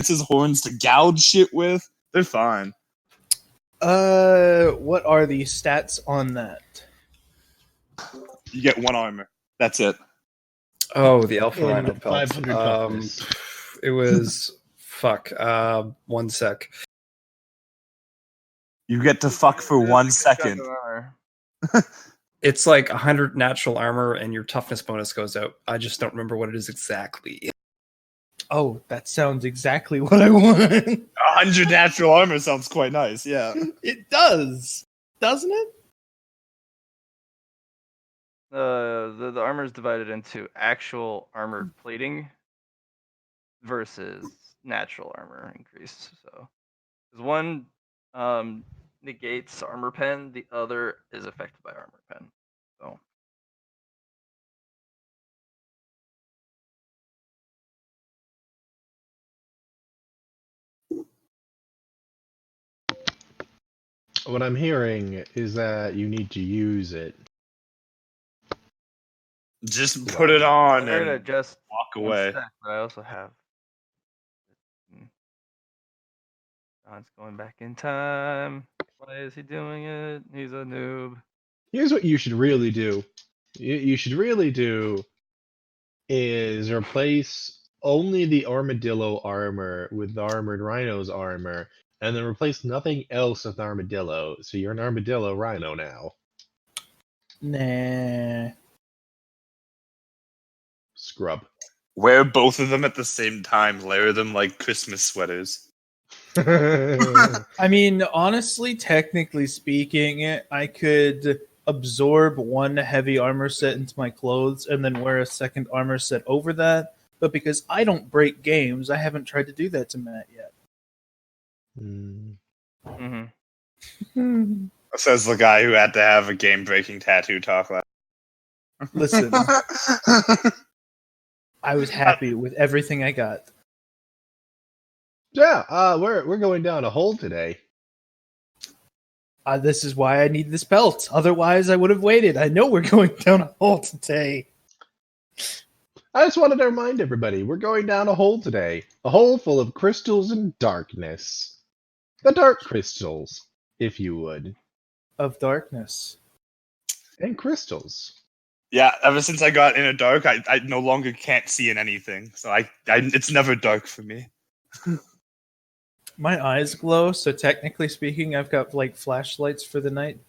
his horns to gouge shit with. They're fine. What are the stats on that? You get 1 armor. That's it. Oh, the Alpha And Rhino pelts. 500 toughness. It was... fuck. 1 sec. You get to fuck for 1 second. It's like 100 natural armor and your toughness bonus goes out. I just don't remember what it is exactly. Oh, that sounds exactly what I want. 100 natural armor sounds quite nice, yeah. It does, doesn't it? The armor is divided into actual armor plating versus natural armor increase. So, there's one negates armor pen, the other is affected by armor pen. So, What I'm hearing is that you need to use it. Just put it on I'm gonna and just walk one away. sec, but I also have. John's going back in time. Why is he doing it? He's a noob. Here's what you should really do. You should really do is replace only the armadillo armor with the armored rhino's armor, and then replace nothing else with armadillo. So you're an armadillo rhino now. Nah. Scrub. Wear both of them at the same time. Layer them like Christmas sweaters. I mean, honestly, technically speaking, I could absorb 1 heavy armor set into my clothes and then wear a second armor set over that. But because I don't break games, I haven't tried to do that to Matt yet. Mm-hmm. Says the guy who had to have a game-breaking tattoo talk last. Listen, I was happy with everything I got. Yeah, we're going down a hole today. This is why I need this belt. Otherwise, I would have waited. I know we're going down a hole today. I just wanted to remind everybody, we're going down a hole today. A hole full of crystals and darkness. The dark crystals, if you would. Of darkness. And crystals. Yeah, ever since I got in a dark, I no longer can't see in anything. So I it's never dark for me. My eyes glow, so technically speaking, I've got like flashlights for the night.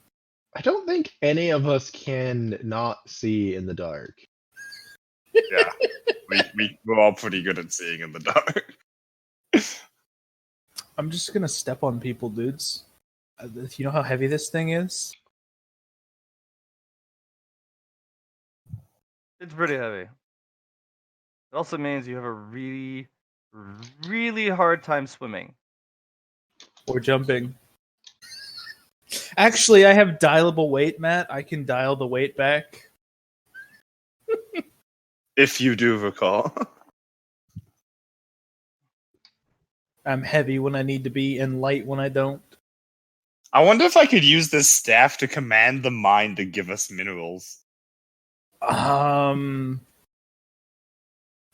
I don't think any of us can not see in the dark. Yeah, we're all pretty good at seeing in the dark. I'm just gonna step on people, dudes. You know how heavy this thing is? It's pretty heavy. It also means you have a really, really hard time swimming. Or jumping. Actually, I have dialable weight, Matt. I can dial the weight back. If you do recall. I'm heavy when I need to be and light when I don't. I wonder if I could use this staff to command the mine to give us minerals.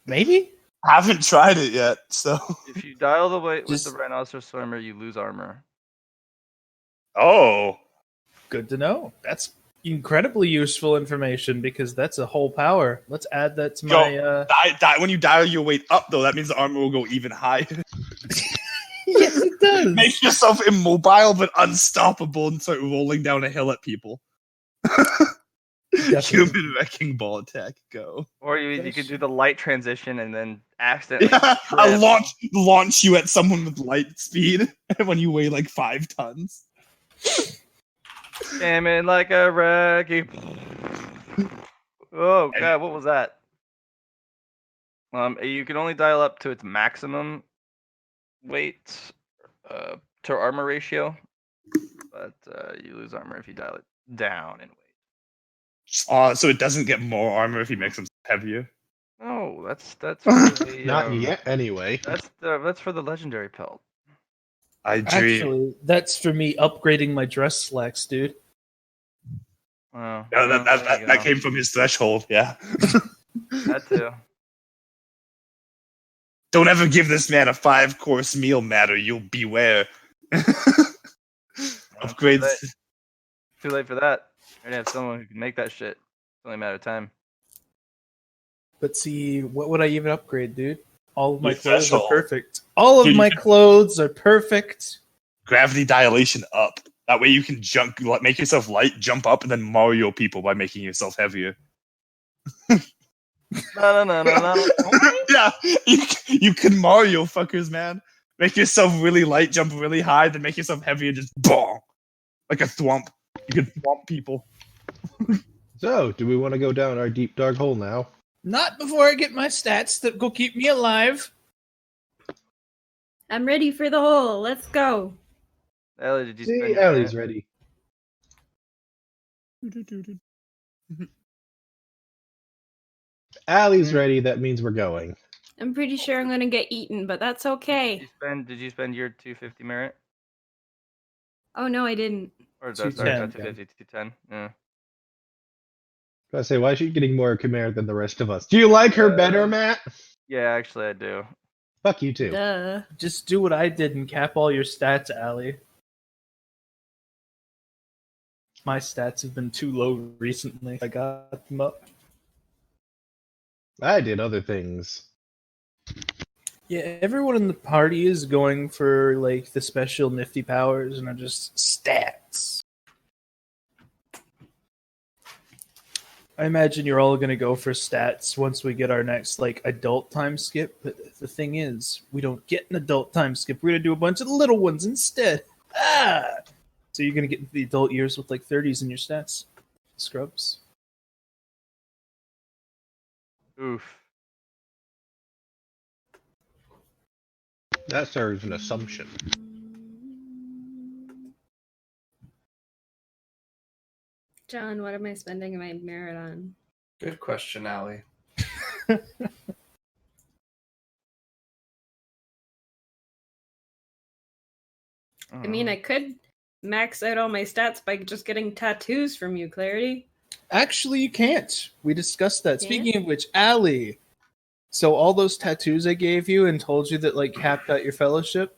Maybe? I haven't tried it yet, so. If you dial the weight with Just- the rhinoceros swimmer, you lose armor. Oh. Good to know. That's incredibly useful information because that's a whole power. Let's add that to my... When you dial your weight up, though, that means the armor will go even higher. Yes, it does. Make yourself immobile but unstoppable and start rolling down a hill at people. Human wrecking ball attack, go. Or you could do the light transition and then accidentally I trip. launch you at someone with light speed when you weigh like 5 tons. Jamming like a wrecking. Oh god, what was that? You can only dial up to its maximum weight to armor ratio, but you lose armor if you dial it down in weight. So it doesn't get more armor if he makes him heavier. No, that's for the, Not yet, anyway. That's for the legendary pelt. I dream. Actually, that's for me upgrading my dress slacks, dude. Oh, Yeah, there you that go. came from his threshold. Yeah. That too. Don't ever give this man a 5-course meal, Matt, or you'll beware. Upgrades. Too late for that. I already have someone who can make that shit. It's only a matter of time. But see, what would I even upgrade, dude? All of my Your clothes are threshold. perfect. All of Dude, you my could- clothes are perfect. Gravity dilation up. That way you can jump, make yourself light, jump up, and then Mario people by making yourself heavier. No. Yeah, you can Mario fuckers, man. Make yourself really light, jump really high, then make yourself heavier, just boom, like a thwomp. You can thwomp people. So, do we want to go down our deep dark hole now? Not before I get my stats that go keep me alive. I'm ready for the hole. Let's go. Ellie, did you See, spend your Ellie's minute? ready. Allie's ready. That means we're going. I'm pretty sure I'm gonna get eaten, but that's okay. Did you spend your 250 merit? Oh no, I didn't. Or sorry, 210. not 250, 210. Yeah. I say, why is she getting more Khmer than the rest of us? Do you like her better, Matt? Yeah, actually I do. Fuck you too. Duh. Just do what I did and cap all your stats, Allie. My stats have been too low recently. I got them up. I did other things. Yeah, everyone in the party is going for like the special nifty powers and are just stats. I imagine you're all going to go for stats once we get our next like adult time skip, but the thing is, we don't get an adult time skip. We're going to do a bunch of little ones instead. So you're going to get into the adult years with like 30s in your stats. Scrubs. Oof. That serves an assumption. John, what am I spending my merit on? Good question, Allie. I mean, I could max out all my stats by just getting tattoos from you, Clarity. Actually, you can't. We discussed that. Can't? Speaking of which, Allie. So all those tattoos I gave you and told you that like capped out your fellowship,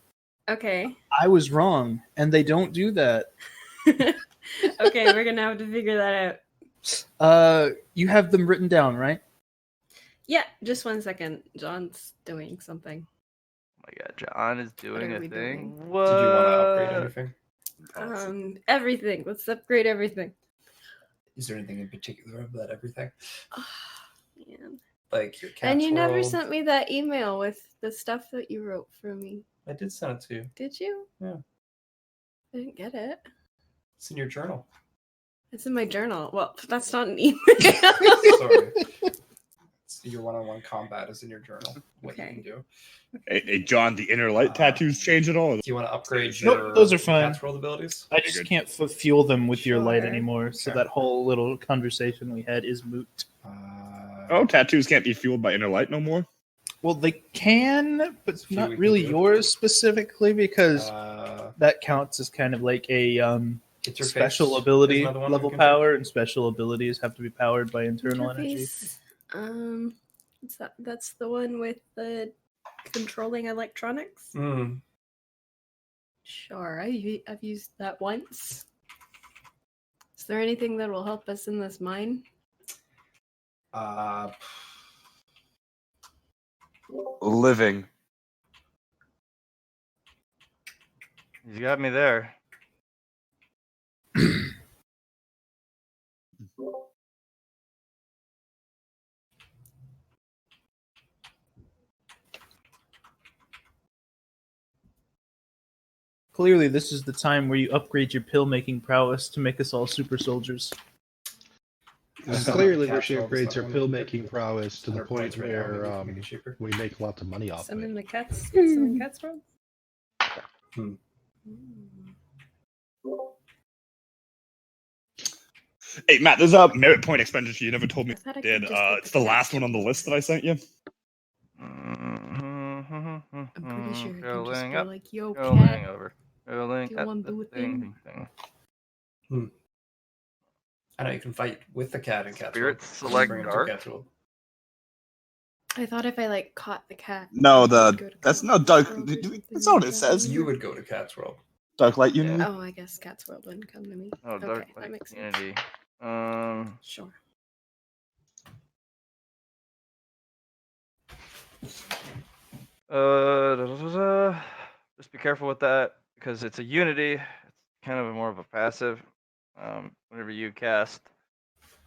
Okay. I was wrong, and they don't do that. Okay, we're gonna have to figure that out. You have them written down, right? Yeah, just 1 second. John's doing something. Oh my god, John is doing are a we thing. doing? What? Did you want to upgrade anything? Everything. Let's upgrade everything. Is there anything in particular of that everything? Oh, man. Like your And cat's you never world? sent me that email with the stuff that you wrote for me. I did send it to you. Did you? Yeah. I didn't get it. It's in your journal. It's in my journal. Well, that's not an email. Sorry. It's your one-on-one combat is in your journal. What you Okay. can do. Hey, John, the inner light tattoos change at all? Do you want to upgrade Nope, your those are fine. cat's world abilities? I just Good. can't fuel them with your light Sure. anymore, so Okay. that whole little conversation we had is moot. Oh, tattoos can't be fueled by inner light no more? Well, they can, but There's a few not we can really do. yours specifically, because Uh, that counts as kind of like a It's Your special Face ability is another one level we can do. power, and special abilities have to be powered by internal energy. Interface. That's the one with the controlling electronics. Mm, Sure, I've used that once. Is there anything that will help us in this mine? Living. You got me there. Clearly, this is the time where you upgrade your pill-making prowess to make us all super soldiers. Clearly, where Cat's she world is upgrades not her one. pill-making prowess to the 100 point points right now, maybe we where can make it cheaper. we make lots of money off of Summon it. the cats. Summon cats world. Hmm. Hey, Matt, there's a merit point expenditure you never told me I thought I did. could just get It's the cat last one on the list that I sent you. I'm pretty sure I can just Going go up, like, "Yo, going cat." over. Going Do you up want the to do a thing. I know you can fight with the cat in Cat's Spirit World. select Bring him to dark? Cat's World. I thought if I like caught the cat. No, it would go to that's Cat's no dark. World That's not what it and says. You would go to Cat's World. Dark light unity. Oh, I guess Cat's World wouldn't come to me. Oh, Okay, Dark that Light makes sense. Unity. Sure. Just be careful with that because it's a unity. It's kind of more of a passive. Whenever you cast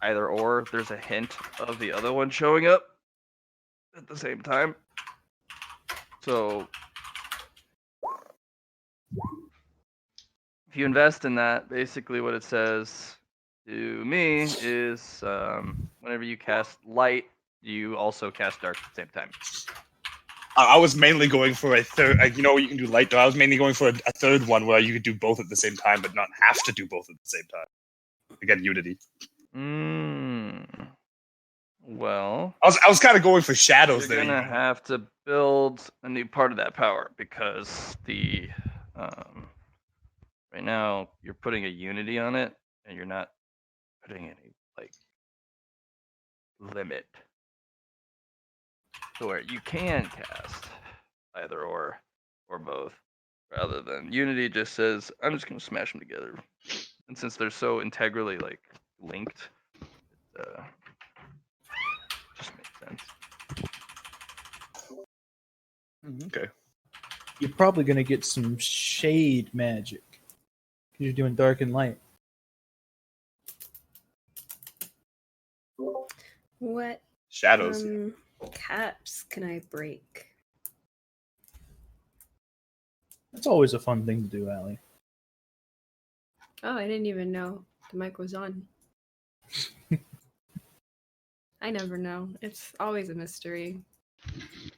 either or, there's a hint of the other one showing up at the same time. So if you invest in that, basically what it says to me is whenever you cast light, you also cast dark at the same time. I was mainly going for a third. You know, you can do light. I was mainly going for a third one where you could do both at the same time, but not have to do both at the same time. Again, unity. Well, I was kind of going for shadows you're there. gonna have to build a new part of that power because the right now you're putting a unity on it and you're not putting any like limit to where you can cast either or both, rather than unity just says I'm just gonna smash them together, and since they're so integrally like linked, it just makes sense. Okay. You're probably going to get some shade magic. 'Cause you're doing dark and light. What Shadows. caps can I break? That's always a fun thing to do, Allie. Oh, I didn't even know the mic was on. I never know. It's always a mystery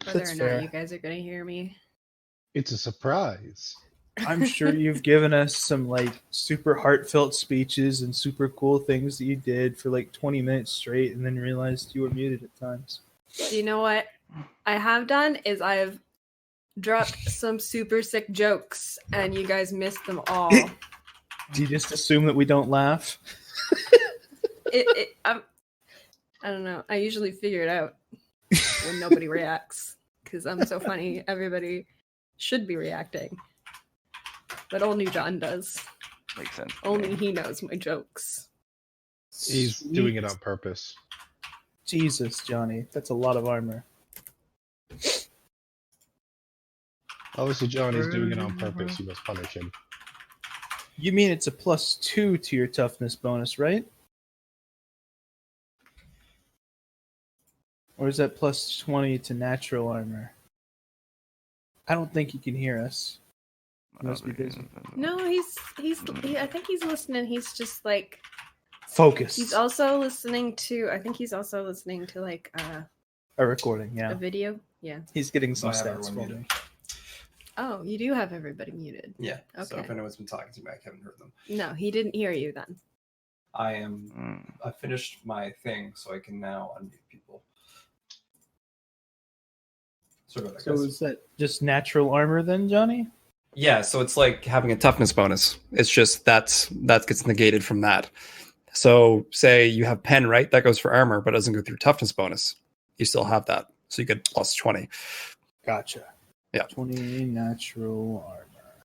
whether That's or fair. not you guys are going to hear me. It's a surprise. I'm sure you've given us some like super heartfelt speeches and super cool things that you did for like 20 minutes straight and then realized you were muted at times. Do you know what I have done is I've dropped some super sick jokes and you guys missed them all. Do you just assume that we don't laugh? I don't know. I usually figure it out when nobody reacts because I'm so funny. Everybody should be reacting. But only John does. Makes sense. Only he knows my jokes. He's doing it on purpose. Jesus, Johnny. That's a lot of armor. Obviously, Johnny's doing it on purpose. You must punish him. You mean it's a +2 to your toughness bonus, right? Or is that +20 to natural armor? I don't think he can hear us. He must be busy. No, I think he's listening. He's just like Focus. he's also listening to like A recording, a yeah. video. Yeah. He's getting some I have stats everyone for muted. me. Oh, you do have everybody muted. Yeah. So if Okay. anyone's been talking to me, I haven't heard them. No, he didn't hear you then. I finished my thing, so I can now unmute people. Sort of, I So guess. is that just natural armor then, Johnny? Yeah, so it's like having a toughness bonus. It's just that gets negated from that. So say you have pen, right? That goes for armor, but doesn't go through toughness bonus. You still have that. So you get +20. Gotcha. Yeah. 20 natural armor.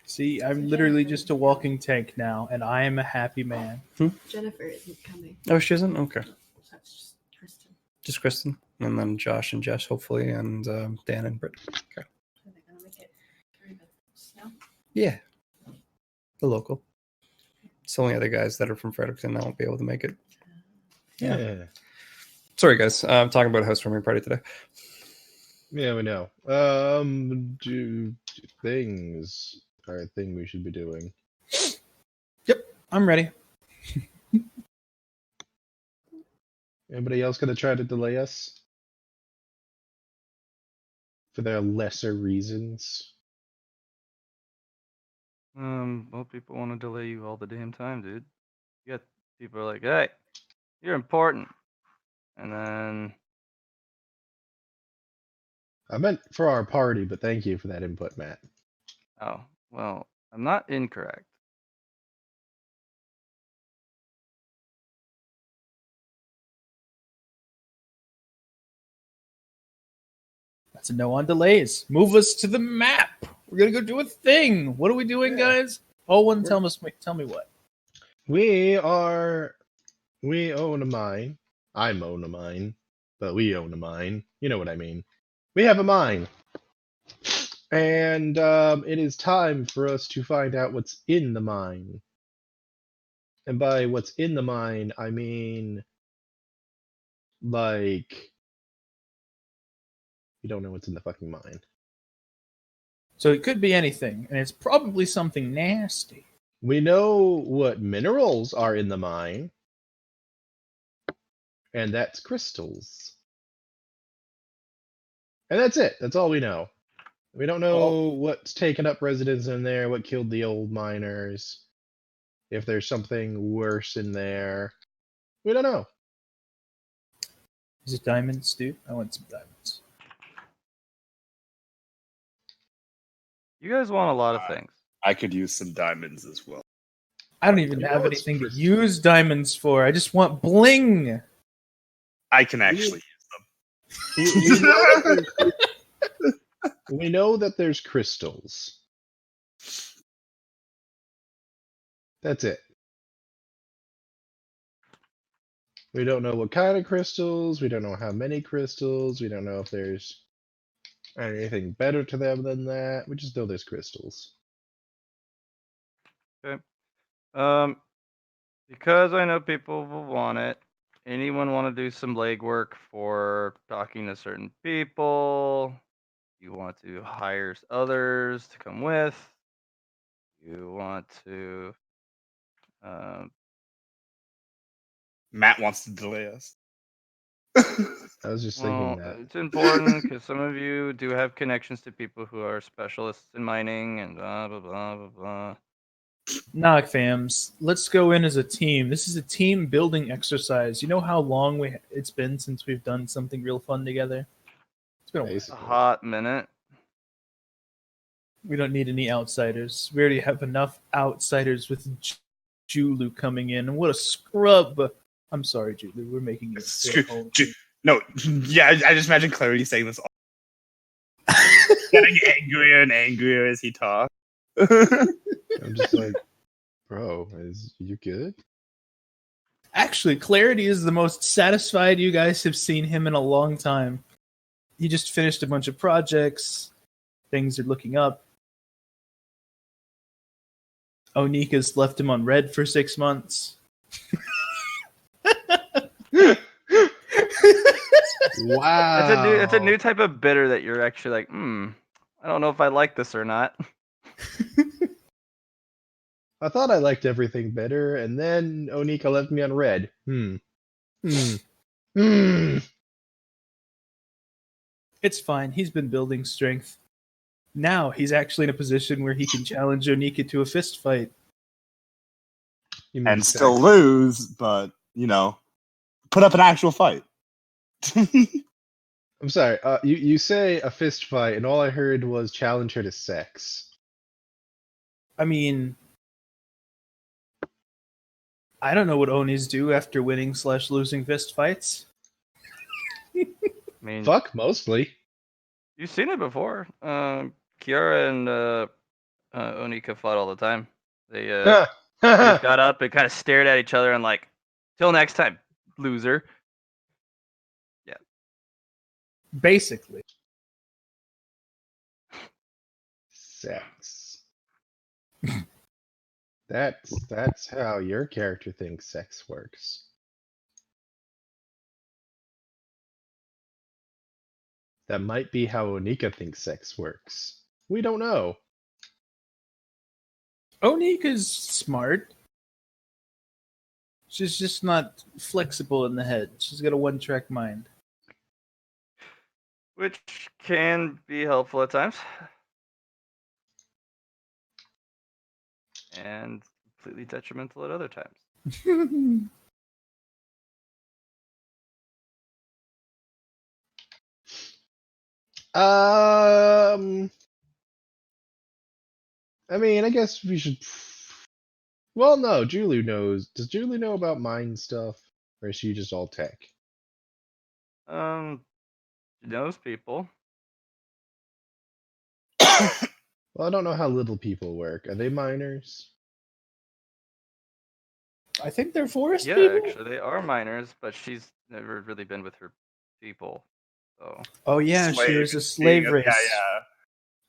See, I'm literally just a walking tank now, and I am a happy man. Jennifer isn't coming. Oh, she isn't? Okay. That's just Kristen. Just Kristen. And then Josh and Jess, hopefully, and Dan and Britt. Okay. Are they gonna make it through the snow? Yeah. The local. It's the only other guys that are from Fredericton that won't be able to make it. Yeah. Sorry, guys. I'm talking about a housewarming party today. Yeah, we know. Do things are a thing we should be doing. I'm ready. Anybody else gonna try to delay us? For their lesser reasons? Well, people want to delay you all the damn time, dude. You got people are like, hey, you're important. And then I meant for our party, but thank you for that input, Matt. oh, well, I'm not incorrect. That's a no on delays. Move us to the map. We're gonna go do a thing. What are we doing, guys? Owen, tell me what. We own a mine. I own a mine, but we own a mine. You know what I mean. We have a mine. And it is time for us to find out what's in the mine. And by what's in the mine, I mean, like, we don't know what's in the fucking mine. So it could be anything, and it's probably something nasty. We know what minerals are in the mine, and that's crystals. And that's it. That's all we know. We don't know what's taken up residence in there, what killed the old miners, if there's something worse in there. We don't know. Is it diamonds, dude? I want some diamonds. You guys want a lot of things. I could use some diamonds as well. I don't even have anything to use diamonds for. I just want bling. I can actually We know that there's crystals. That's it. We don't know what kind of crystals. We don't know how many crystals. We don't know if there's anything better to them than that. We just know there's crystals. Okay. Because I know people will want it. Anyone want to do some legwork for talking to certain people? You want to hire others to come with? You want to Matt wants to delay us. I was just thinking that. It's important because some of you do have connections to people who are specialists in mining and blah blah blah blah blah. Nah, fams. Let's go in as a team. This is a team building exercise. You know how long it's been since we've done something real fun together? It's been a A hot minute. We don't need any outsiders. We already have enough outsiders with Julu coming in. And what a scrub. I'm sorry, Julu. We're making you No, yeah, I just imagine Clarity saying this all getting angrier and angrier as he talks. I'm just like, bro, is you good? Actually, Clarity is the most satisfied you guys have seen him in a long time. He just finished a bunch of projects. Things are looking up. Onika's left him on red for 6 months. Wow. It's a new type of bitter that you're actually like, I don't know if I like this or not. I thought I liked everything better, and then Onika left me on red. It's fine. He's been building strength. Now he's actually in a position where he can challenge Onika to a fist fight. And still lose, but, put up an actual fight. I'm sorry. You say a fist fight, and all I heard was challenge her to sex. I mean, I don't know what Onis do after winning / losing fist fights. I mean, fuck, mostly. You've seen it before. Kiara and Onika fought all the time. They got up and kind of stared at each other and like, till next time, loser. Yeah. Basically. Sex. That's how your character thinks sex works. That might be how Onika thinks sex works. We don't know. Onika's smart. She's just not flexible in the head. She's got a one-track mind. Which can be helpful at times. And completely detrimental at other times. I mean, I guess we should. Well, no, Julu knows. Does Julu know about mine stuff, or is she just all tech? She knows people. Well, I don't know how little people work. Are they miners? I think they're forest Yeah, people. actually, they are minors, but she's never really been with her people. So Oh yeah, she was a slave race. Yeah.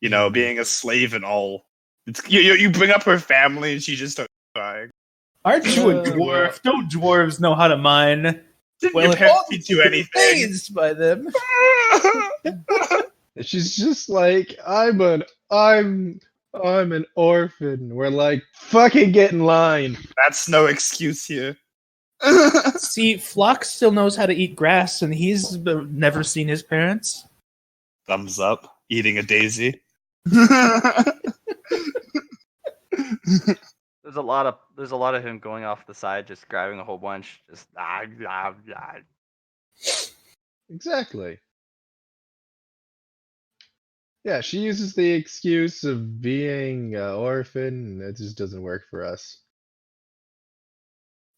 You know, being a slave and all. It's, you bring up her family and she just starts crying. Aren't you a Uh, dwarf? Don't dwarves know how to mine? Didn't Well, your if parents only teach you you could be anything? raised by them. She's just like, I'm an orphan. We're like, fucking get in line. That's no excuse here. See, Flock still knows how to eat grass, and he's never seen his parents. Thumbs up. Eating a daisy. there's a lot of him going off the side, just grabbing a whole bunch, just Exactly. Yeah, she uses the excuse of being an orphan, and that just doesn't work for us.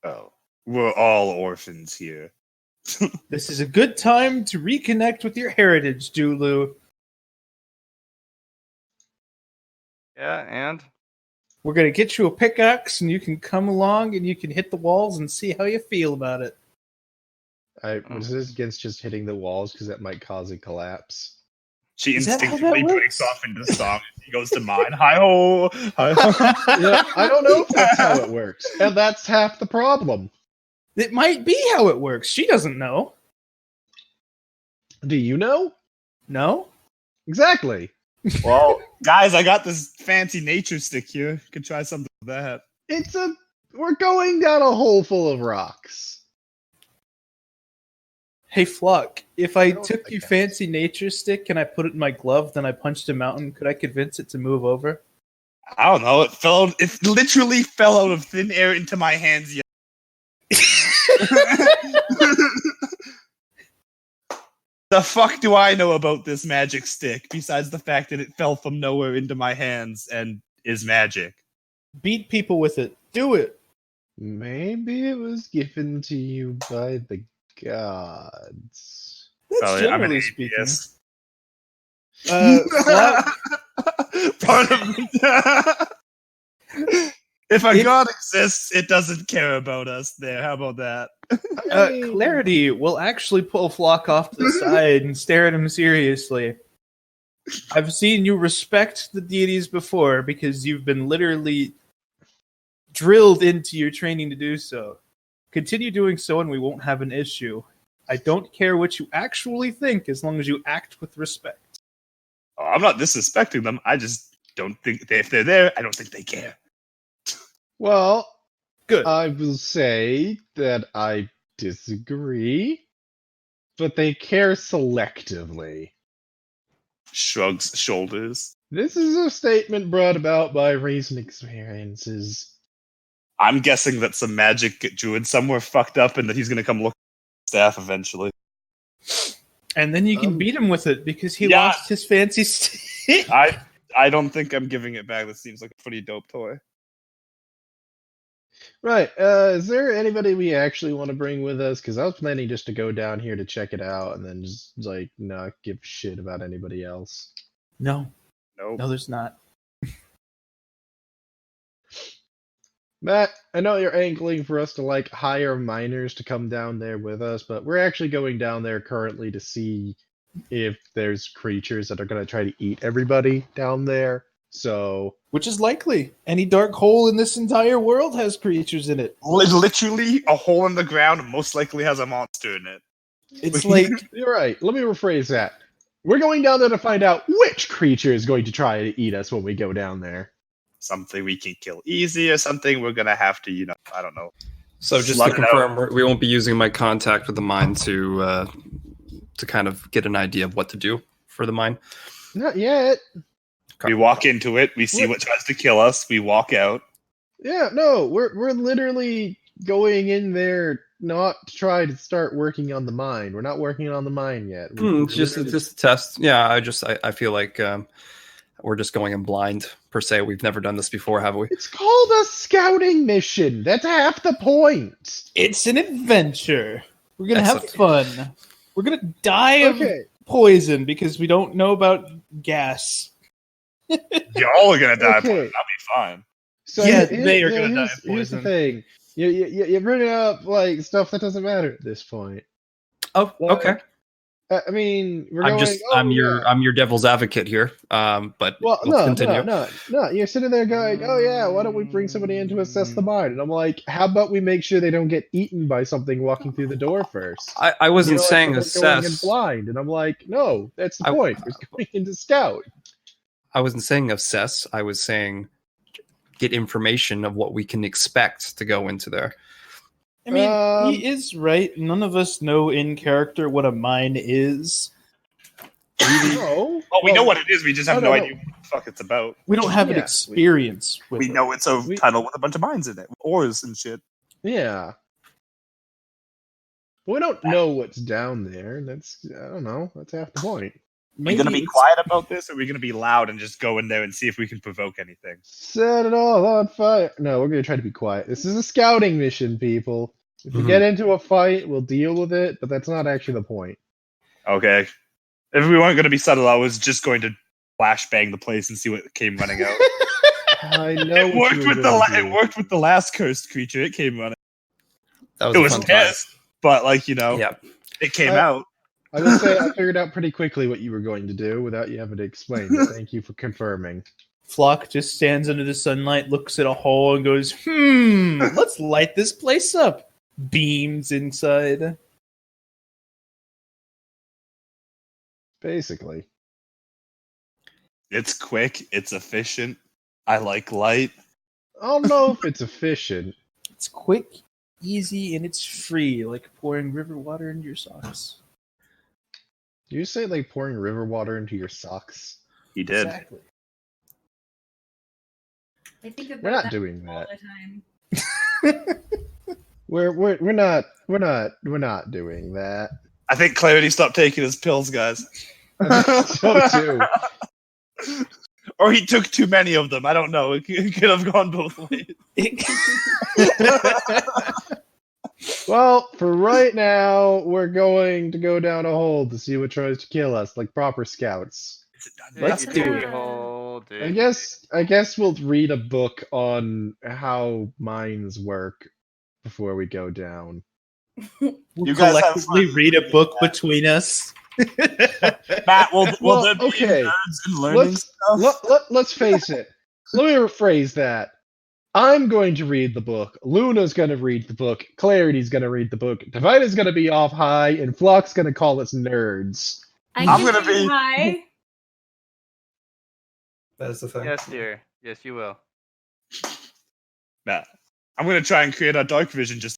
Oh, we're all orphans here. This is a good time to reconnect with your heritage, Dulu. Yeah, and We're going to get you a pickaxe, and you can come along, and you can hit the walls and see how you feel about it. Was this against just hitting the walls because that might cause a collapse? She Is that how that instinctively breaks works? off into song. She goes to mine. Hi-ho! Hi-ho! Yeah, I don't know if that's how it works, and that's half the problem. It might be how it works. She doesn't know. Do you know? No? Exactly. Well, guys, I got this fancy nature stick here. Could try something with that. We're going down a hole full of rocks. Hey, Flock, if I don't took like you that. fancy nature stick and I put it in my glove, then I punched a mountain, could I convince it to move over? I don't know. It literally fell out of thin air into my hands. The fuck do I know about this magic stick besides the fact that it fell from nowhere into my hands and is magic? Beat people with it. Do it. Maybe it was given to you by the gods. That's Sorry, I'm an generally speaking. atheist. Flock, Part of if a It- god exists, it doesn't care about us. There, how about that? I mean, Clarity will actually pull Flock off to the side and stare at him seriously. I've seen you respect the deities before because you've been literally drilled into your training to do so. Continue doing so and we won't have an issue. I don't care what you actually think as long as you act with respect. Oh, I'm not disrespecting them. I just don't think if they're there, I don't think they care. Well, Good. I will say that I disagree, but they care selectively. Shrugs shoulders. This is a statement brought about by recent experiences. I'm guessing that some magic druid somewhere fucked up and that he's gonna come look at staff eventually. And then you can beat him with it because he Yeah. lost his fancy stick. I don't think I'm giving it back. This seems like a pretty dope toy. Right, is there anybody we actually want to bring with us? Because I was planning just to go down here to check it out and then just, like, not give a shit about anybody else. No, Nope. no, there's not. Matt, I know you're angling for us to, like, hire miners to come down there with us, but we're actually going down there currently to see if there's creatures that are going to try to eat everybody down there. So, Which is likely. Any dark hole in this entire world has creatures in it. Literally, a hole in the ground most likely has a monster in it. It's like, you're right. Let me rephrase that. We're going down there to find out which creature is going to try to eat us when we go down there. Something we can kill easy or something we're gonna have to, I don't know. So just Slug to it out. confirm, we won't be using my contact with the mine to kind of get an idea of what to do for the mine. Not yet. We walk into it, we see What? what tries to kill us, we walk out. Yeah, no, we're literally going in there not to try to start working on the mine. We're not working on the mine yet. It's just a test. Yeah, I feel like we're just going in blind per se. We've never done this before, have we? It's called a scouting mission. That's half the point. it's an adventure. We're going to have Excellent. fun. We're going to die of Okay. poison because we don't know about gas. Y'all are gonna die. Okay. Poison. I'll be fine. So Yeah, they are gonna die of Here's the poison. thing. You bring up like stuff that doesn't matter at this point. Oh, Like, okay. I mean, we're I'm going. just oh, I'm your yeah. I'm your devil's advocate here. But Well, let's no, continue. no. You're sitting there going, "Oh yeah, why don't we bring somebody in to assess the mind?" And I'm like, "How about we make sure they don't get eaten by something walking through the door first?" I wasn't Like, saying we're going in assess. blind, and I'm like, "No, that's the I- point. We're going into scout." I wasn't saying assess. I was saying get information of what we can expect to go into there. I mean, Um, he is right. None of us know in character what a mine is. No. Well, we know what it is. We just have no, no no. idea what the fuck it's about. We don't have an Yeah, experience with We it. know it's a We- tunnel with a bunch of mines in it, ores and shit. Yeah. We don't know what's down there. That's I don't know. That's half the point. Are we gonna be it's- quiet about this, or are we gonna be loud and just go in there and see if we can provoke anything? Set it all on fire. No, we're gonna try to be quiet. This is a scouting mission, people. If we Mhm. get into a fight, we'll deal with it, but that's not actually the point. Okay. If we weren't gonna be subtle, I was just going to flashbang the place and see what came running out. I know It what worked you were with gonna it do. worked with the last cursed creature. It came running. That was It a was fun time. pissed, but like you know, Yeah. it came I- out. I will say I figured out pretty quickly what you were going to do without you having to explain. But thank you for confirming. Flock just stands under the sunlight, looks at a hole, and goes, let's light this place up. Beams inside. Basically. It's quick. It's efficient. I like light. I don't know if it's efficient. It's quick, easy, and it's free, like pouring river water into your socks. Do you say like pouring river water into your socks? He did. Exactly. I think about We're not that doing all that. the time. We're not doing that. I think Clarity stopped taking his pills, guys. So too. Or he took too many of them. I don't know. It could have gone both ways. Well, for right now, we're going to go down a hole to see what tries to kill us, like proper scouts. Is it done? Let's Diggity do it. hole, I guess we'll read a book on how mines work before we go down. We'll You guys have collectively fun. read a book between us. Matt, will Well, there be okay. nerds and learning stuff? Let's face it. Let me rephrase that. I'm going to read the book. Luna's going to read the book. Clarity's going to read the book. Divina's going to be off high, and Flock's going to call us nerds. I I'm can gonna be be- high. That is the thing. Yes, dear. Yes, you will. Matt, I'm going to try and create a dark vision just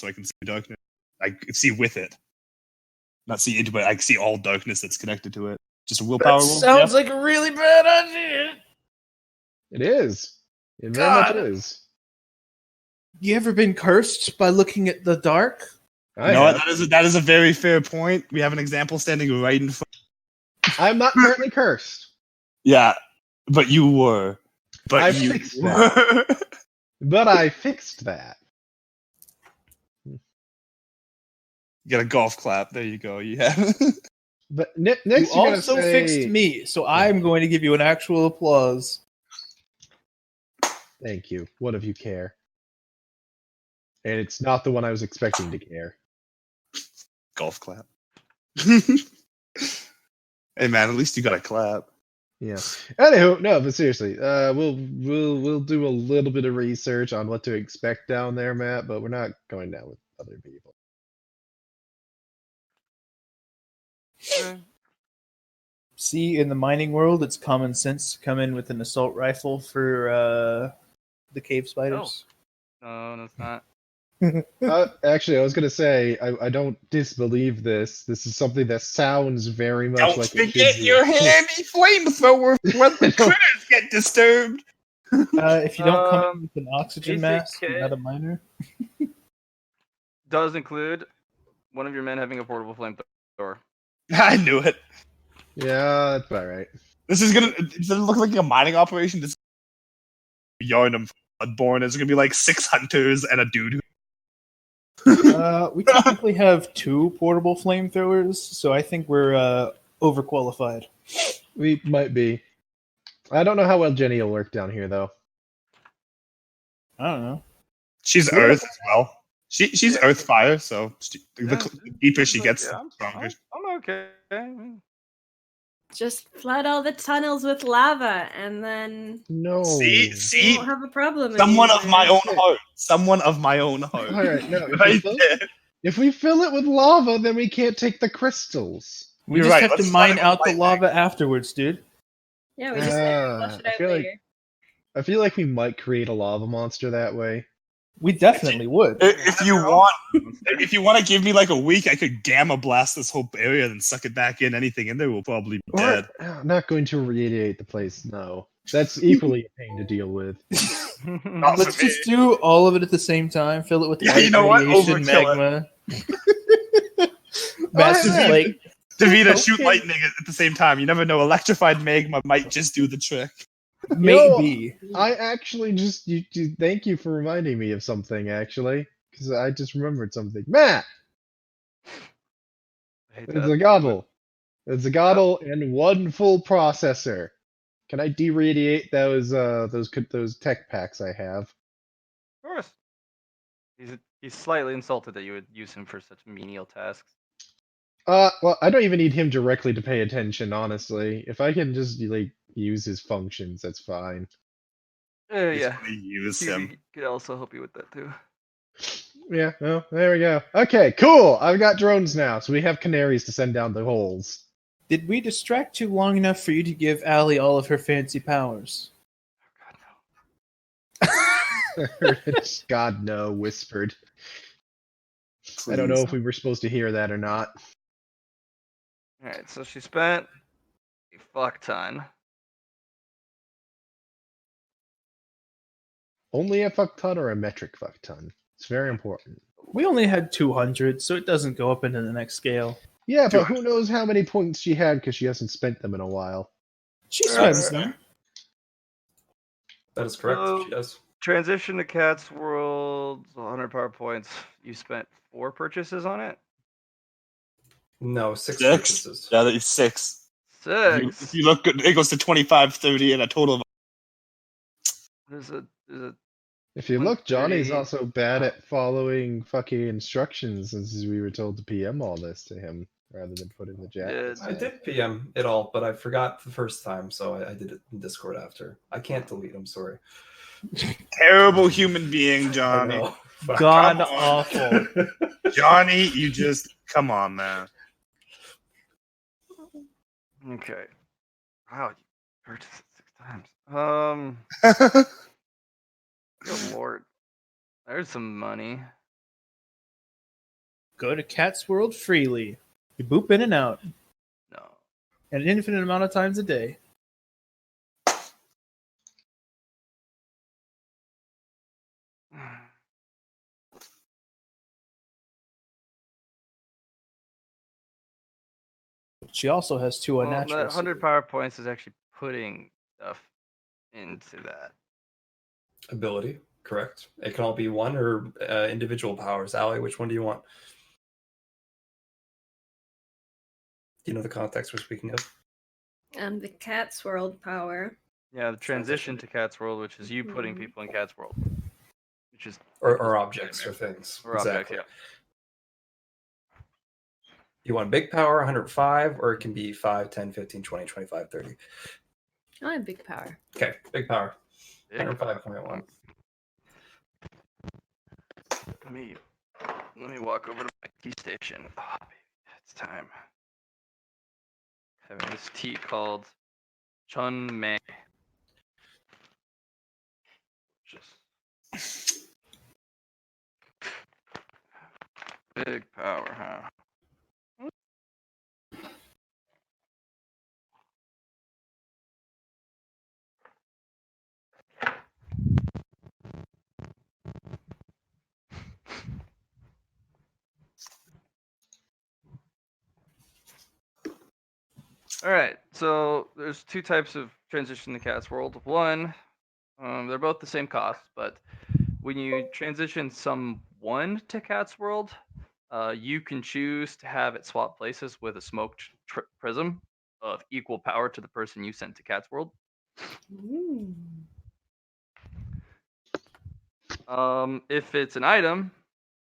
so I can see darkness. I can see with it. Not see into it. I can see all darkness that's connected to it. Just a willpower That rule. sounds like a really bad idea. It is. It very much God. is. You ever been cursed by looking at the dark? You know what? That is a very fair point. We have an example standing right in front. I'm not currently cursed, Yeah, but you were. But I you fixed were. but I fixed that. You got a golf clap. There you go. Yeah. But next, You you're gonna also say, fixed me, so I'm going to give you an actual applause. Thank you. One of you care, and it's not the one I was expecting to care. Golf clap. Hey man, at least you got a clap. Yeah. Anywho, no, but seriously, we'll do a little bit of research on what to expect down there, Matt. But we're not going down with other people. See, in the mining world, it's common sense to come in with an assault rifle for the cave spiders. No, it's not. Actually, I was gonna say I don't disbelieve this. This is something that sounds very much Don't like it forget should be. your handy flamethrower when the critters get disturbed. If you don't come in with an oxygen basic mask, you're kit. not a miner. Does include one of your men having a portable flamethrower. I knew it. Yeah, that's about right. This is gonna. Does it look like a mining operation? This Yarnum Bloodborne. It's gonna be like 6 hunters and a dude. We technically have 2 portable flamethrowers, so I think we're overqualified. We might be. I don't know how well Jenny will work down here, though. I don't know. She's What Earth as well. She's Earth fire, so the Yeah, deeper she but gets, yeah, the stronger. I'm okay. Just flood all the tunnels with lava, and then No. we See, won't have a problem. someone of my anymore. own heart. Someone of my own heart. All right, no. Right there. If we fill it with lava, then we can't take the crystals. We You're just right, have to let's flood mine it with out the lightning. lava afterwards, dude. Yeah, we just have to flush it I out feel later. I feel like we might create a lava monster that way. We definitely would. If you want to give me like a week, I could gamma blast this whole area and suck it back in. Anything in there will probably be dead. I'm not going to radiate the place. No, that's equally a pain to deal with. Not Let's for me. just do all of it at the same time. Fill it with Yeah, light you know what? radiation, Overkill magma. Massive yeah. flake. Davida, shoot Okay. lightning at the same time. You never know. Electrified magma might just do the trick. Maybe. I actually just thank you for reminding me of something. Actually, because I just remembered something. Matt, I hate it's that. a gobble. It's a gobble and one full processor. Can I deradiate those tech packs I have? Of course. He's slightly insulted that you would use him for such menial tasks. Well, I don't even need him directly to pay attention, honestly. If I can just like use his functions, that's fine. Just Yeah. wanna use He him. could also help you with that too. Yeah, well, there we go. Okay, cool. I've got drones now, so we have canaries to send down the holes. Did we distract you long enough for you to give Allie all of her fancy powers? God no, whispered. I don't know if we were supposed to hear that or not. Alright, so she spent a fuck ton. Only a fuck ton or a metric fuck ton? It's very important. We only had 200, so it doesn't go up into the next scale. Yeah, but who knows how many points she had because she hasn't spent them in a while. She spends them. That is correct. So- She does. Transition to Cat's World, 100 power points. You spent 4 purchases on it? No, six Six? purchases. Yeah, that's 6. 6. If you look, it goes to 25, 30, and a total of. There's a If you look, Johnny's 130. also bad at following fucking instructions since we were told to PM all this to him rather than put in the chat. Yeah, I did PM it all, but I forgot the first time, so I did it in Discord after. I can't delete. I'm sorry. Terrible human being, I Johnny. know. Fuck. God Come on. awful. Johnny, you just come on, man. Okay. Wow, you purchased it 6 times. Good lord. There's some money. Go to Cat's World freely. You boop in and out, No. an infinite amount of times a day. She also has 2 Well, unnatural. that 100 power points is actually putting stuff into that. Ability, correct. It can all be one or individual powers. Allie, which one do you want? Do you know the context we're speaking of? The Cat's World power. Yeah, the transition to Cat's World, which is you putting people in Cat's World. Which is Or objects or things. Or objects, yeah. You want big power, 105, or it can be 5, 10, 15, 20, 25, 30. I have big power. Okay, big power. big. 105.1. Let me walk over to my tea station. Oh, baby, it's time. Having this tea called Chun Mei. Just big power, huh? All right, so there's 2 types of transition to Cat's World. One, they're both the same cost, but when you transition someone to Cat's World, you can choose to have it swap places with a smoked prism of equal power to the person you sent to Cat's World. Ooh. If it's an item,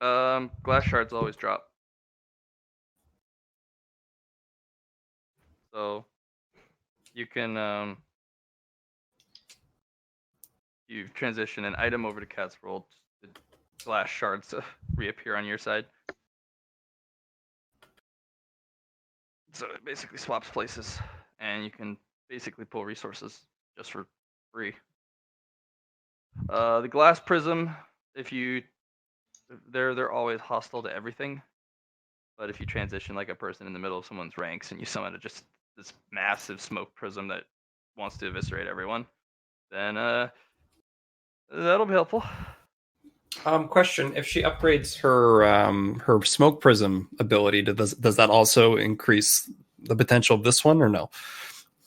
glass shards always drop. So you can you transition an item over to Cat's World, the glass shards reappear on your side. So it basically swaps places, and you can basically pull resources just for free. The glass prism, they're always hostile to everything. But if you transition like a person in the middle of someone's ranks and you summon just this massive smoke prism that wants to eviscerate everyone, then that'll be helpful. Question: if she upgrades her smoke prism ability, does that also increase the potential of this one, or no?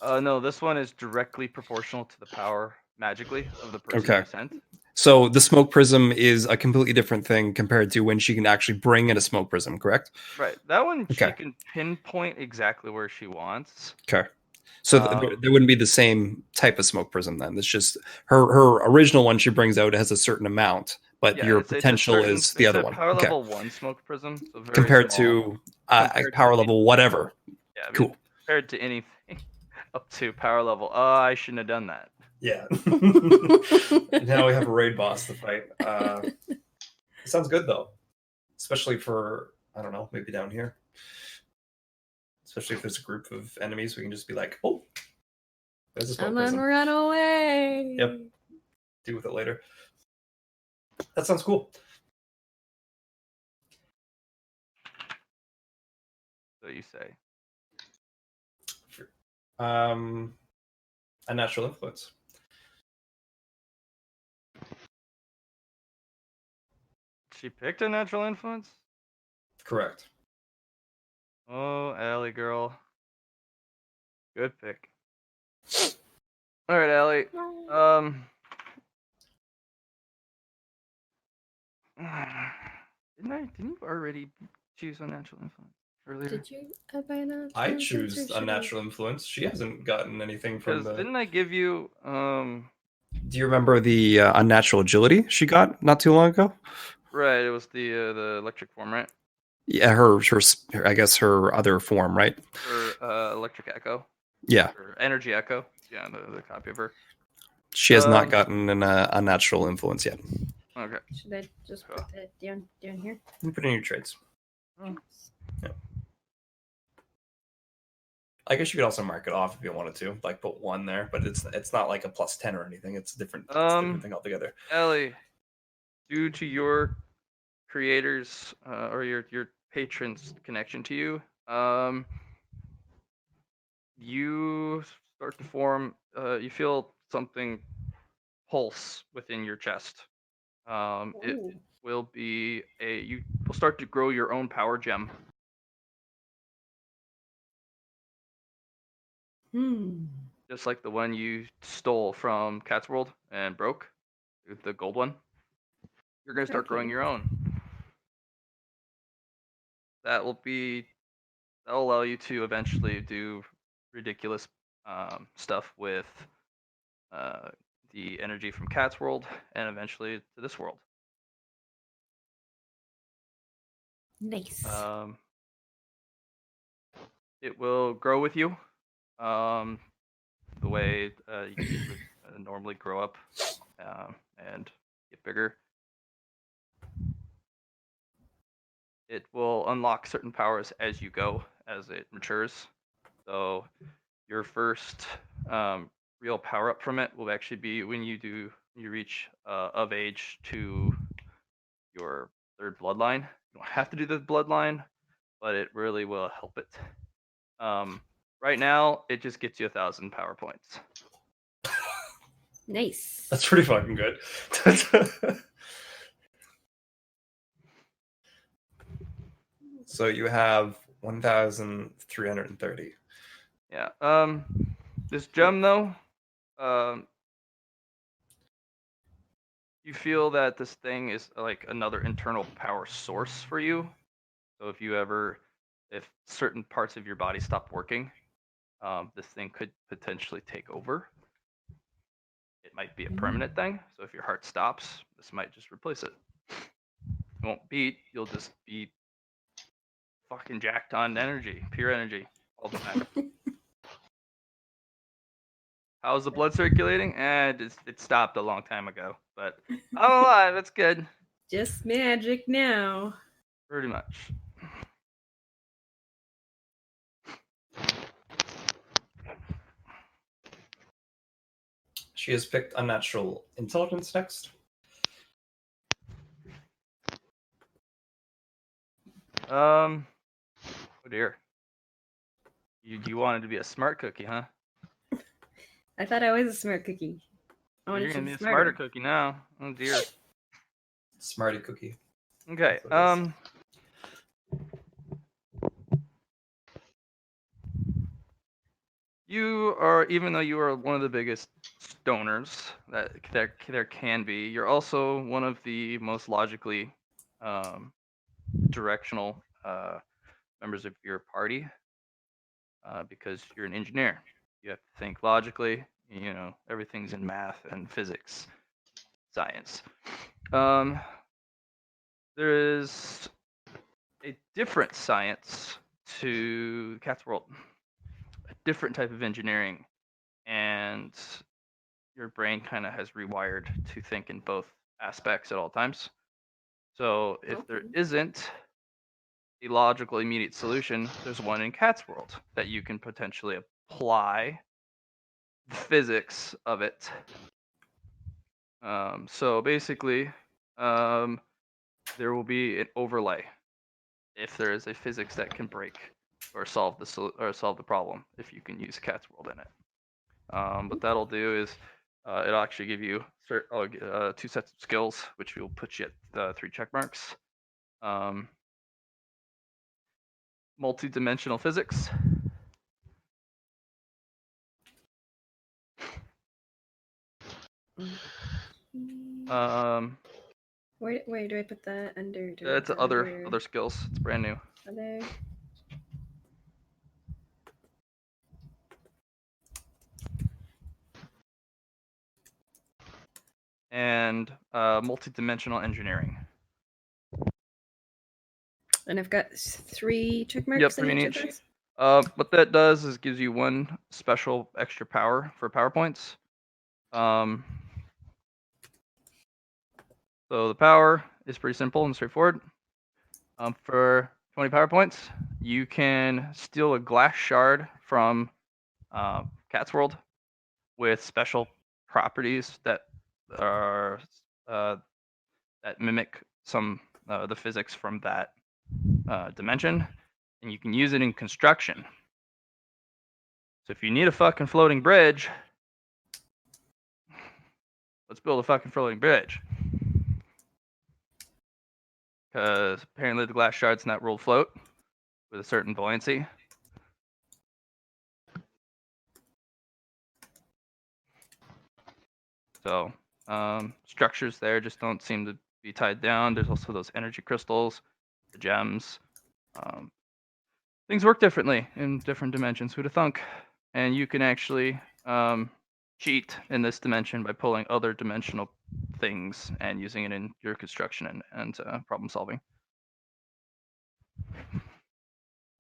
No, this one is directly proportional to the power magically of the person Okay. you sent. So the smoke prism is a completely different thing compared to when she can actually bring in a smoke prism, correct? Right. That one she Okay. can pinpoint exactly where she wants. Okay. So there wouldn't be the same type of smoke prism then. It's just her original one she brings out has a certain amount, but Yeah, your it's a potential certain, is the it's other a one. power Okay. level 1 smoke prism, so very Compared small. to Compared power to level whatever. Yeah, I mean, Cool. compared to anything up to power level. I shouldn't have done that. Yeah. Now we have a raid boss to fight. It sounds good though, especially for I don't know, maybe down here. Especially if there's a group of enemies, we can just be like, "Oh, there's a smoke Someone prism. run away. Yep. Deal with it later." That sounds cool. So you say. A natural influence. She picked a natural influence? Correct. Oh, Allie girl. Good pick. Alright, Allie. Didn't you already choose a natural influence earlier? Did you by natural I influence, or choose a should natural influence. She hasn't gotten anything from Because the. didn't I give you Do you remember the unnatural agility she got not too long ago? right, it was the electric form, right? Yeah, her I guess her other form, right? Or electric echo. Yeah, Or energy echo. Yeah, the copy of her. she has not gotten an unnatural influence yet. Okay. Should I just put that down here? You put in your trades. Oh. Yeah. I guess you could also mark it off if you wanted to, like put 1 there, but it's not like a +10 or anything. It's a different thing altogether. Ellie, due to your creators or your patrons' connection to you, you start to form. You feel something pulse within your chest. It Ooh. will be you will start to grow your own power gem. Just like the one you stole from Cat's World and broke, the gold one. You're gonna start growing Okay. your own. That'll allow you to eventually do ridiculous stuff with the energy from Cat's World and eventually to this world. Nice. It will grow with you the way you would normally grow up and get bigger. It will unlock certain powers as you go, as it matures. So your first real power up from it will actually be when you reach of age to your 3rd bloodline. You don't have to do the bloodline, but it really will help it. Right now, it just gets you 1,000 power points. Nice. That's pretty fucking good. So you have 1,330. Yeah. This gem though, you feel that this thing is like another internal power source for you. So if certain parts of your body stop working, this thing could potentially take over. It might be a permanent thing. So if your heart stops, this might just replace it. You won't beat. You'll just be fucking jacked on energy, pure energy, all the time. How's the blood circulating? It stopped a long time ago, but I'm alive. It's good. Just magic now. Pretty much. She has picked unnatural intelligence next. Oh dear. You wanted to be a smart cookie, huh? I thought I was a smart cookie. I You're wanted to gonna be be a smarter. smarter cookie now. Oh dear. Smarty cookie. Okay. That's what it is. You are, even though you are one of the biggest stoners that there can be, you're also one of the most logically directional members of your party because you're an engineer. You have to think logically. You know, everything's in math and physics, science. There is a different science to Cat's World, a different type of engineering, and your brain kind of has rewired to think in both aspects at all times. So if there Okay. isn't a logical immediate solution, there's one in Cat's World that you can potentially apply the physics of it. So basically, there will be an overlay if there is a physics that can break or solve the problem if you can use Cat's World in it. What that'll do is it'll actually give you 2 sets of skills, which will put you at 3 check marks. Multi-dimensional physics. Um, Where do I put that under? it's other skills. It's brand new. Other. And multi-dimensional engineering. And I've got 3 check marks. Yep, 3 in each. each. What that does is gives you 1 special extra power for PowerPoints. So the power is pretty simple and straightforward. For 20 PowerPoints, you can steal a glass shard from Cat's World with special properties that are that mimic some the physics from that dimension, and you can use it in construction. So if you need a fucking floating bridge, let's build a fucking floating bridge. Because apparently the glass shards in that world float with a certain buoyancy. So structures there just don't seem to be tied down. There's also those energy crystals, the gems. Things work differently in different dimensions. Who'd have thunk? And you can actually cheat in this dimension by pulling other dimensional things and using it in your construction and problem solving.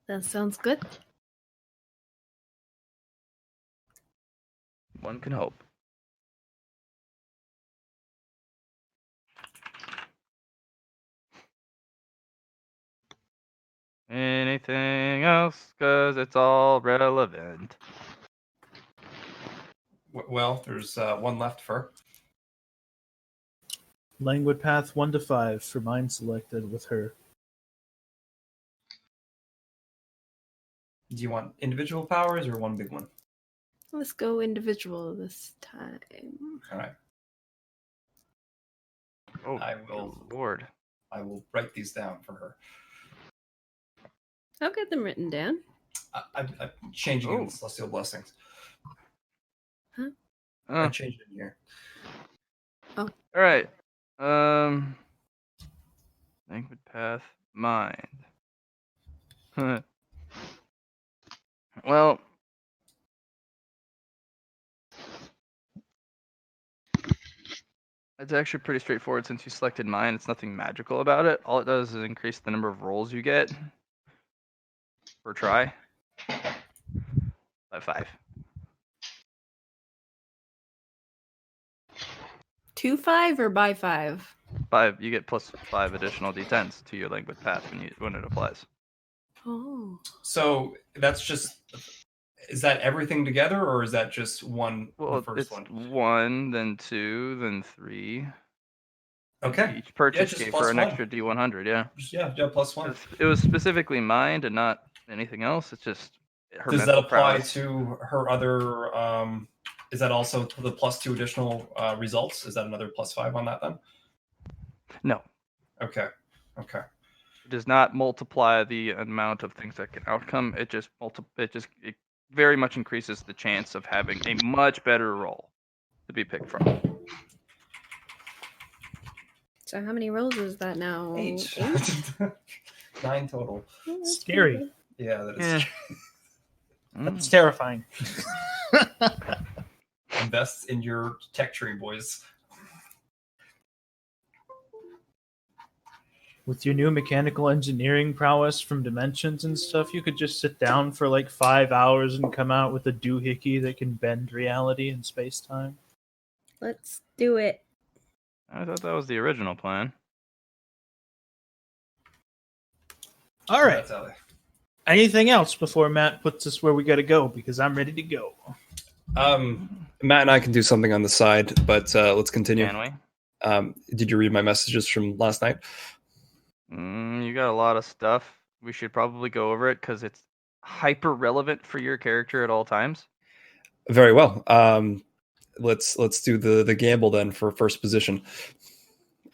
That sounds good. One can hope. Anything else? Because it's all relevant. Well, there's 1 left for. Languid path 1 to 5 for mine selected with her. Do you want individual powers or 1 big one? Let's go individual this time. All right. Oh, I will. good Lord. I will write these down for her. I'll get them written down. I'm changing Oh. in Celestial Blessings. Huh? I changed it in here. All right. Languid path, mind. Well, It's actually pretty straightforward since you selected mine. It's nothing magical about it. All it does is increase the number of rolls you get per try by 5. 2-5 or by 5? 5. You get plus 5 additional d10s to your languid path when it applies. Oh. So that's just. Is that everything together, or is that just one? Well, the first it's one? 1, then 2, then 3. Okay. Each purchase just gave plus her an one. extra d100. Yeah. Yeah, plus one. It was specifically mined and not anything else. It's just her Does that mental apply prowess. to her other? Is that also the plus 2 additional results? Is that another plus 5 on that then? No, Okay. it does not multiply the amount of things that can outcome. It just it very much increases the chance of having a much better roll to be picked from. So how many rolls is that now? 8. 9 total. Scary. Yeah, that is. Yeah. That's terrifying. Invest in your tech tree, boys. With your new mechanical engineering prowess from dimensions and stuff, you could just sit down for like 5 hours and come out with a doohickey that can bend reality and space time. Let's do it. I thought that was the original plan. All right. That's how they- Anything else before Matt puts us where we got to go? Because I'm ready to go. Matt and I can do something on the side, but let's continue. Can we? Did you read my messages from last night? You got a lot of stuff. We should probably go over it because it's hyper relevant for your character at all times. Very well. Let's do the gamble then for first position,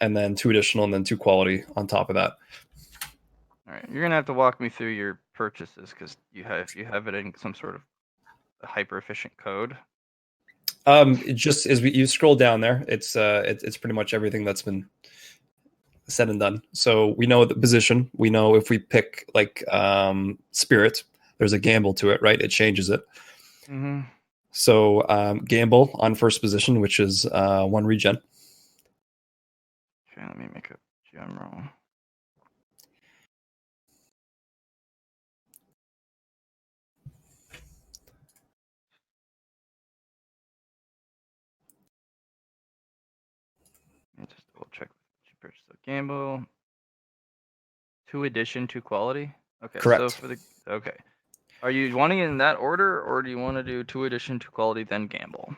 and then 2 additional, and then 2 quality on top of that. All right, you're gonna have to walk me through your purchases because you have it in some sort of hyper efficient code. It just as you scroll down there, it's pretty much everything that's been said and done. So we know the position. We know if we pick like spirit, there's a gamble to it, right? It changes it. Mm-hmm. So gamble on first position, which is 1 regen. Okay, let me make a gem roll. Let me just double check. She purchased a gamble. 2 addition, 2 quality. Okay, Correct. So okay, are you wanting it in that order, or do you want to do 2 addition, 2 quality, then gamble?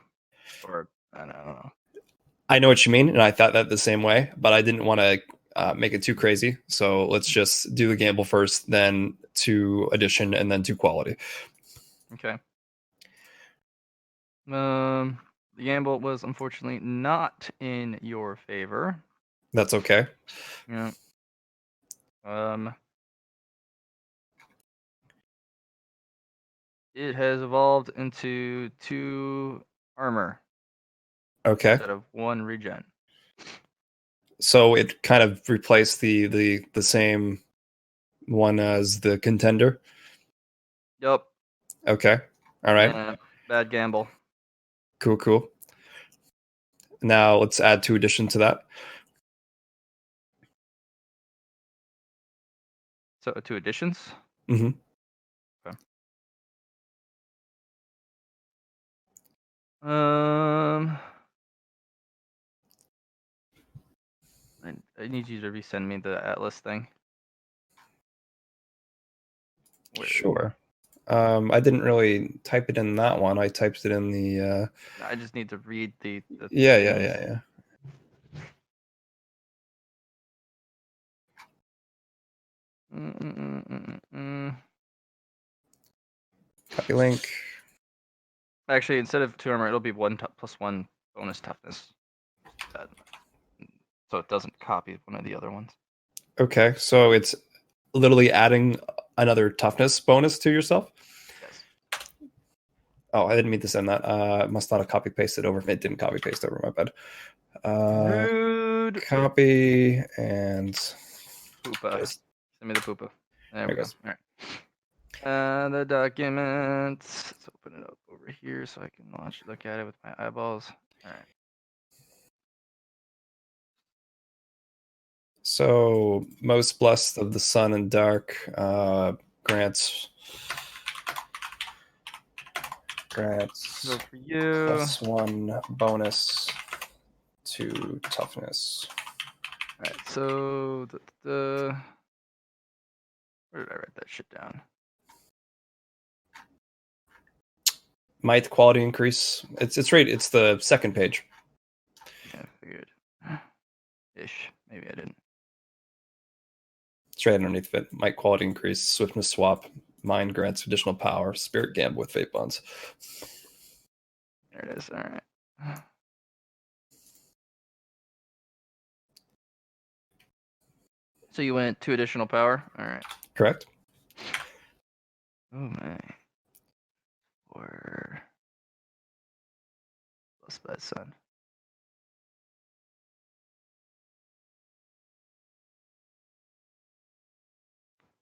Or I don't know. I know what you mean, and I thought that the same way, but I didn't want to make it too crazy. So let's just do the gamble first, then 2 addition, and then 2 quality. Okay. The gamble was unfortunately not in your favor. That's okay. Yeah. It has evolved into 2 armor Okay. instead of 1 regen. So it kind of replaced the same one as the contender. Yup. Okay. All right. Bad gamble. Cool. Now let's add 2 addition to that. So 2 additions. Mm-hmm. Okay. I need you to resend me the Atlas thing. Sure. I didn't really type it in that one. I typed it in the. I just need to read the Yeah. Copy link. Actually, instead of 2 armor, it'll be 1 plus 1 bonus toughness. So it doesn't copy one of the other ones. Okay, so it's literally adding another toughness bonus to yourself. Yes. Oh, I didn't mean to send that. Must not have copy pasted over. It didn't copy paste over. My bad. Rude. Copy and Poopa. paste. Send me the poopa. There we it go. goes. All right. The documents. Let's open it up over here so I can look at it with my eyeballs. All right. So most blessed of the sun and dark grants Go for you. +1 bonus to toughness. All right. So where did I write that shit down? Might quality increase. It's right. It's the second page. Yeah, I figured. Ish. Maybe I didn't. It's right underneath it. Might quality increase. Swiftness swap. Mind grants additional power. Spirit gamble with fate bonds. There it is. All right. So you went 2 additional power. All right. Correct. Oh my. Or plus by sun.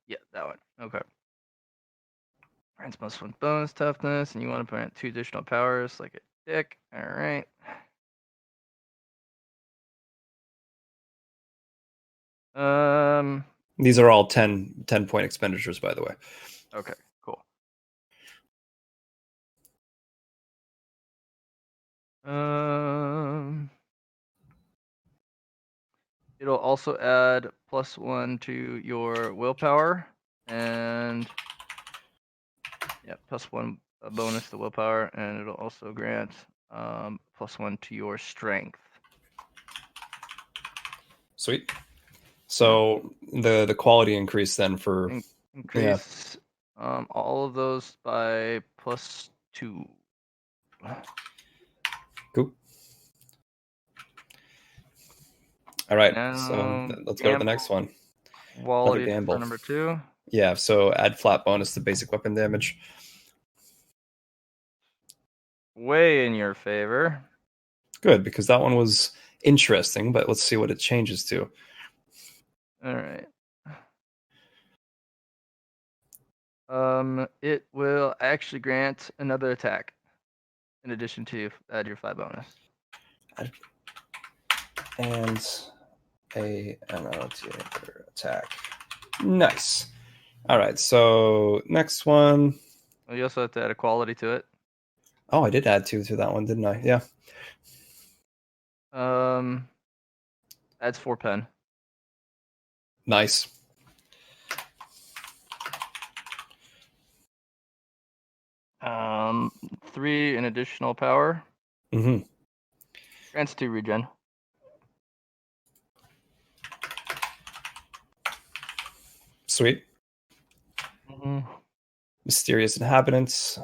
Yeah, that one. Okay. Grants +1 bonus toughness, and you want to put in 2 additional powers like a dick. All right. These are all 10 point expenditures, by the way. Okay, cool. It'll also add +1 to your willpower, and yeah, +1 bonus to willpower, and it'll also grant +1 to your strength. Sweet. So the quality increase then for Increase all of those by +2. Cool. All right. Now, So let's go to the next one. Quality for gamble. number 2. Yeah. So add flat bonus to basic weapon damage. Way in your favor. Good, because that one was interesting, but let's see what it changes to. All right. It will actually grant another attack in addition to add your 5 bonus. And another attack. Nice. All right. So next one. Well, you also have to add a quality to it. Oh, I did add 2 to that one, didn't I? Yeah. Adds 4 pen. Nice. Um, 3 in additional power. Mm-hmm. Grants 2 regen. Sweet. Mm-hmm. Mysterious inhabitants.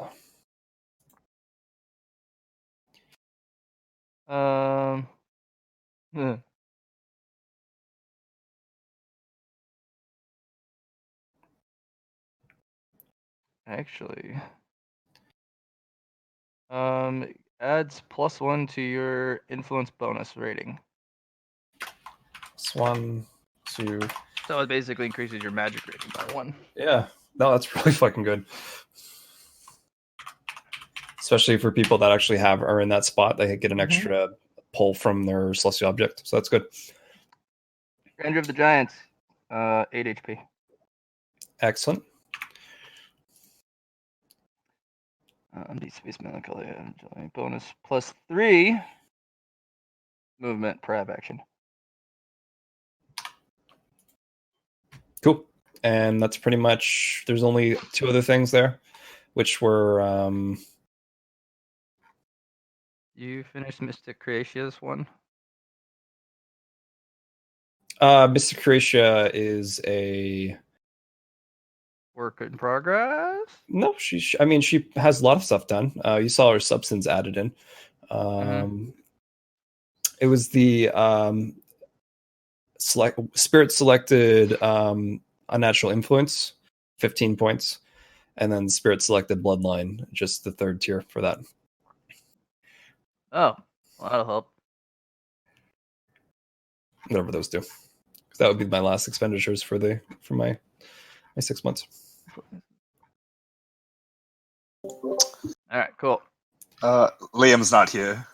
Actually, adds +1 to your influence bonus rating. +1 to. So it basically increases your magic rating by 1. Yeah. No, that's really fucking good. Especially for people that actually are in that spot, they get an extra pull from their celestial object. So that's good. Grandeur of the Giants, 8 HP. Excellent. Deep Space Melancholy bonus +3 movement per ab action. Cool. And that's pretty much. There's only 2 other things there, which were. You finished Mystic Creatia's one? Mystic Creatia is a Work in progress? no. She has a lot of stuff done. You saw her substance added in. It was the spirit selected unnatural influence, 15 points, and then spirit selected bloodline, just the 3rd tier for that. Oh, well, that'll help. Whatever those do. That would be my last expenditures for my 6 months. All right, cool. Liam's not here.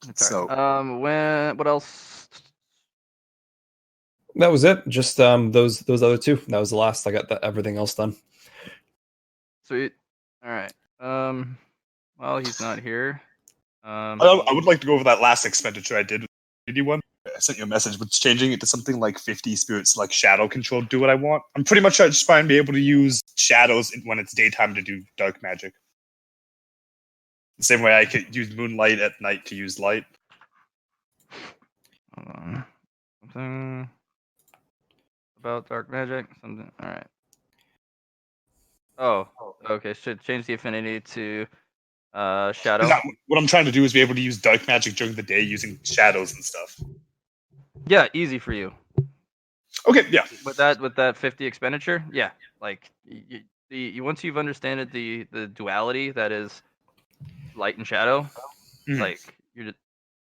Okay. So what else? That was it. Just those other two. That was the last. I got everything else done. Sweet. All right. Well, he's not here. I would like to go over that last expenditure I did with the 3D one. I sent you a message with changing it to something like 50 spirits, like shadow control, do what I want. I'm pretty much just trying to be able to use shadows when it's daytime to do dark magic. The same way I could use moonlight at night to use light. Hold on. Something about dark magic. Something. All right. Oh, okay. Should change the affinity to shadow. What I'm trying to do is be able to use dark magic during the day using shadows and stuff. Yeah, easy for you. Okay, yeah. With that 50 expenditure, yeah. Like you once you've understood the duality that is light and shadow, like you're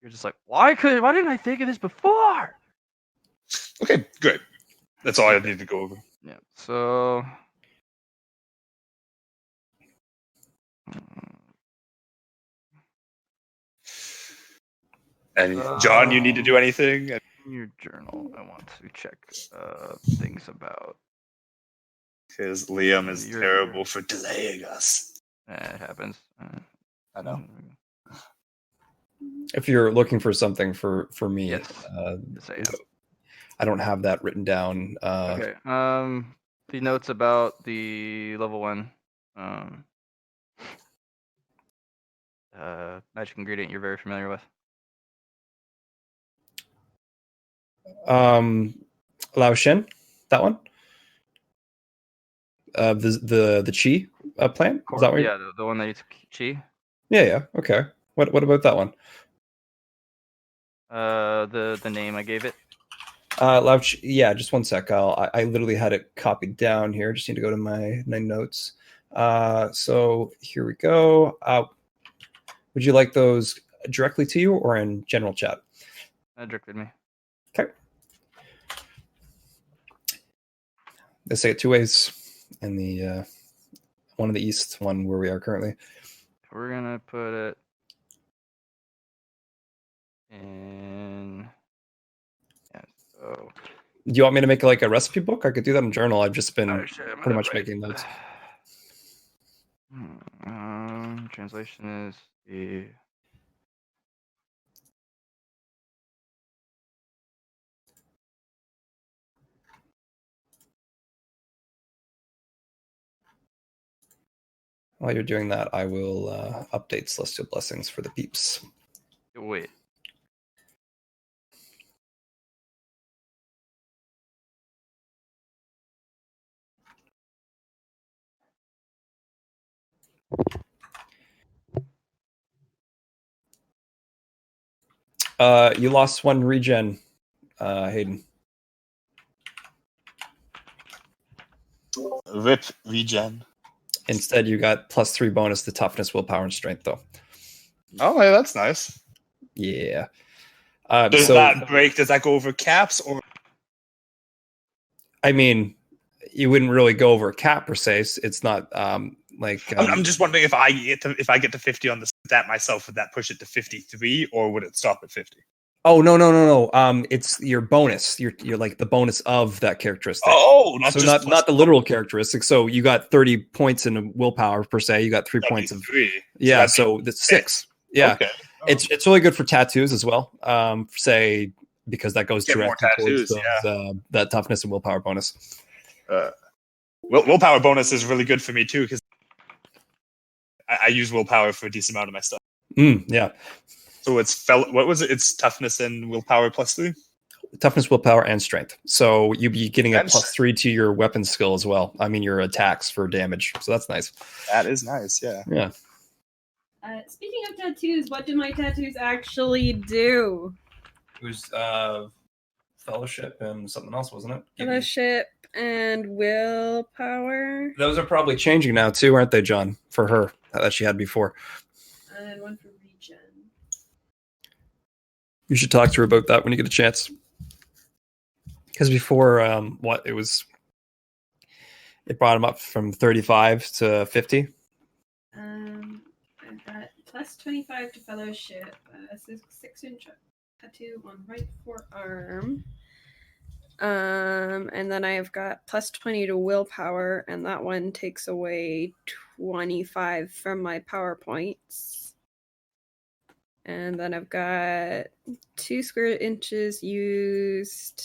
just like, why didn't I think of this before? Okay, great. That's all I need to go over. Yeah. So. And John, you need to do anything? In your journal, I want to check things about. Because Liam is terrible for delaying us. It happens. I know. If you're looking for something for me, Yes. I don't have that written down. Okay. The notes about the level 1 magic ingredient you're very familiar with. Lao Shen, that one. The chi plant. Is that what? Yeah, the one that eats chi. Yeah. Okay. What about that one? The name I gave it. Lao Chi, yeah, just one sec. I literally had it copied down here. Just need to go to my notes. So here we go. Would you like those directly to you or in general chat? Directly to me. Okay. They say it two ways. In the one in the east, one where we are currently. We're gonna put it in. Yeah. So. Do you want me to make like a recipe book? I could do that in journal. I've just been pretty much making notes. Translation is the. While you're doing that, I will update Celestial Blessings for the peeps. Wait. You lost one regen, Hayden. Rip regen. Instead, you got +3 bonus to toughness, willpower, and strength, though. Oh, yeah, that's nice. Yeah. Does that break? Does that go over caps or? I mean, you wouldn't really go over a cap per se. It's not like. I'm just wondering if I get to 50 on the stat myself, would that push it to 53, or would it stop at 50? Oh no! It's your bonus. You're like the bonus of that characteristic. Oh, not the literal characteristic. So you got 30 points in willpower per se. You got 3 points of. Yeah, so that's 6. Yeah, okay. It's really good for tattoos as well. Say because that goes directly towards that toughness and willpower bonus. Willpower bonus is really good for me too because I use willpower for a decent amount of my stuff. Yeah. So it's what was it? It's toughness and willpower +3. Toughness, willpower, and strength. So you'd be getting a +3 to your weapon skill as well. I mean, your attacks for damage. So that's nice. That is nice. Yeah. Yeah. Speaking of tattoos, what do my tattoos actually do? It was fellowship and something else, wasn't it? Fellowship and willpower. Those are probably changing now too, aren't they, John? For her that she had before. And one for regen. You should talk to her about that when you get a chance. Because before, it brought him up from 35 to 50. I've got +25 to fellowship, 6-inch tattoo on right forearm. And then I've got plus 20 to willpower, and that one takes away 25 from my power points. And then I've got 2 square inches used.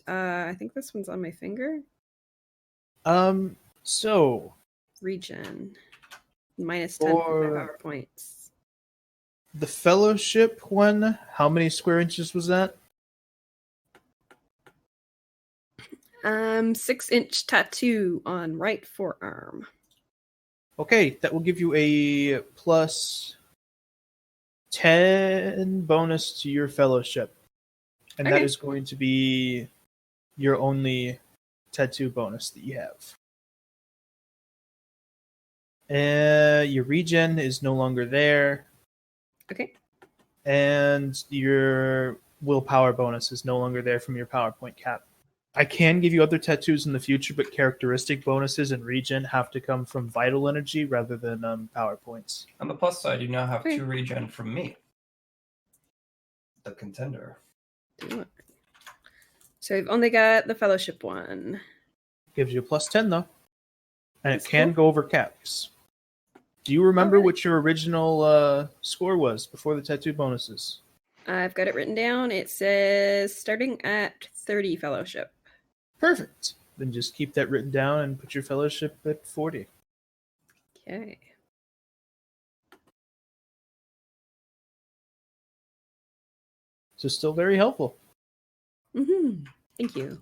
I think this one's on my finger. So Regen. Minus 10 from my For- power points. the fellowship one, how many square inches was that? 6-inch tattoo on right forearm. Okay, that will give you a plus 10 bonus to your fellowship. And that Okay. is going to be your only tattoo bonus that you have. Your regen is no longer there, Okay. and your willpower bonus is no longer there from your PowerPoint cap. I can give you other tattoos in the future, but characteristic bonuses and regen have to come from vital energy rather than power points. On the plus side, you now have Okay. 2 regen from me, the contender. Do it. So I've only got the fellowship one. Gives you a plus 10 though, and That's it can cool. go over caps. Do you remember Alright. what your original score was before the tattoo bonuses? I've got it written down. It says starting at 30 fellowship. Perfect. Then just keep that written down and put your fellowship at 40. Okay. So still very helpful. Thank you.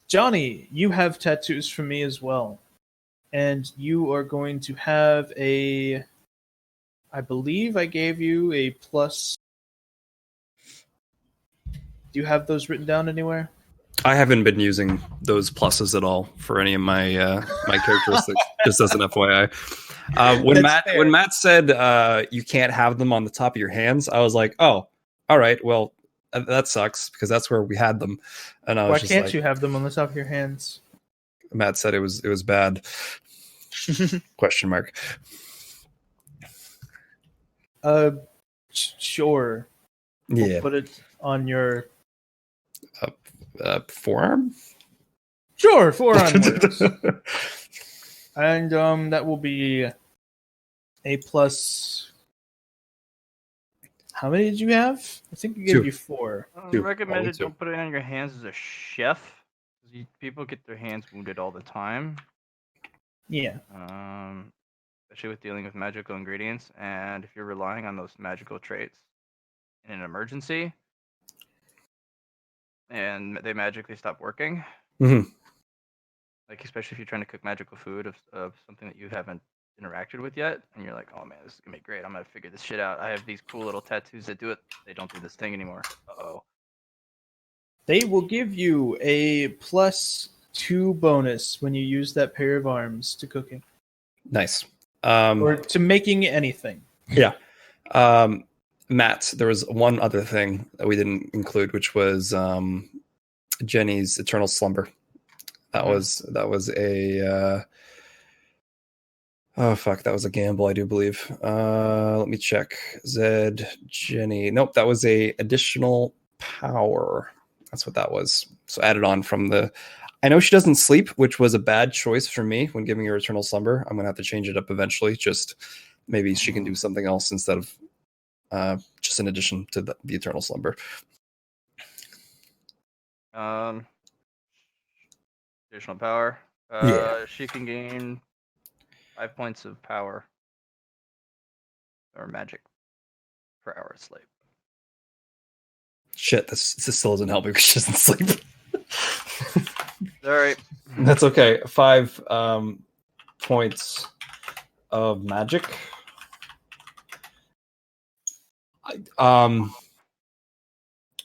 Johnny, you have tattoos from me as well. And you are going to have a... I believe I gave you a plus... Do you have those written down anywhere? I haven't been using those pluses at all for any of my my characteristics. Just as an FYI, That's when fair. Matt said you can't have them on the top of your hands, I was like, oh, all right, well that sucks because that's where we had them, and I was Why just can't like, you have them on the top of your hands? Matt said it was bad. Question mark. Sure. We'll Yeah, put it on your... forearm. Sure, forearm works. And that will be a plus... How many did you have? I think I gave 2. you 4. Two. Recommended Only 2. don't put it on your hands as a chef. 'Cause people get their hands wounded all the time. Yeah. Especially with dealing with magical ingredients, and if you're relying on those magical traits in an emergency, and they magically stop working, Mhm. like especially if you're trying to cook magical food of something that you haven't interacted with yet, and you're like, oh man, this is gonna be great. I'm gonna figure this shit out. I have these cool little tattoos that do it. They don't do this thing anymore. Uh-oh. They will give you a plus 2 bonus when you use that pair of arms to cooking. Nice. Or to making anything. Yeah. Matt, there was one other thing that we didn't include, which was Jenny's eternal slumber. That was a oh fuck, that was a gamble, I do believe. Let me check. Zed, Jenny. Nope, that was a additional power. That's what that was. So added on from the... I know she doesn't sleep, which was a bad choice for me when giving her eternal slumber. I'm gonna have to change it up eventually. Just maybe she can do something else instead of just in addition to the eternal slumber. Additional power. Yeah. She can gain 5 points of power or magic per hour of sleep. Shit, this still doesn't help me because she doesn't sleep. All right. That's okay. 5 points of magic.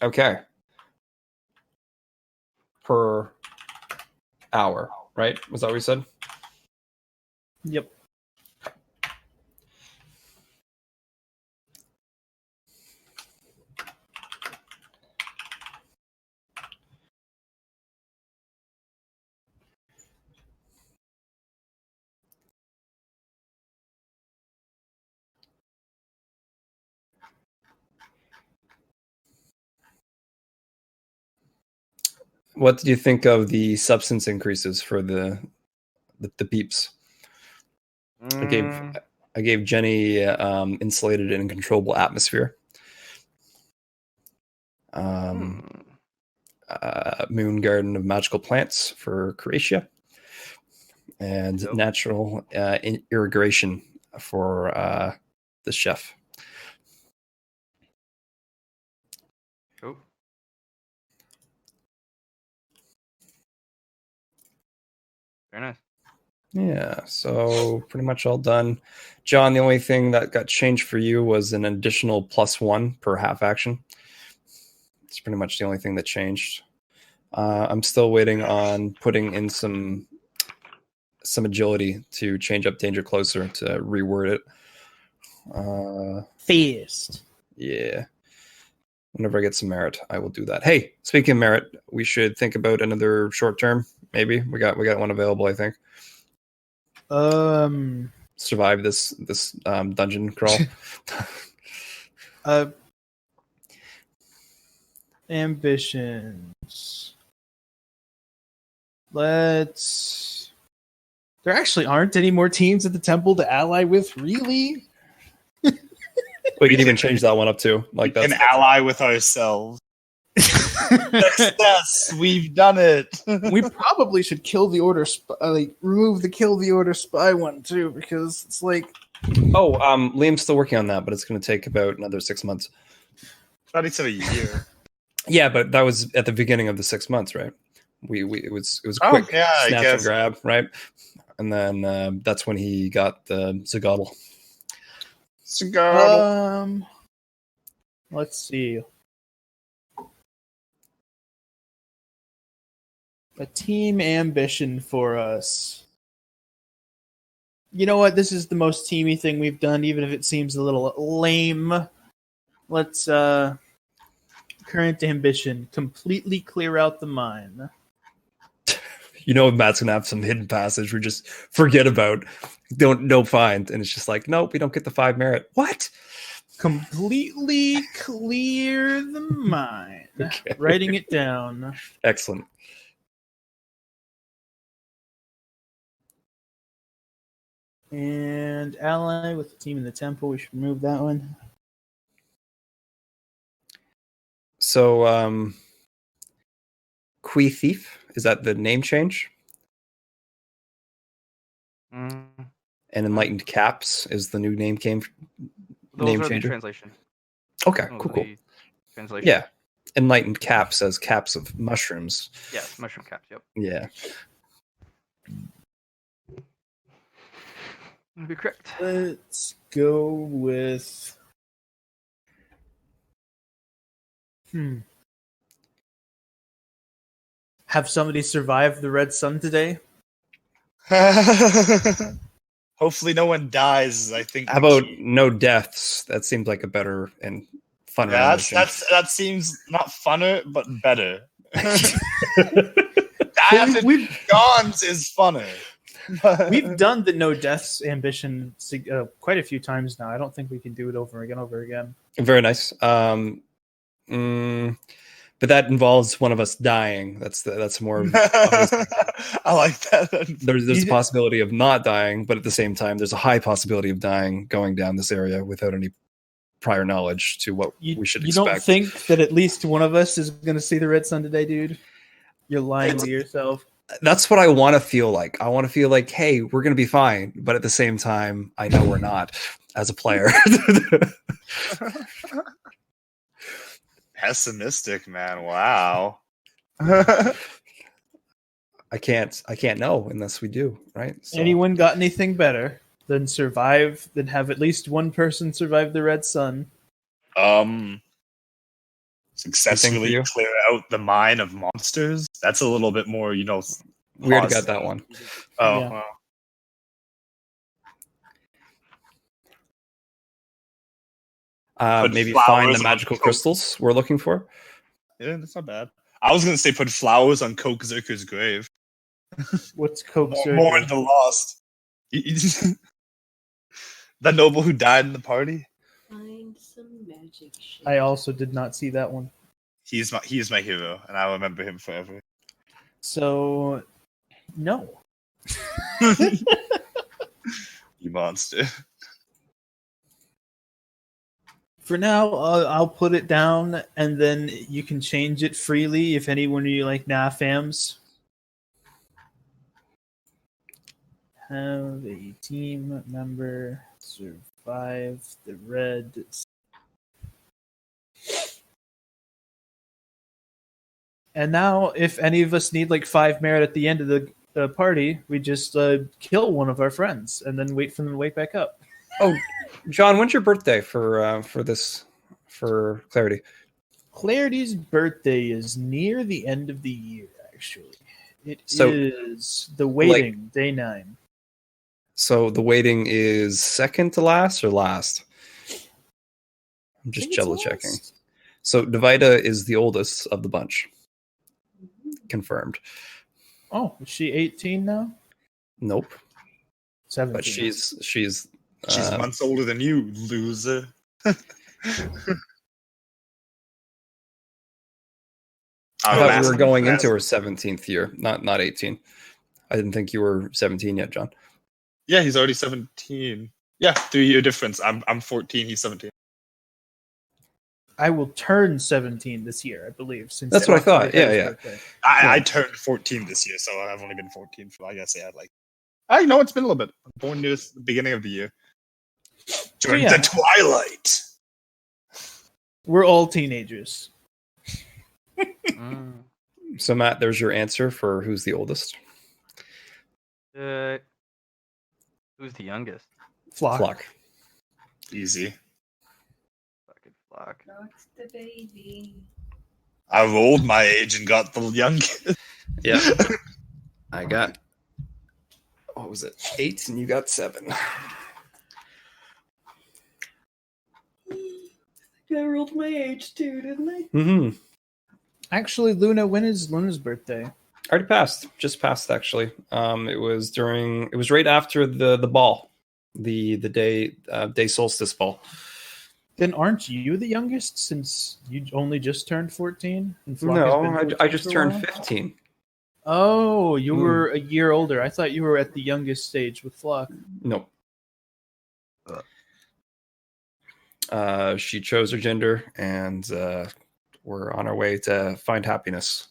Okay. Per hour, right? Was that what we said? Yep. What did you think of the substance increases for the beeps? I gave Jenny insulated and controllable atmosphere. Moon Garden of Magical Plants for Croatia, and natural irrigation for the chef. Cool. Very nice. Yeah, so pretty much all done. John, the only thing that got changed for you was an additional +1 per half action. It's pretty much the only thing that changed. I'm still waiting on putting in some agility to change up danger closer to reword it. Fist. Yeah. Whenever I get some merit, I will do that. Hey, speaking of merit, we should think about another short term. Maybe we got one available, I think. Survive this dungeon crawl. Ambitions. There actually aren't any more teams at the temple to ally with, really? We could even change that one up too. Like we can ally with ourselves. Success! We've done it. We probably should kill the order, remove the kill the order spy one too, because it's like. Oh, Liam's still working on that, but it's going to take about another 6 months. Thought he said a year. Yeah, but that was at the beginning of the 6 months, right? It was quick snatch and grab, right? And then that's when he got the Zagodl. Let's see. A team ambition for us. You know what? This is the most teamy thing we've done, even if it seems a little lame. Let's current ambition, completely clear out the mine. You know, Matt's gonna have some hidden passage we just forget about, don't find, and it's just like, nope, we don't get the 5 merit. What? Completely clear the mine. Okay. Writing it down. Excellent. And ally with the team in the temple. We should remove that one. So, Qui Thief, is that the name change? And Enlightened Caps is the new name changer. The translation. Okay, cool. Translation. Yeah, Enlightened Caps as caps of mushrooms. Yeah, mushroom caps. Yep. Yeah. That'd be correct. Let's go with. Have somebody survive the red sun today? Hopefully no one dies, I think. How about no deaths? That seems like a better and funner. Yeah, that seems not funner, but better. Gons is funner. We've done the no deaths ambition quite a few times now. I don't think we can do it over again. Very nice. But that involves one of us dying. That's more. I like that. There's a possibility of not dying, but at the same time, there's a high possibility of dying going down this area without any prior knowledge to what we should expect. You don't think that at least one of us is going to see the red sun today, dude? You're lying to yourself. That's what I want to feel like. I want to feel like, hey, we're going to be fine. But at the same time, I know we're not as a player. Pessimistic, man. Wow. I can't know unless we do, right? So. Anyone got anything better than have at least one person survive the red sun? Successfully clear out the mine of monsters. That's a little bit more, we already got that one. Oh, yeah. Maybe find the magical crystals we're looking for. Yeah, that's not bad. I was gonna say put flowers on Coke Zerker's grave. What's Coke Zerker? More in the Lost. The noble who died in the party. Find some magic shit. I also did not see that one. He is my hero, and I will remember him forever. So, no. You monster. For now, I'll put it down, and then you can change it freely if anyone of you like fams. Have a team member survive the red. And now, if any of us need like 5 merit at the end of the party, we just kill one of our friends and then wait for them to wake back up. Oh, John, when's your birthday for clarity? Clarity's birthday is near the end of the year, actually. It So, is the waiting, day 9. So the waiting is second to last or last? I'm just jello checking. So Devita is the oldest of the bunch. Confirmed. Oh, is she 18 now? Nope. 17. But she's months older than you, loser. I thought we were going into her 17th year, not 18. I didn't think you were 17 yet, John. Yeah, he's already 17. Yeah, 3-year difference. I'm 14, he's 17. I will turn 17 this year, I believe. Since that's what I thought. Yeah. I turned 14 this year, so I've only been 14 for, I guess, I know it's been a little bit. I'm born near the beginning of the year. During the twilight. We're all teenagers. So Matt, there's your answer for who's the oldest. Who's the youngest? Flock. Easy. Fucking Flock. Flock's the baby. I rolled my age and got the youngest. Yeah. I got, what was it, 8 and you got 7. I rolled my age too, didn't I? Mm-hmm. Actually, Luna, when is Luna's birthday? Already passed. Just passed, actually. It was right after the ball, the day solstice ball. Then aren't you the youngest since you only just turned 14? And Flock No, has been 14 I just for a turned while? 15. Oh, you were a year older. I thought you were at the youngest stage with Flock. Nope. She chose her gender, and we're on our way to find happiness.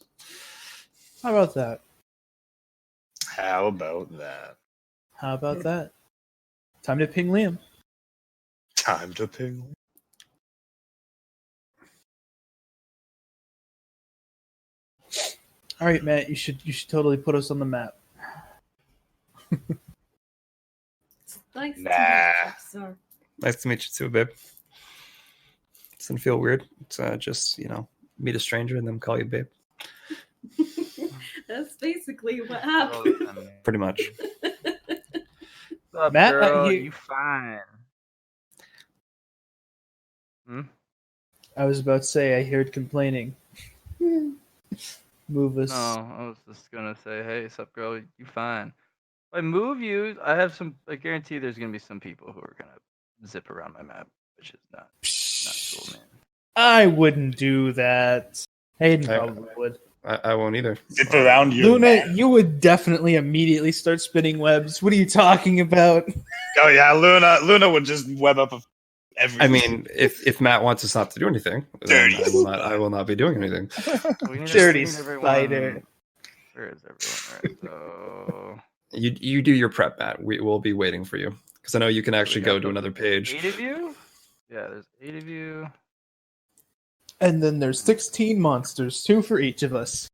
How about that? How about that? How about that? Time to ping Liam. Time to ping. All right, Matt, you should totally put us on the map. Nice. Nah. Nice to meet you too, babe. Doesn't feel weird. It's just, meet a stranger and then call you babe. That's basically what happened. Pretty much. What's up, Matt, girl? You fine. I was about to say I heard complaining. Move us. No, I was just gonna say, hey, what's up, girl? You fine. If I move you, I guarantee there's gonna be some people who are gonna zip around my map, which is not cool, man. I wouldn't do that. Hayden probably would. I won't either. Zip around you. Luna, you would definitely immediately start spinning webs. What are you talking about? Oh yeah, Luna would just web up everything. I mean, if Matt wants us not to do anything, then I will not be doing anything. Dirty spider. Where is everyone? All right, so You do your prep, Matt. We will be waiting for you because I know you can actually go to another page. 8 of you? Yeah, there's 8 of you. And then there's 16 monsters, 2 for each of us.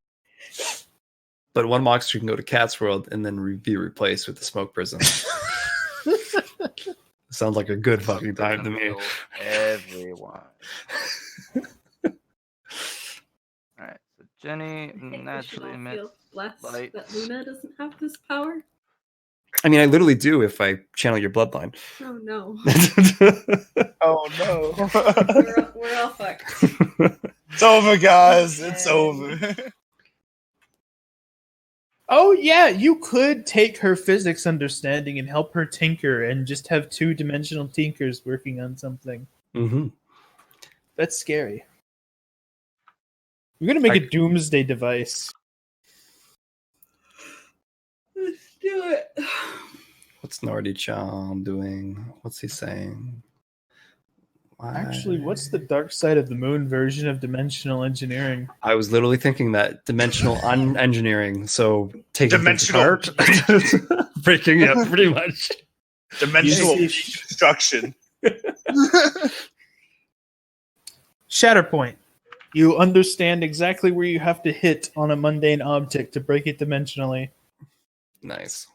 But one monster can go to Cat's World and then be replaced with the smoke prison. Sounds like a good fucking time to me. Everyone. All right, so Jenny naturally emits blessed light. that Luna doesn't have this power. I mean, I literally do if I channel your bloodline. Oh no. Oh no. we're all fucked. It's over, guys. It's over. Oh yeah, you could take her physics understanding and help her tinker and just have 2-dimensional tinkers working on something. Mm-hmm. That's scary. You're gonna make a doomsday device. do it. What's Nordy-chan doing? What's he saying? Why? Actually, what's the dark side of the moon version of dimensional engineering? I was literally thinking that dimensional unengineering. So taking Dimensional things apart, breaking it up pretty much. Dimensional You see- destruction. Shatterpoint. You understand exactly where you have to hit on a mundane object to break it dimensionally. Nice.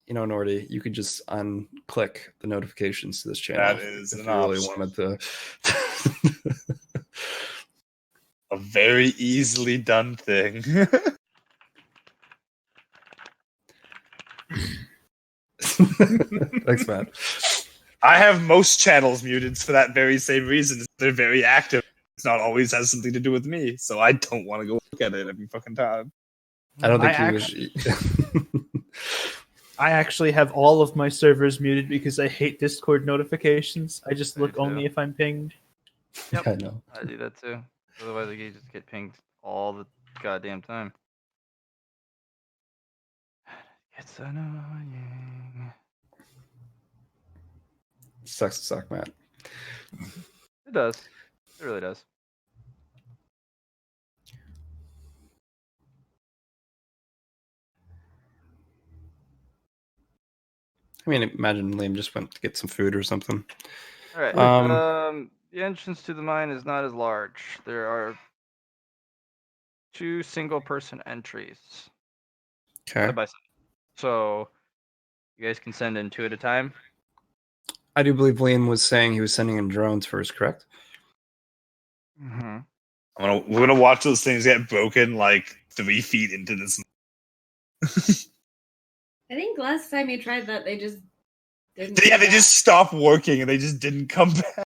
You know, Nordy, you could just unclick the notifications to this channel. That is if an you really option. wanted to. A very easily done thing. Thanks, Matt. I have most channels muted for that very same reason. They're very active. It's not always has something to do with me, so I don't want to go look at it every fucking time. I don't think I he was. I actually have all of my servers muted because I hate Discord notifications. I just look Me too. only if I'm pinged. Yep. I know. I do that too. Otherwise, you just get pinged all the goddamn time. It's annoying. Sucks to suck, Matt. It does. It really does. I mean, imagine Liam just went to get some food or something. All right. The entrance to the mine is not as large. There are 2 single-person entries Okay. side by side. So you guys can send in 2 at a time. I do believe Liam was saying he was sending in drones first, correct? Mm-hmm. We're gonna watch those things get broken like 3 feet into this. I think last time you tried that, they just didn't. Yeah, do they that. just stopped working and they just didn't come back.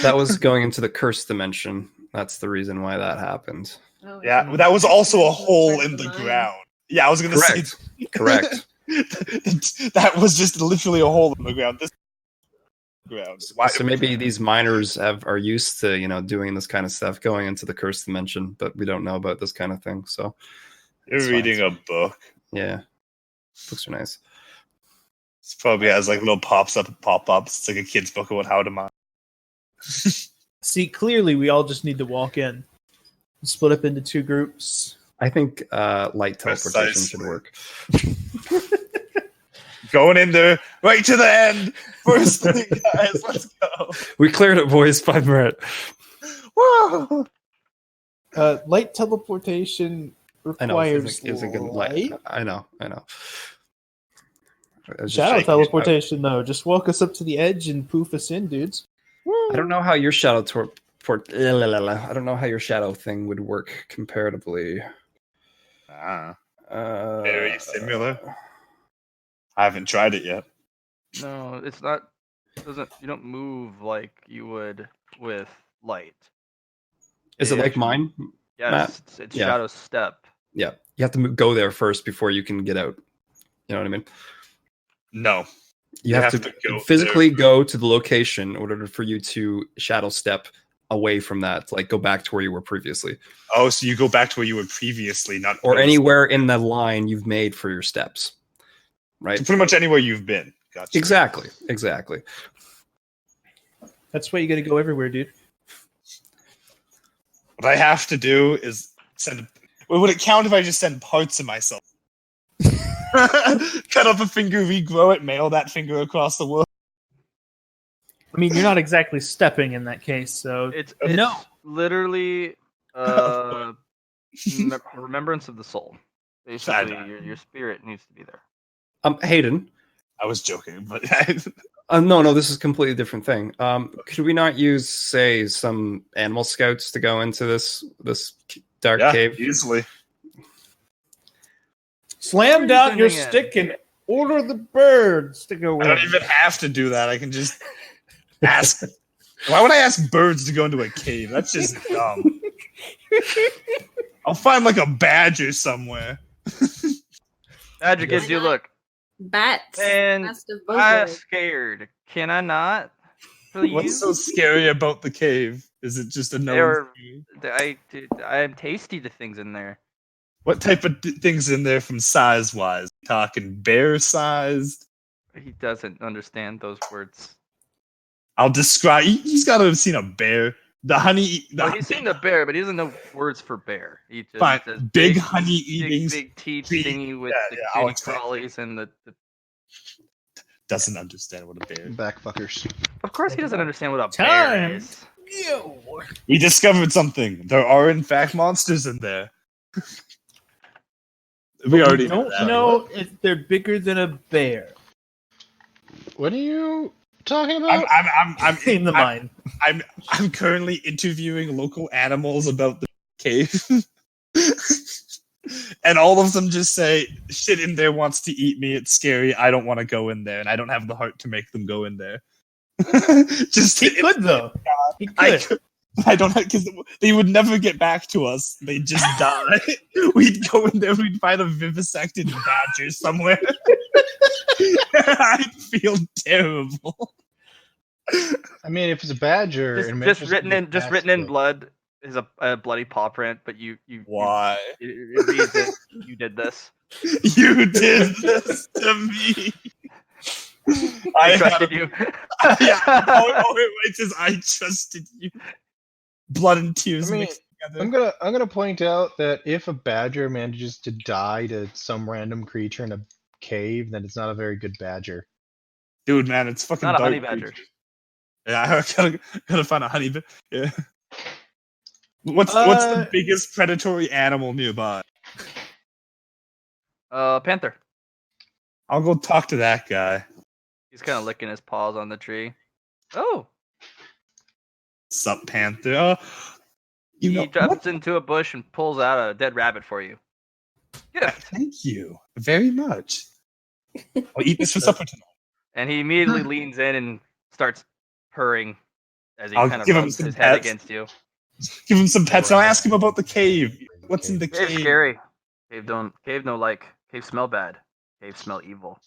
That was going into the curse dimension. That's the reason why that happened. Oh, I Yeah, see. that was also a That's hole part in of the mine. ground. Yeah, I was gonna Correct. say Correct. that was just literally a hole in the ground. This ground. Why? So maybe these miners are used to doing this kind of stuff, going into the curse dimension, but we don't know about this kind of thing. So You're it's fine. reading a book. Yeah, books are nice. It probably has like little pop-ups. It's like a kid's book about how to mine. See, clearly we all just need to walk in. Split up into 2 groups. I think light teleportation Precisely. should work. Going in there right to the end. First thing, guys. Let's go. We cleared it, boys. 5 minutes. Whoa. Light teleportation I know. requires It's a good light. light. I know. I was just Shadow shaking. teleportation, though. Just walk us up to the edge and poof us in, dudes. I don't know how your shadow I don't know how your shadow thing would work comparatively. Very similar. I haven't tried it yet. No, it's not. Doesn't you don't move like you would with light. Is it like actually- mine? Yes, Matt? it's Yeah. shadow step. Yeah, you have to go there first before you can get out. You know what I mean? No. You have to go physically go to the location in order for you to shadow step away from that, like go back to where you were previously, Oh, so you go back to where you were previously, not or post. anywhere in the line you've made for your steps. Right? So pretty much anywhere you've been. Gotcha. Exactly. That's why you got to go everywhere, dude. What I have to do is send. Well, would it count if I just send parts of myself? Cut off a finger, regrow it, mail that finger across the world. I mean, you're not exactly stepping in that case, so It's no. literally remembrance of the soul. Basically, your spirit needs to be there. Hayden. I was joking, but No, this is a completely different thing. Could we not use, say, some animal scouts to go into this dark yeah, cave? easily. Slam Where are down you your sending stick and order the birds to go I in. don't even have to do that. I can just ask. Why would I ask birds to go into a cave? That's just dumb. I'll find like a badger somewhere. Badger gives you a look. Bats. And Best of I'm both. scared. Can I not? Please. What's so scary about the cave? Is it just a no? I am tasty to things in there. What type of things in there from size-wise? Talking bear-sized? He doesn't understand those words. I'll describe. He's got to have seen a bear. The honey. Well, he's seen the bear, but he doesn't know words for bear. He just Fine. says Big honey-eating big teeth tree. thingy with Yeah, the yeah, I'll kitty explain. crawlies and the. Doesn't understand what a bear. Backfuckers. Of course, he doesn't understand what a bear Time. is. We discovered something. There are in fact monsters in there. We already know don't that. know if they're bigger than a bear. What are you talking about? I'm In the mine. I'm currently interviewing local animals about the cave. And all of them just say, shit in there wants to eat me, it's scary, I don't want to go in there, and I don't have the heart to make them go in there. Just He could though. He could. I don't have, because they would never get back to us. They'd just die. We'd go in there, we'd find a vivisected badger somewhere. I'd feel terrible. I mean, if it's a badger, Just written in blood is a bloody paw print, but you Why? it reads it. You did this. You did this to me. I trusted you. Yeah. It says I trusted you. Blood and tears I mean, mixed together. I'm gonna point out that if a badger manages to die to some random creature in a cave, then it's not a very good badger. Dude, man, it's fucking Not a dark honey badger. creature. Yeah, I gotta find a honey badger. Yeah. What's the biggest predatory animal nearby? Panther. I'll go talk to that guy. He's kind of licking his paws on the tree. Oh, Sup, Panther? You know, he jumps into a bush and pulls out a dead rabbit for you. Yeah. Thank you very much. I'll eat this for supper tonight. And he immediately leans in and starts purring as he I'll kind of give him rubs some his head pets. against you. Give him some pets, and I'll ask him about the cave. What's in the Cave's cave? scary. Cave no like. Cave smell bad. Cave smell evil.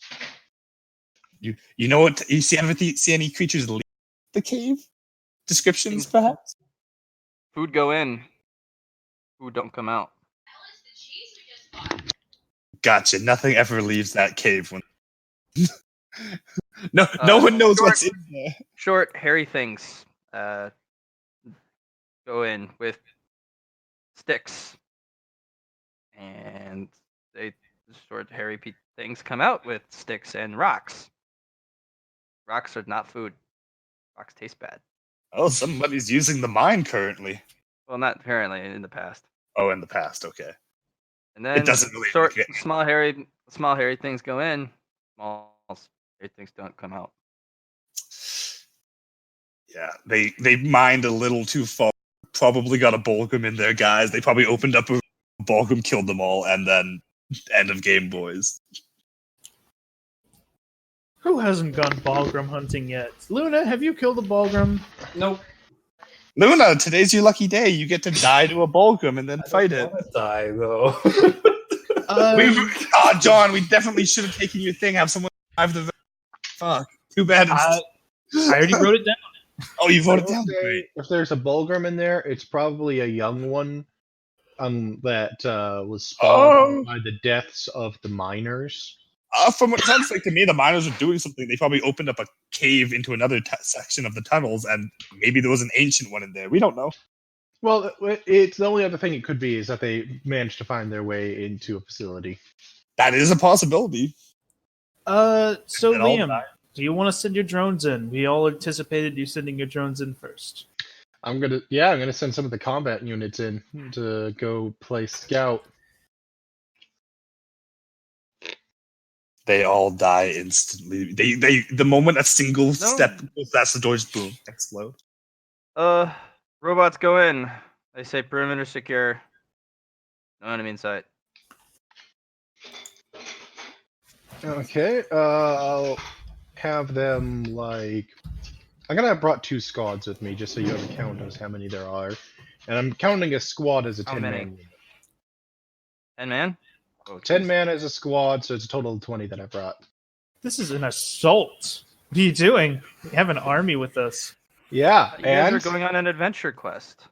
You know what? You see any creatures leave the cave? Descriptions, perhaps? Food go in. Food don't come out. Gotcha. Nothing ever leaves that cave when. No one knows what's in there. Short, hairy things go in with sticks, and short, hairy things come out with sticks and rocks. Rocks are not food. Rocks taste bad. Oh, somebody's using the mine currently. Well, not apparently. In the past. Oh, in the past. Okay. And then It doesn't really short, make it. small, hairy things go in. Small, hairy things don't come out. Yeah, they mined a little too far. Probably got a Bulgrim in there, guys. They probably opened up a Bulgrim, killed them all, and then end of game, boys. Who hasn't gone Balgrim hunting yet? Luna, have you killed a Balgrim? Nope. Luna, today's your lucky day. You get to die to a Bulgrim and then fight it. Die though. John, we definitely should have taken your thing. Have someone drive the. Fuck. Too bad. I already wrote it down. Oh, you voted I will down. say, Great. if there's a Bulgrim in there, it's probably a young one that was spawned by the deaths of the miners. From what it sounds like to me, the miners are doing something. They probably opened up a cave into another section of the tunnels, and maybe there was an ancient one in there. We don't know. Well, it's the only other thing it could be is that they managed to find their way into a facility. That is a possibility. So Then I'll Liam, die. do you want to send your drones in? We all anticipated you sending your drones in first. I'm gonna send some of the combat units in to go play scout. They all die instantly. The moment a single step goes past the doors, boom, explode. Robots go in. They say perimeter secure. No enemy in sight. Okay, I'll have them I'm gonna have brought 2 squads with me just so you have a count as how many there are. And I'm counting a squad as a How 10 many? man unit. 10 man? Oh, 10 jeez. man as a squad, so it's a total of 20 that I brought. This is an assault. What are you doing? We have an army with us. Yeah, You guys and are going on an adventure quest.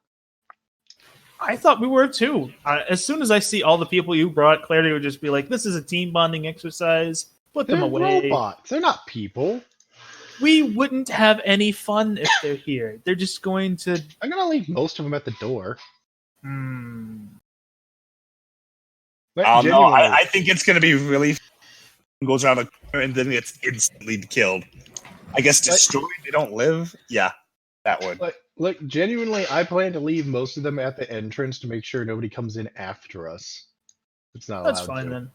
I thought we were too. As soon as I see all the people you brought, Clarity would just be like, "This is a team bonding exercise. Put them They're away." robots. They're not people. We wouldn't have any fun if they're here. They're just going to. I'm gonna leave most of them at the door. But No, genuinely, I think it's going to be really goes around a corner and then gets instantly killed. I guess destroyed, they don't live? Yeah, that would. look, genuinely, I plan to leave most of them at the entrance to make sure nobody comes in after us. It's not allowed That's fine to. then.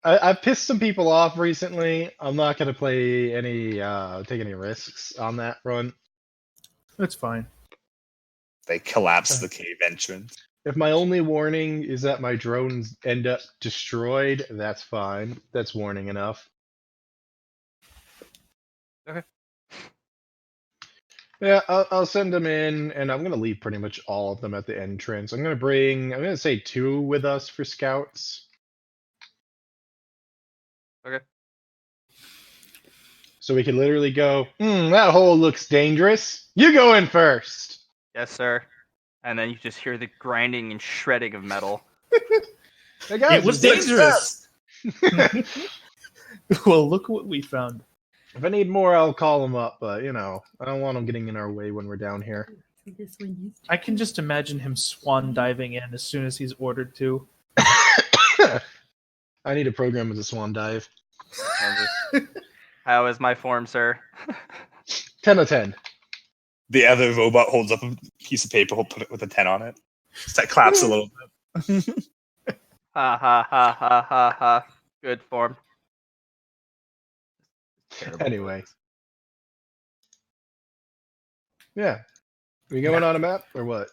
I've pissed some people off recently. I'm not gonna play take any risks on that front. That's fine. They collapse the cave entrance. If my only warning is that my drones end up destroyed, that's fine. That's warning enough. Okay. Yeah, I'll send them in, and I'm gonna leave pretty much all of them at the entrance. I'm gonna say 2 with us for scouts. Okay. So we can literally go, that hole looks dangerous. You go in first. Yes, sir. And then you just hear the grinding and shredding of metal. Hey guys, It was it's dangerous. Well, look what we found. If I need more, I'll call them up, but, I don't want them getting in our way when we're down here. I can just imagine him swan diving in as soon as he's ordered to. I need a program with a swan dive. How is my form, sir? 10 of 10. The other robot holds up a piece of paper, he'll put it with a 10 on it. Just that claps a little bit. Ha ha ha ha ha ha. Good form. Terrible. Anyway. Yeah. We going on a map, or what?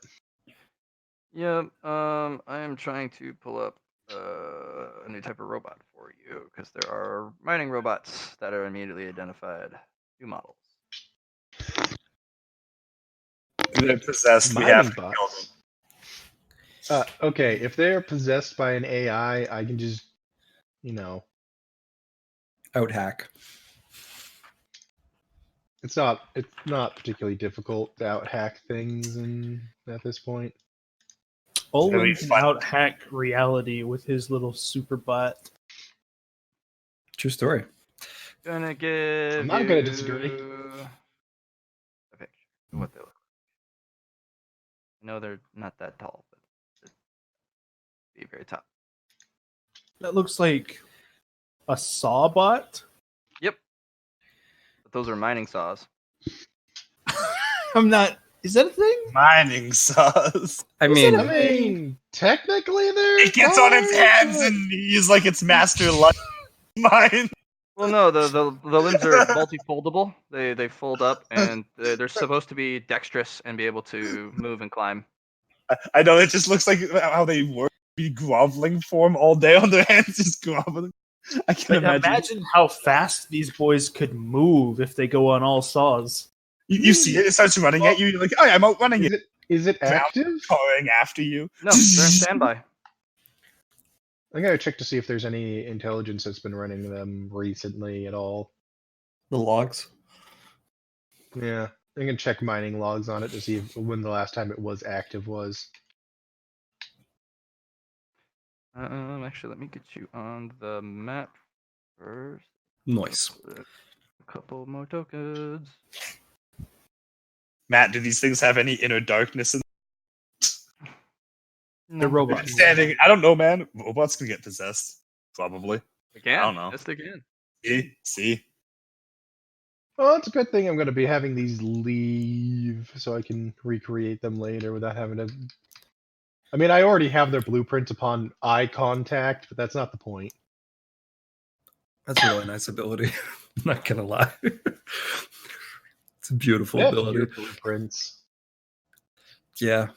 Yeah, I am trying to pull up a new type of robot for you because there are mining robots that are immediately identified. New models. They're possessed, we Mining have to kill bots. them. Okay, if they're possessed by an AI, I can just, Out hack. it's not particularly difficult to out hack things at this point. Olin Really can fun. out hack reality with his little super bot. True story. Gonna give. I'm not gonna disagree. A picture of what they look like. I know they're not that tall, but be very tall. That looks like a saw bot. Yep. But those are mining saws. I'm not. Is that a thing? Mining saws. I mean, I mean, technically they're... It gets on its hands and knees like its master life mine. Well, no, the limbs are multi-foldable. They fold up, and they're supposed to be dexterous and be able to move and climb. I know, it just looks like how they work. Be groveling form all day on their hands, just groveling. I can Like, imagine how fast these boys could move if they go on all saws. You see it, it starts running at you. You're like, oh, yeah, I'm outrunning it. Is it active? Going after you. No, they're in standby. I gotta check to see if there's any intelligence that's been running them recently at all. the logs. Yeah, I'm gonna check mining logs on it to see when the last time it was active was. Actually, let me get you on the map first. Nice. A couple more tokens. Matt, do these things have any inner darkness in They're robots. standing? I don't know, man. Robots can get possessed. Probably. Again? I don't know. Just again. See? Well, it's a good thing I'm gonna be having these leave so I can recreate them later without having to... I mean, I already have their blueprints upon eye contact, but that's not the point. That's a really nice ability. I'm not gonna lie. It's a beautiful They have ability. your blueprints. Yeah.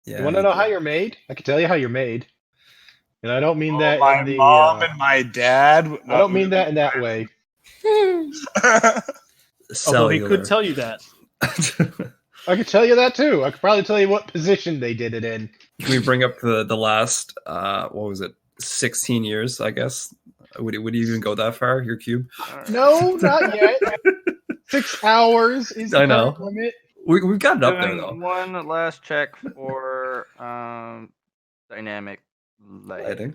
You want to know how you're made? I can tell you how you're made. And I don't mean that my in the... mom and my dad. I don't mean that in that way. Although he could tell you that. I could tell you that too. I could probably tell you what position they did it in. Can we bring up the last, what was it, 16 years, I guess? Would you even go that far, your cube? No, not yet. 6 hours is the I know. current limit. We've got it up there Doing though. one last check for dynamic lighting. Lighting.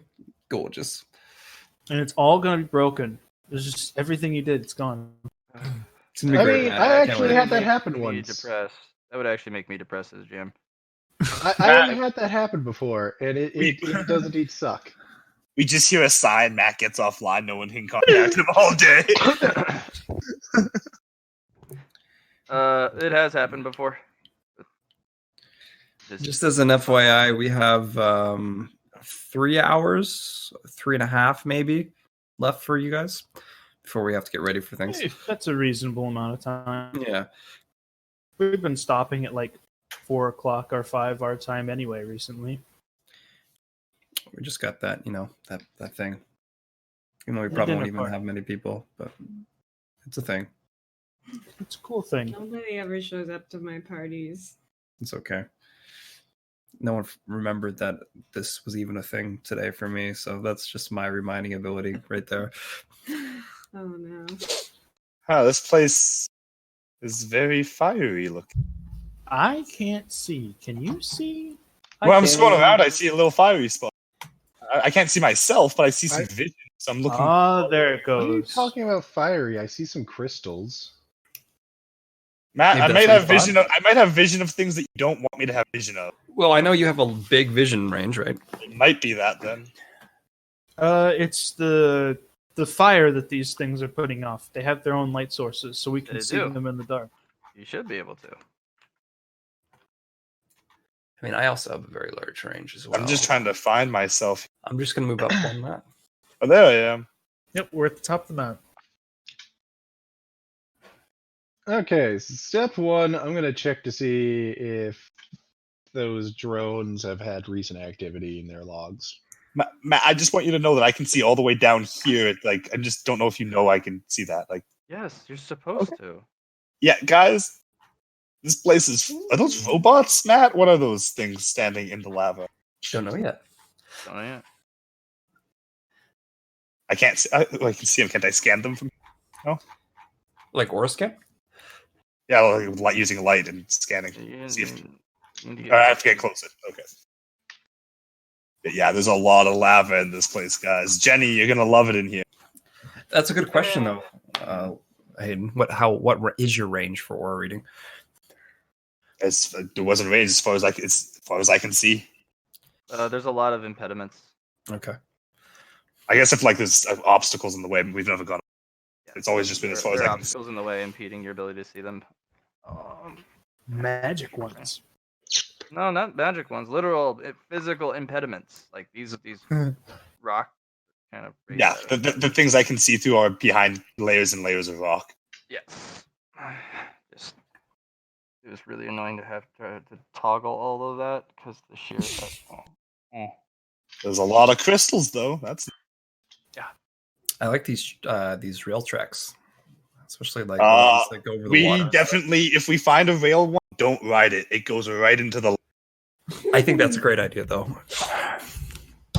Gorgeous. And it's all gonna be broken. There's just everything you did, it's gone. It's gonna be I great, mean, man. I can't actually wait. had that Make happen me once. Depressed. That would actually make me depressed as GM. I had that happen before, and it does indeed suck. We just hear a sign. Matt gets offline. No one can contact him all day. It has happened before. Just as an FYI, we have 3 hours, 3.5 maybe left for you guys before we have to get ready for things. Hey, that's a reasonable amount of time. Yeah. We've been stopping at like 4 o'clock or 5 our time anyway recently. We just got that, that thing. We The probably won't dinner even party. have many people, but it's a thing. It's a cool thing. Nobody ever shows up to my parties. It's okay. No one remembered that this was even a thing today for me, so that's just my reminding ability right there. Oh no. Huh, this place is very fiery looking. I can't see. Can you see? When I'm can. scrolling around, I see a little fiery spot. I can't see myself, but I see some vision. So I'm looking. Ah, there it What are you goes. talking about fiery? I see some crystals. Matt, Maybe I that's might what you have vision. I might have vision of things that you don't want me to have vision of. Well, I know you have a big vision range, right? It might be that then. It's the fire that these things are putting off. They have their own light sources, so we can They see do. them in the dark. You should be able to. I mean, I also have a very large range as well. I'm just trying to find myself. I'm just going to move up one map. Oh, there I am. Yep, we're at the top of the mountain. Okay, so step one, I'm gonna check to see if those drones have had recent activity in their logs. Matt, I just want you to know that I can see all the way down here. Like, I just don't know if you know I can see that. Like, Yes, you're supposed to. yeah, guys, this place is. Are those robots, Matt? What are those things standing in the lava? Don't know yet. Oh yeah. I can't see. I can see them. Can't I scan them from? Like Orscan? Yeah, like using light and scanning. You See if. need to get I have to get closer. Okay. But yeah, there's a lot of lava in this place, guys. Jenny, you're gonna love it in here. That's a good question, though. Hayden, what is your range for aura reading? There wasn't range as far as I can see. There's a lot of impediments. Okay. I guess if like there's obstacles in the way, we've never gone. It's always just been as far as there I are can see. obstacles in the way, impeding your ability to see them. Magic ones. No, not magic ones. Literal physical impediments, like these rock kind of. Yeah, the things I can see through are behind layers and layers of rock. Yeah. It was really annoying to have to toggle all of that because the sheer. There's a lot of crystals, though. That's I like these rail tracks, especially like Uh, ones that go over the we water. definitely. If we find a rail one, don't ride it. It goes right into the. I think that's a great idea, though.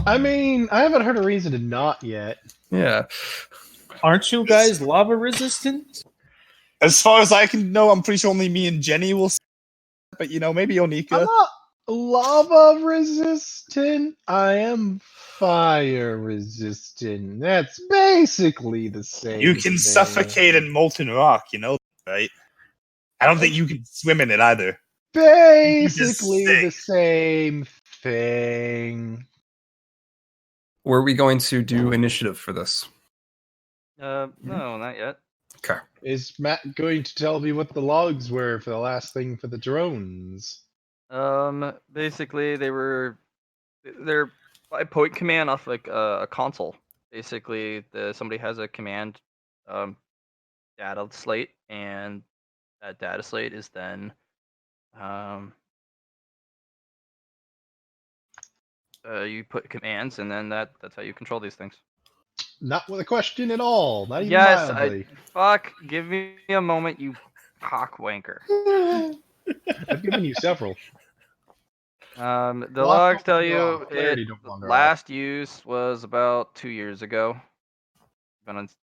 I mean, I haven't heard a reason to not yet. Yeah. Aren't you guys lava resistant? As far as I can know, I'm pretty sure only me and Jenny will. But maybe I'm Onika. not lava resistant. I am fire resistant. That's basically the same. You can thing. suffocate in molten rock. Right? I don't think you can swim in it either. Basically the sink. same thing. Were we going to do initiative for this? No, not yet. Okay. Is Matt going to tell me what the logs were for the last thing for the drones? Basically they're by point command off like a console. Basically, somebody has a command data slate, and that data slate is then you put commands, and then that's how you control these things. Not with a question at all. Not even Yes, mildly. fuck. Give me a moment, you cock wanker. I've given you several. The Well, logs tell no, you clarity don't wander off. last use was about 2 years ago.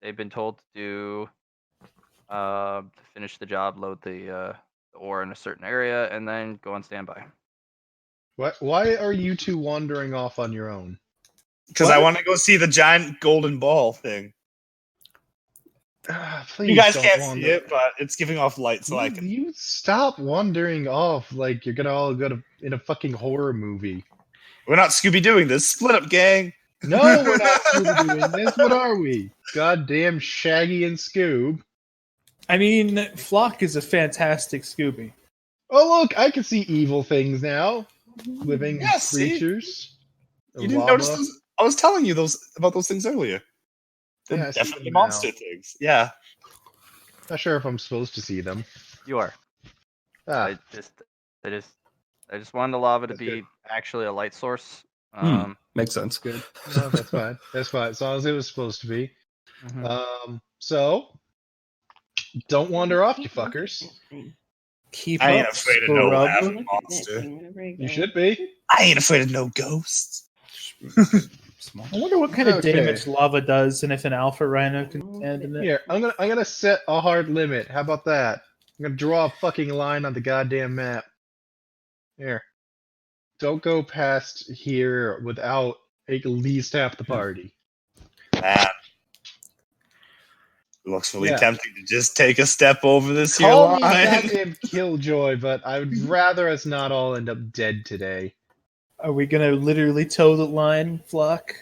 They've been told to do to finish the job, load the or in a certain area, and then go on standby. Why are you two wandering off on your own? Because I What? want to go see the giant golden ball thing. Please You guys don't can't wander. see it, but it's giving off light, so I You, can. you stop wandering off like you're gonna all go to in a fucking horror movie. We're not Scooby doing this. Split up, gang. No, we're not Scooby doing this. What are we? Goddamn Shaggy and Scoob. I mean, Flock is a fantastic Scooby. Oh look, I can see evil things now. Living Yeah, see? creatures. You didn't notice those? I was telling you about those things earlier. They're Yeah, I see definitely them now. monster things. Yeah. Not sure if I'm supposed to see them. You are. Ah, I just wanted the lava to That's be good. actually a light source. Makes sense. good. No, that's fine. That's fine. As long as it was supposed to be. Mhm. So don't wander off, you fuckers. Keep I ain't up, afraid of no scrub. half monster. You should be. I ain't afraid of no ghosts. I wonder what kind of Okay. damage lava does, and if an alpha rhino can stand in it. Here, I'm gonna set a hard limit. How about that? I'm gonna draw a fucking line on the goddamn map. Here. Don't go past here without at least half the party. Man. It looks really Yeah. tempting to just take a step over this here Call me line. goddamn killjoy, but I would rather us not all end up dead today. Are we gonna literally toe the line, Flock?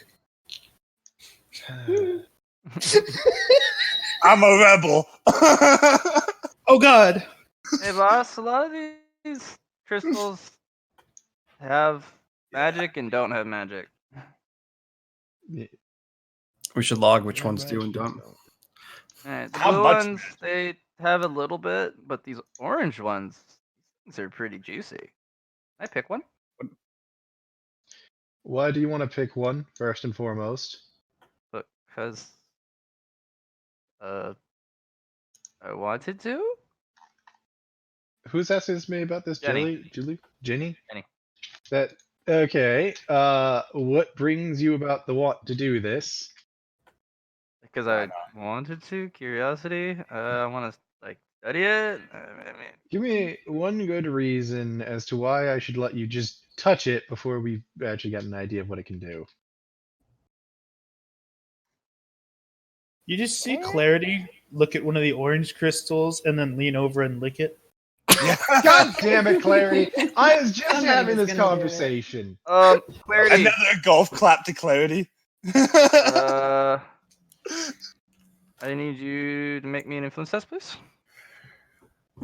I'm a rebel. Oh God! Hey boss, a lot of these crystals have magic and don't have magic. We should log which ones do and don't. Alright, the How blue much ones, they have a little bit, but these orange ones, these are pretty juicy. Can I pick one? Why do you want to pick one first and foremost? Because I wanted to. Who's asking me about this? Jenny. Julie? Jenny? Jenny. That okay. What brings you about the want to do this? Because I wanted to. Curiosity. I want to like study it. I mean, Give me one good reason as to why I should let you just touch it before we actually get an idea of what it can do. You just see Clarity look at one of the orange crystals and then lean over and lick it. God damn it, Clarity! I was just Somebody having was this gonna do it. conversation. clarity. Another golf clap to Clarity. I need you to make me an influence test, please.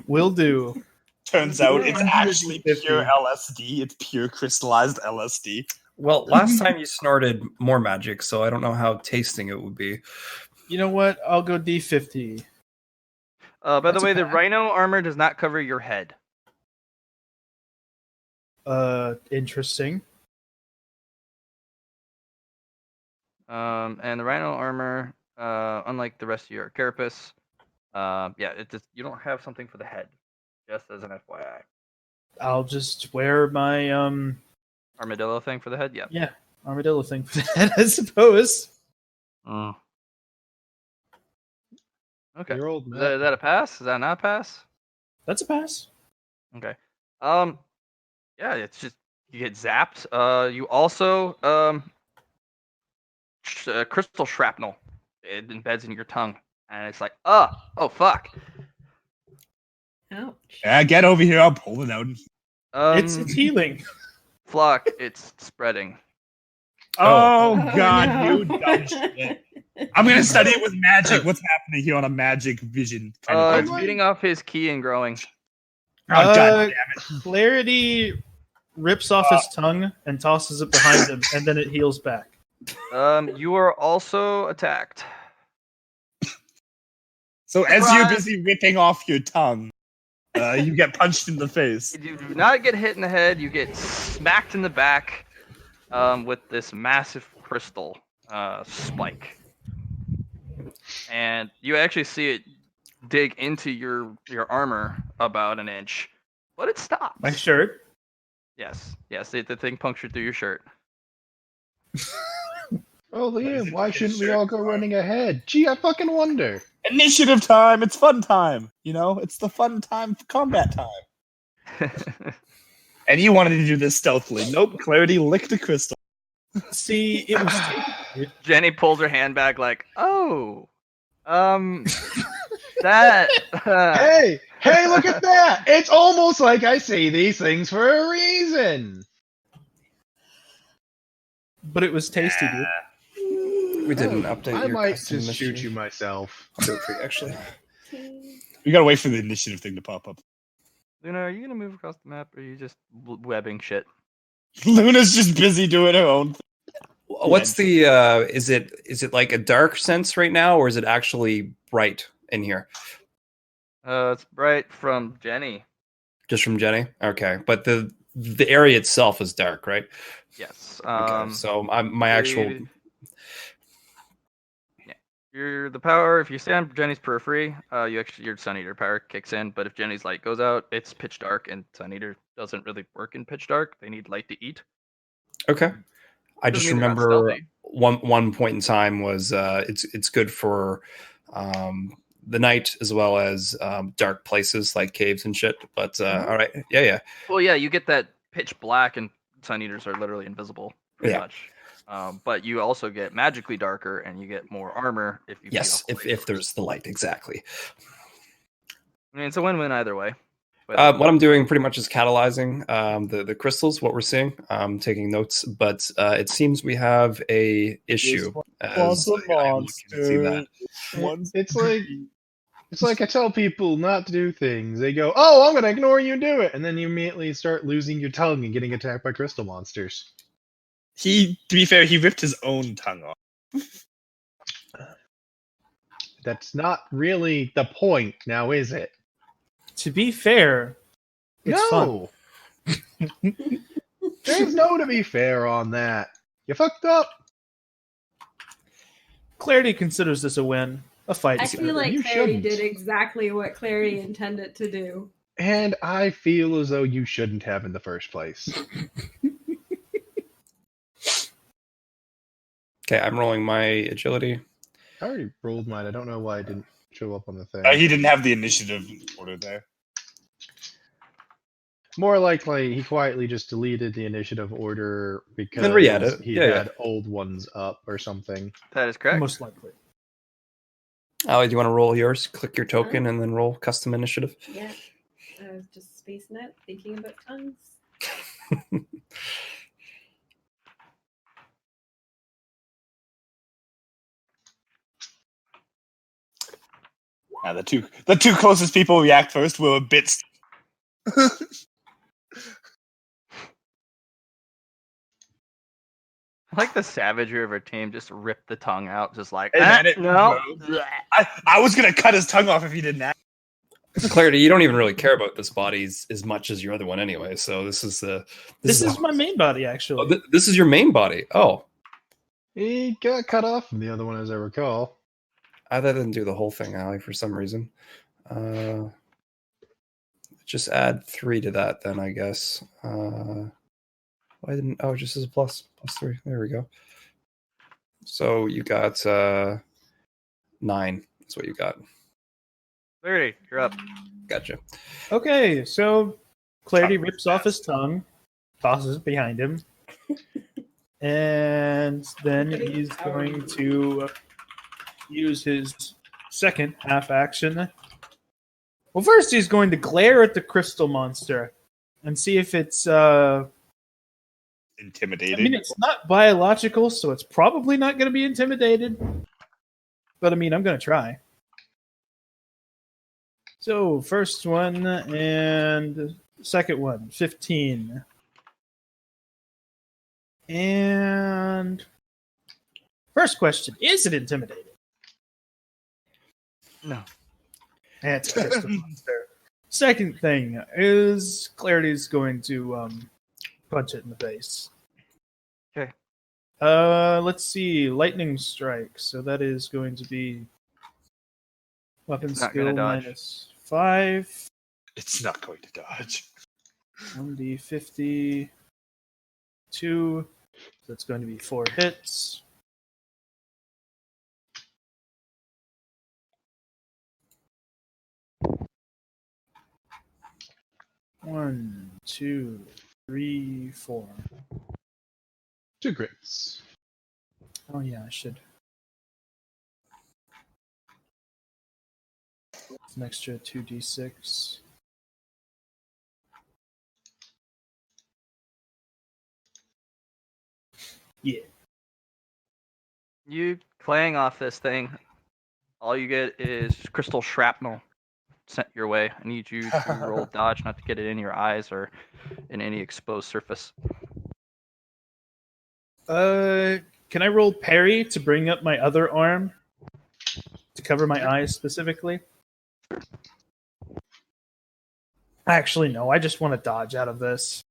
Will do. Turns out it's actually 150. pure LSD. It's pure crystallized LSD. Well, last time you snorted more magic, so I don't know how tasting it would be. You know what? I'll go D50. By the That's way, a the pass. rhino armor does not cover your head. Interesting. And the rhino armor, unlike the rest of your carapace, it just you don't have something for the head. Just as an FYI. I'll just wear my Armadillo thing for the head, yeah. armadillo thing for that, I suppose. Okay. Your old Is man. that a pass? Is that not a pass? That's a pass. Okay. Yeah, it's just you get zapped. You also crystal shrapnel. It embeds in your tongue, and it's like, oh fuck. Ouch. Yeah, get over here. I'll pull it out. It's healing. Flock. It's spreading. Oh, Oh, God, no. you dumb shit. I'm gonna study it with magic. What's happening here on a magic vision? Kind of It's thing? feeding off his key and growing. Oh, God damn it. Clarity rips off his tongue and tosses it behind him, and then it heals back. You are also attacked. So as you're Surprise. busy ripping off your tongue, you get punched in the face. You do not get hit in the head. You get smacked in the back with this massive crystal spike, and you actually see it dig into your armor about an inch, but it stops. My shirt. Yes, the thing punctured through your shirt. Oh, Liam, it why his shouldn't we shirt all go for? running ahead? Gee, I fucking wonder. It Initiative time. It's fun time. You know, it's the fun time for combat time. And you wanted to do this stealthily. Nope. Clarity licked the crystal. See, it was. Jenny pulls her hand back, like, "Oh, that." Hey, look at that! It's almost like I say these things for a reason. But it was tasty, dude. We didn't update I your might custom just shoot initiative. you myself. I'll do it for you, actually. We gotta wait for the initiative thing to pop up. Luna, are you gonna move across the map, or are you just webbing shit? Luna's just busy doing her own thing. What's the is it like a dark sense right now, or is it actually bright in here? It's bright from Jenny. Just from Jenny? Okay. But the area itself is dark, right? Yes. Okay. So my actual You're the power. If you stay on Jenny's periphery, your Sun Eater power kicks in. But if Jenny's light goes out, it's pitch dark, and Sun Eater doesn't really work in pitch dark. They need light to eat. Okay. I Doesn't just mean they're not remember stealthy. one point in time was it's good for the night as well as dark places like caves and shit. But all right, yeah. Well, yeah, you get that pitch black, and Sun Eaters are literally invisible, pretty Yeah. much. But you also get magically darker, and you get more armor if you. Yes, feed off if there's the light, exactly. I mean, it's a win-win either way. But What I'm doing pretty much is catalyzing the crystals. What we're seeing, taking notes, but it seems we have a issue. As I'm looking to see that. It's like I tell people not to do things. They go, "Oh, I'm going to ignore you and do it," and then you immediately start losing your tongue and getting attacked by crystal monsters. To be fair, he ripped his own tongue off. That's not really the point, now is it? To be fair, it's fun. There's no to be fair on that. You fucked up. Clarity considers this a win. A fight. I is feel better. like You Clarity shouldn't. did exactly what Clarity intended to do. And I feel as though you shouldn't have in the first place. Okay, I'm rolling my agility. I already rolled mine. I don't know why it didn't show up on the thing. He didn't have the initiative order there. More likely, he quietly just deleted the initiative order because Then re-add it. he Yeah, had old ones up or something. that is correct. Most likely. Ali, do you want to roll yours? Click your token and then roll custom initiative. Yeah. I was just spacing it, thinking about tongues. Yeah, the two closest people react first were a bit. I like the savagery of our team. Just rip the tongue out, just like Hey, man, it- no. I was gonna cut his tongue off if he didn't ask. Clarity, you don't even really care about this body as much as your other one anyway. So this is This is my main body, actually. this is your main body. Oh, He got cut off from the other one, as I recall. I didn't do the whole thing, Ali, for some reason. Just add 3 to that, then I guess. Why didn't? Oh, just as a plus 3. There we go. So you got 9. That's what you got. 30, you're up. Gotcha. Okay, so Clarity rips off his tongue, tosses it behind him, and then he's going to use his second half action. Well, first he's going to glare at the crystal monster and see if it's Intimidated. I mean, it's not biological, so it's probably not going to be intimidated. But I mean, I'm going to try. So, first one and second one, 15. And first question, is it intimidated? No. That's a crystal monster. Second thing is Clarity's going to punch it in the face. Okay. Let's see. Lightning strike. So that is going to be weapon It's not skill gonna dodge. -5. It's not going to dodge. 1d50. 2. So it's going to be 4 hits. 1, 2, 3, 4. 2 crits. Oh yeah, I should. It's an extra 2d6. Yeah. You clang off this thing. All you get is crystal shrapnel sent your way. I need you to roll dodge, not to get it in your eyes or in any exposed surface. Can I roll parry to bring up my other arm to cover my eyes specifically? Actually, no. I just want to dodge out of this.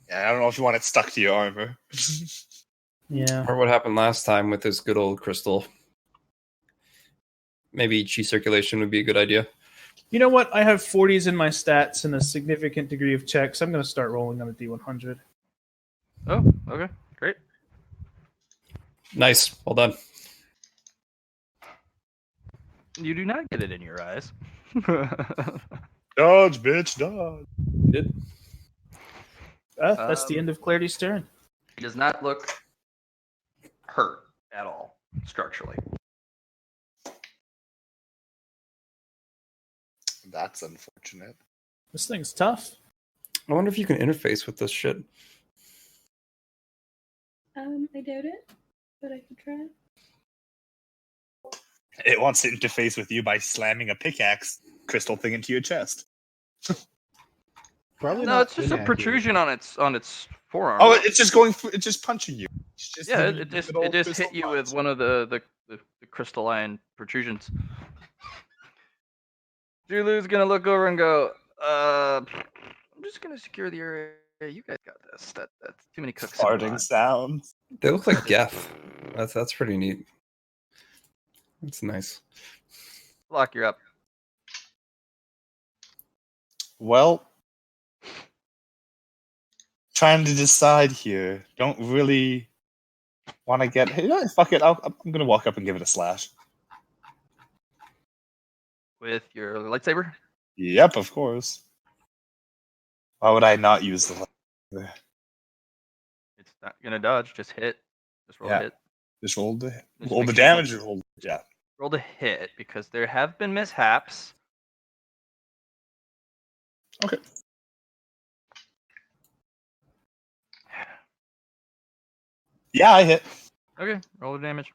Yeah, I don't know if you want it stuck to your armor. Yeah. Or what happened last time with this good old crystal. Maybe chi circulation would be a good idea. You know what? I have 40s in my stats and a significant degree of checks. I'm going to start rolling on a D100. Oh, okay, great. Nice. Well done. You do not get it in your eyes. Dodge, bitch, dodge. Did. That's the end of Clarity's turn. He does not look hurt at all, structurally. That's unfortunate. This thing's tough. I wonder if you can interface with this shit. I doubt it, but I could try. It wants to interface with you by slamming a pickaxe crystal thing into your chest. Probably No, not it's just a inaccurate. protrusion on its forearm. Oh, it's just going. It's just punching you. It's just yeah, the it just good old hit crystal you punch. with one of the crystalline protrusions. Zulu's gonna look over and go, I'm just gonna secure the area. You guys got this. That's too many cooks. in the farting pot." sounds. They look like Geth. That's pretty neat. That's nice. Lock, you're up. Well, trying to decide here. Don't really want to get. Hey, fuck it. I'm gonna walk up and give it a slash. With your lightsaber? Yep, of course. Why would I not use the? It's not gonna dodge, just hit. Just roll Yeah. a hit. Just roll the Just roll the make sure damage. you- Or roll yeah. Roll to hit because there have been mishaps. Okay. Yeah, I hit. Okay, roll the damage.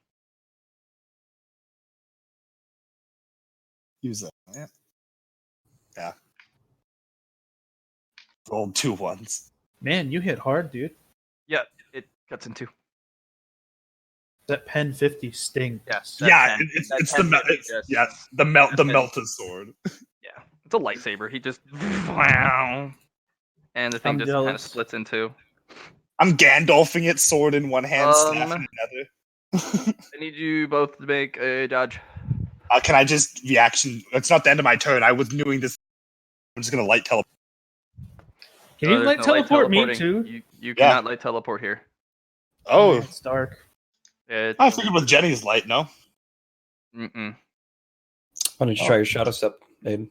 Use that. Yeah. Rolled 2 ones. Man, you hit hard, dude. Yeah, it cuts in two. That pen 50 stings. Yes. Yeah, it's the the melted sword. Yeah, it's a lightsaber. He just wow, and the thing I'm just kind of jealous. splits in two. I'm Gandalfing it, sword in one hand, staff in another. I need you both to make a dodge. Can I just reaction? It's not the end of my turn. I was doing this. I'm just gonna light teleport. Can you there's light no teleport me teleporting. too? You Yeah. cannot light teleport here. Oh, It's dark. It's, I figured with Jenny's light. No. mm-mm. Why don't you try your shadow step, Aiden?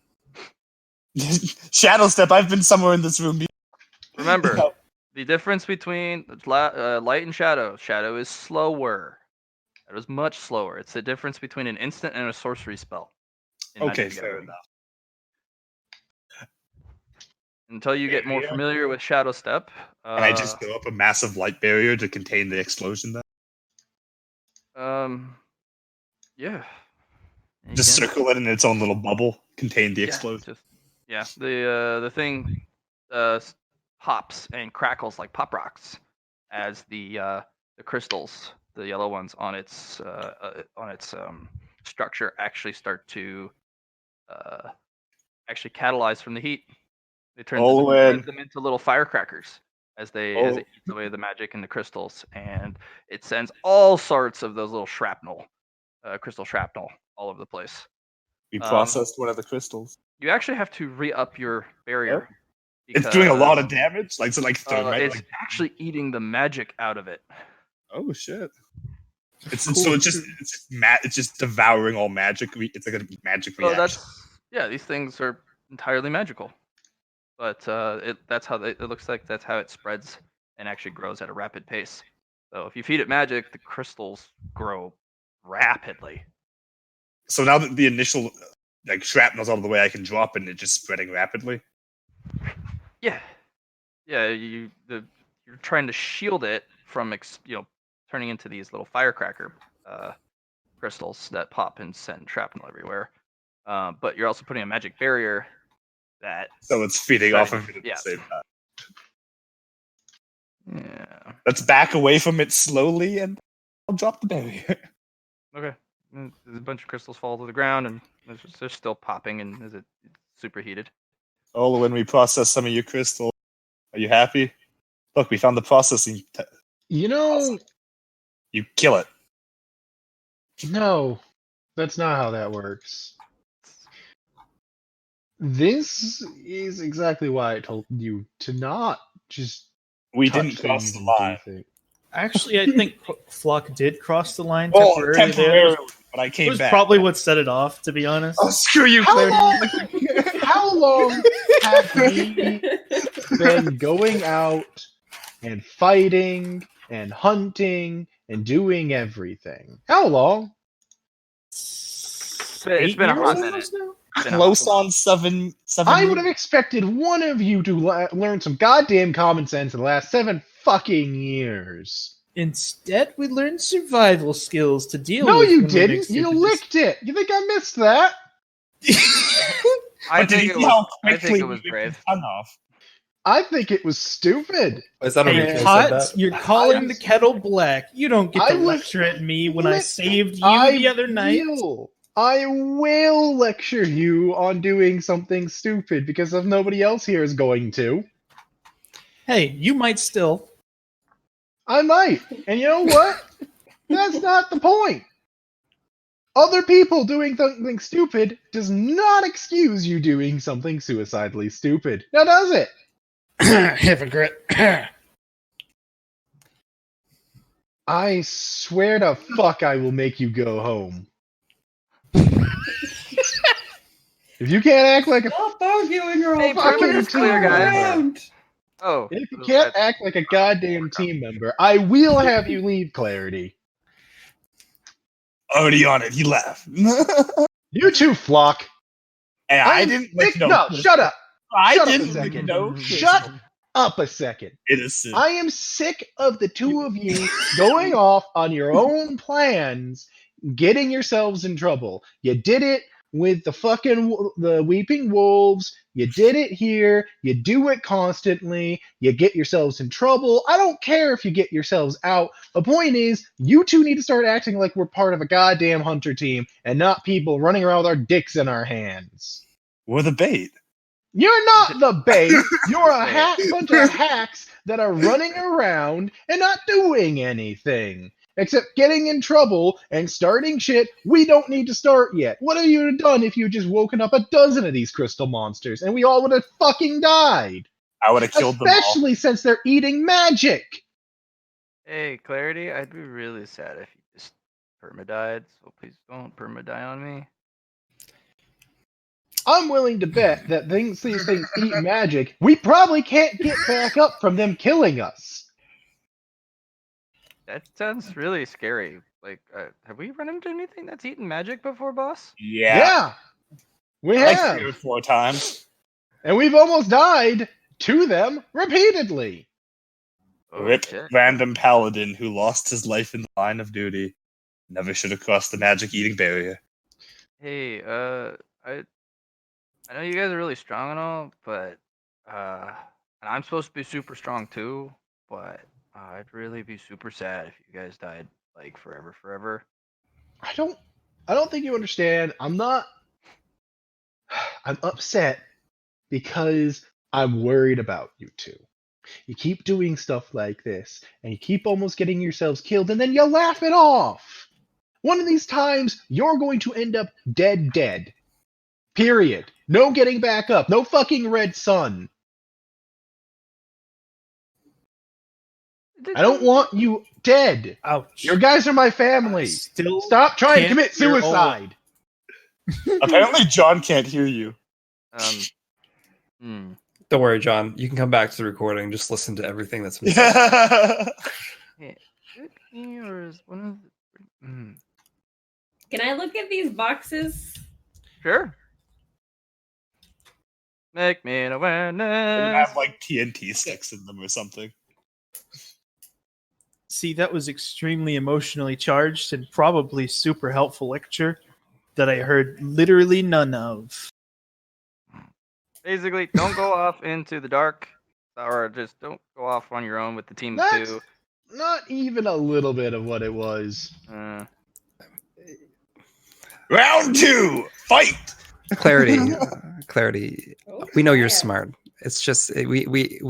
Shadow step. I've been somewhere in this room. Remember, the difference between light and shadow. Shadow is slower. Shadow is much slower. It's the difference between an instant and a sorcery spell. in Okay, Magic the fair Gathering. enough. Until you get more Yeah. familiar with Shadow Step. And I just throw up a massive light barrier to contain the explosion. Then Yeah. You just can. circle it in its own little bubble, contain the Yeah, explosion. the thing pops and crackles like pop rocks as the crystals, the yellow ones on its structure, actually start to actually catalyze from the heat. It turns them into little firecrackers as it eats away the magic and the crystals, and it sends all sorts of those little shrapnel, crystal shrapnel, all over the place. We processed one of the crystals. You actually have to re-up your barrier. It's doing a lot of damage. Like thermite. It's actually eating the magic out of it. Oh shit! It's Cool. so it's just devouring all magic. It's like a magic So reaction. these things are entirely magical. but it looks like that's how it spreads and actually grows at a rapid pace. So if you feed it magic, the crystals grow rapidly. So now that the initial like shrapnel's out of the way, I can drop it and it's just spreading rapidly. Yeah, you're trying to shield it from turning into these little firecracker crystals that pop and send shrapnel everywhere. But you're also putting a magic barrier that. So it's feeding off of it at Yeah. the same time. Yeah. Let's back away from it slowly and I'll drop the barrier. Okay. And a bunch of crystals fall to the ground, and they're still popping, and it's superheated. Oh, when we process some of your crystal, are you happy? Look, we found the processing. You know, You kill it. no, that's not how that works. This is exactly why I told you to not just. We touch didn't cross things the and line. do things. Actually, I think Flock did cross the line Oh, temporarily. temporarily, but I It came was back. probably what set it off, to be honest. Oh, screw you, How Claire. long? How long have we been going out and fighting and hunting and doing everything? How long? It's been a hot minute. almost now? It's been a Close hot- on seven. I would have expected one of you to learn some goddamn common sense in the last 7 fucking years. Instead, we learned survival skills to deal No, with. you when we make didn't. You stupid licked it. You think I missed that? I But did think you it see how was. I think quickly it was we brave. ripped the tongue off? I think it was stupid. Is that a Hey, weakness of Pot, that? you're calling I- the kettle black. You don't get I to was- lecture at me when I Lit- saved you I the other night. I will lecture you on doing something stupid because if nobody else here is going to. Hey, you might still. I might. And you know what? That's not the point. Other people doing something stupid does not excuse you doing something suicidally stupid. Now, does it? Hypocrite. I swear to fuck I will make you go home. If you can't act like a Stop arguing or I'll Hey, fucking perimeter's clear, turn guys. around. Oh. if you can't act like a goddamn team member, I will have you leave Clarity. Already on it. He laughed. You too, Flock. Hey, I I'm didn't sick- lick no, shut up. I shut up a didn't lick second. no. Shut up a second. Innocent. I am sick of the two of you going off on your own plans, getting yourselves in trouble. You did it with the Weeping Wolves. You did it here. You do it constantly. You get yourselves in trouble. I don't care if you get yourselves out. The point is, you two need to start acting like we're part of a goddamn hunter team and not people running around with our dicks in our hands. We're the bait. You're not the bait. You're a bunch of hacks that are running around and not doing anything. Except getting in trouble and starting shit we don't need to start yet. What have you done if you just woken up a dozen of these crystal monsters and we all would have fucking died? I would have killed them all. Especially since they're eating magic. Hey, Clarity, I'd be really sad if you just perma-died, so please don't perma-die on me. I'm willing to bet that these things eat magic. We probably can't get back up from them killing us. That sounds really scary. Like, have we run into anything that's eaten magic before, boss? Yeah. We Like have. 3 or 4 times. And we've almost died to them repeatedly. Oh, Rip shit. random paladin who lost his life in the line of duty. Never should have crossed the magic eating barrier. Hey, I know you guys are really strong and all, but and I'm supposed to be super strong too, but I'd really be super sad if you guys died like forever. I don't think you understand. I'm upset because I'm worried about you two. You keep doing stuff like this, and you keep almost getting yourselves killed, and then you laugh it off. One of these times, you're going to end up dead. Period. No getting back up. No fucking red sun. I don't want you dead. Ouch. Your guys are my family. Still Stop trying to can't commit hear all of- suicide. Apparently, John can't hear you. Hmm. Don't worry, John. You can come back to the recording. Just listen to everything that's been said. Yeah. Hey, is it me or is one of the... Can I look at these boxes? Sure. Make me an They awareness. have like TNT sticks in them or something. See, that was extremely emotionally charged and probably super helpful lecture that I heard literally none of. Basically, don't go off into the dark, or just don't go off on your own with the team of That's two. not even a little bit of what it was. Round 2, fight! Clarity. Oh, We know you're yeah. smart. It's just we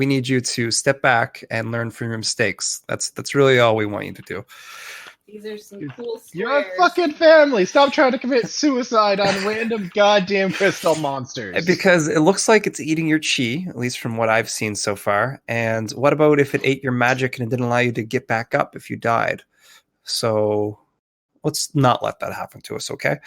need you to step back and learn from your mistakes. That's really all we want you to do. These are some cool squares. You're a fucking family. Stop trying to commit suicide on random goddamn crystal monsters. Because it looks like it's eating your chi, at least from what I've seen so far. And what about if it ate your magic and it didn't allow you to get back up if you died? So let's not let that happen to us, okay?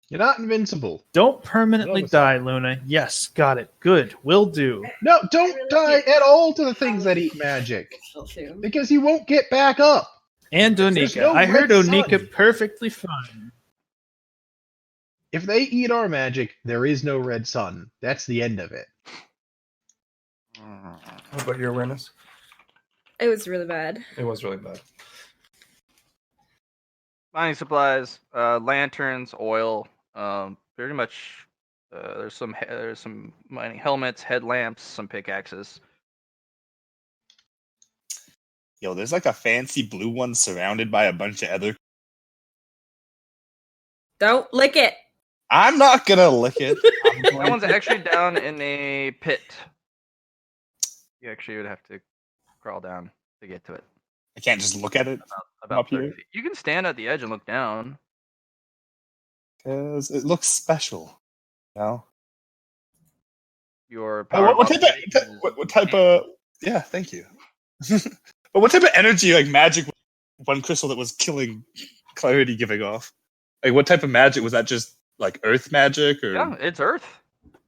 You're not invincible. Don't permanently Notice die, Luna. Yes, got it. Good. Will do. No, don't die at all to the things that eat magic. Too. Because you won't get back up. And There's Onika. no I heard red Onika sun. perfectly fine. If they eat our magic, there is no red sun. That's the end of it. How about your awareness? It was really bad. It was really bad. Mining supplies, lanterns, oil. Pretty much. There's some mining helmets, headlamps, some pickaxes. Yo, there's like a fancy blue one surrounded by a bunch of other. Don't lick it. I'm not gonna lick it. I'm That going one's to- actually down in a pit. You actually would have to crawl down to get to it. I can't just look at it About Up 30 here? feet. You can stand at the edge and look down. because it looks special. You know? Your Oh, power what type observation of what type of? Yeah, thank you. But what type of energy, like magic, was one crystal that was killing Clarity giving off? Like, what type of magic was that? Just like Earth magic, or Yeah, it's Earth.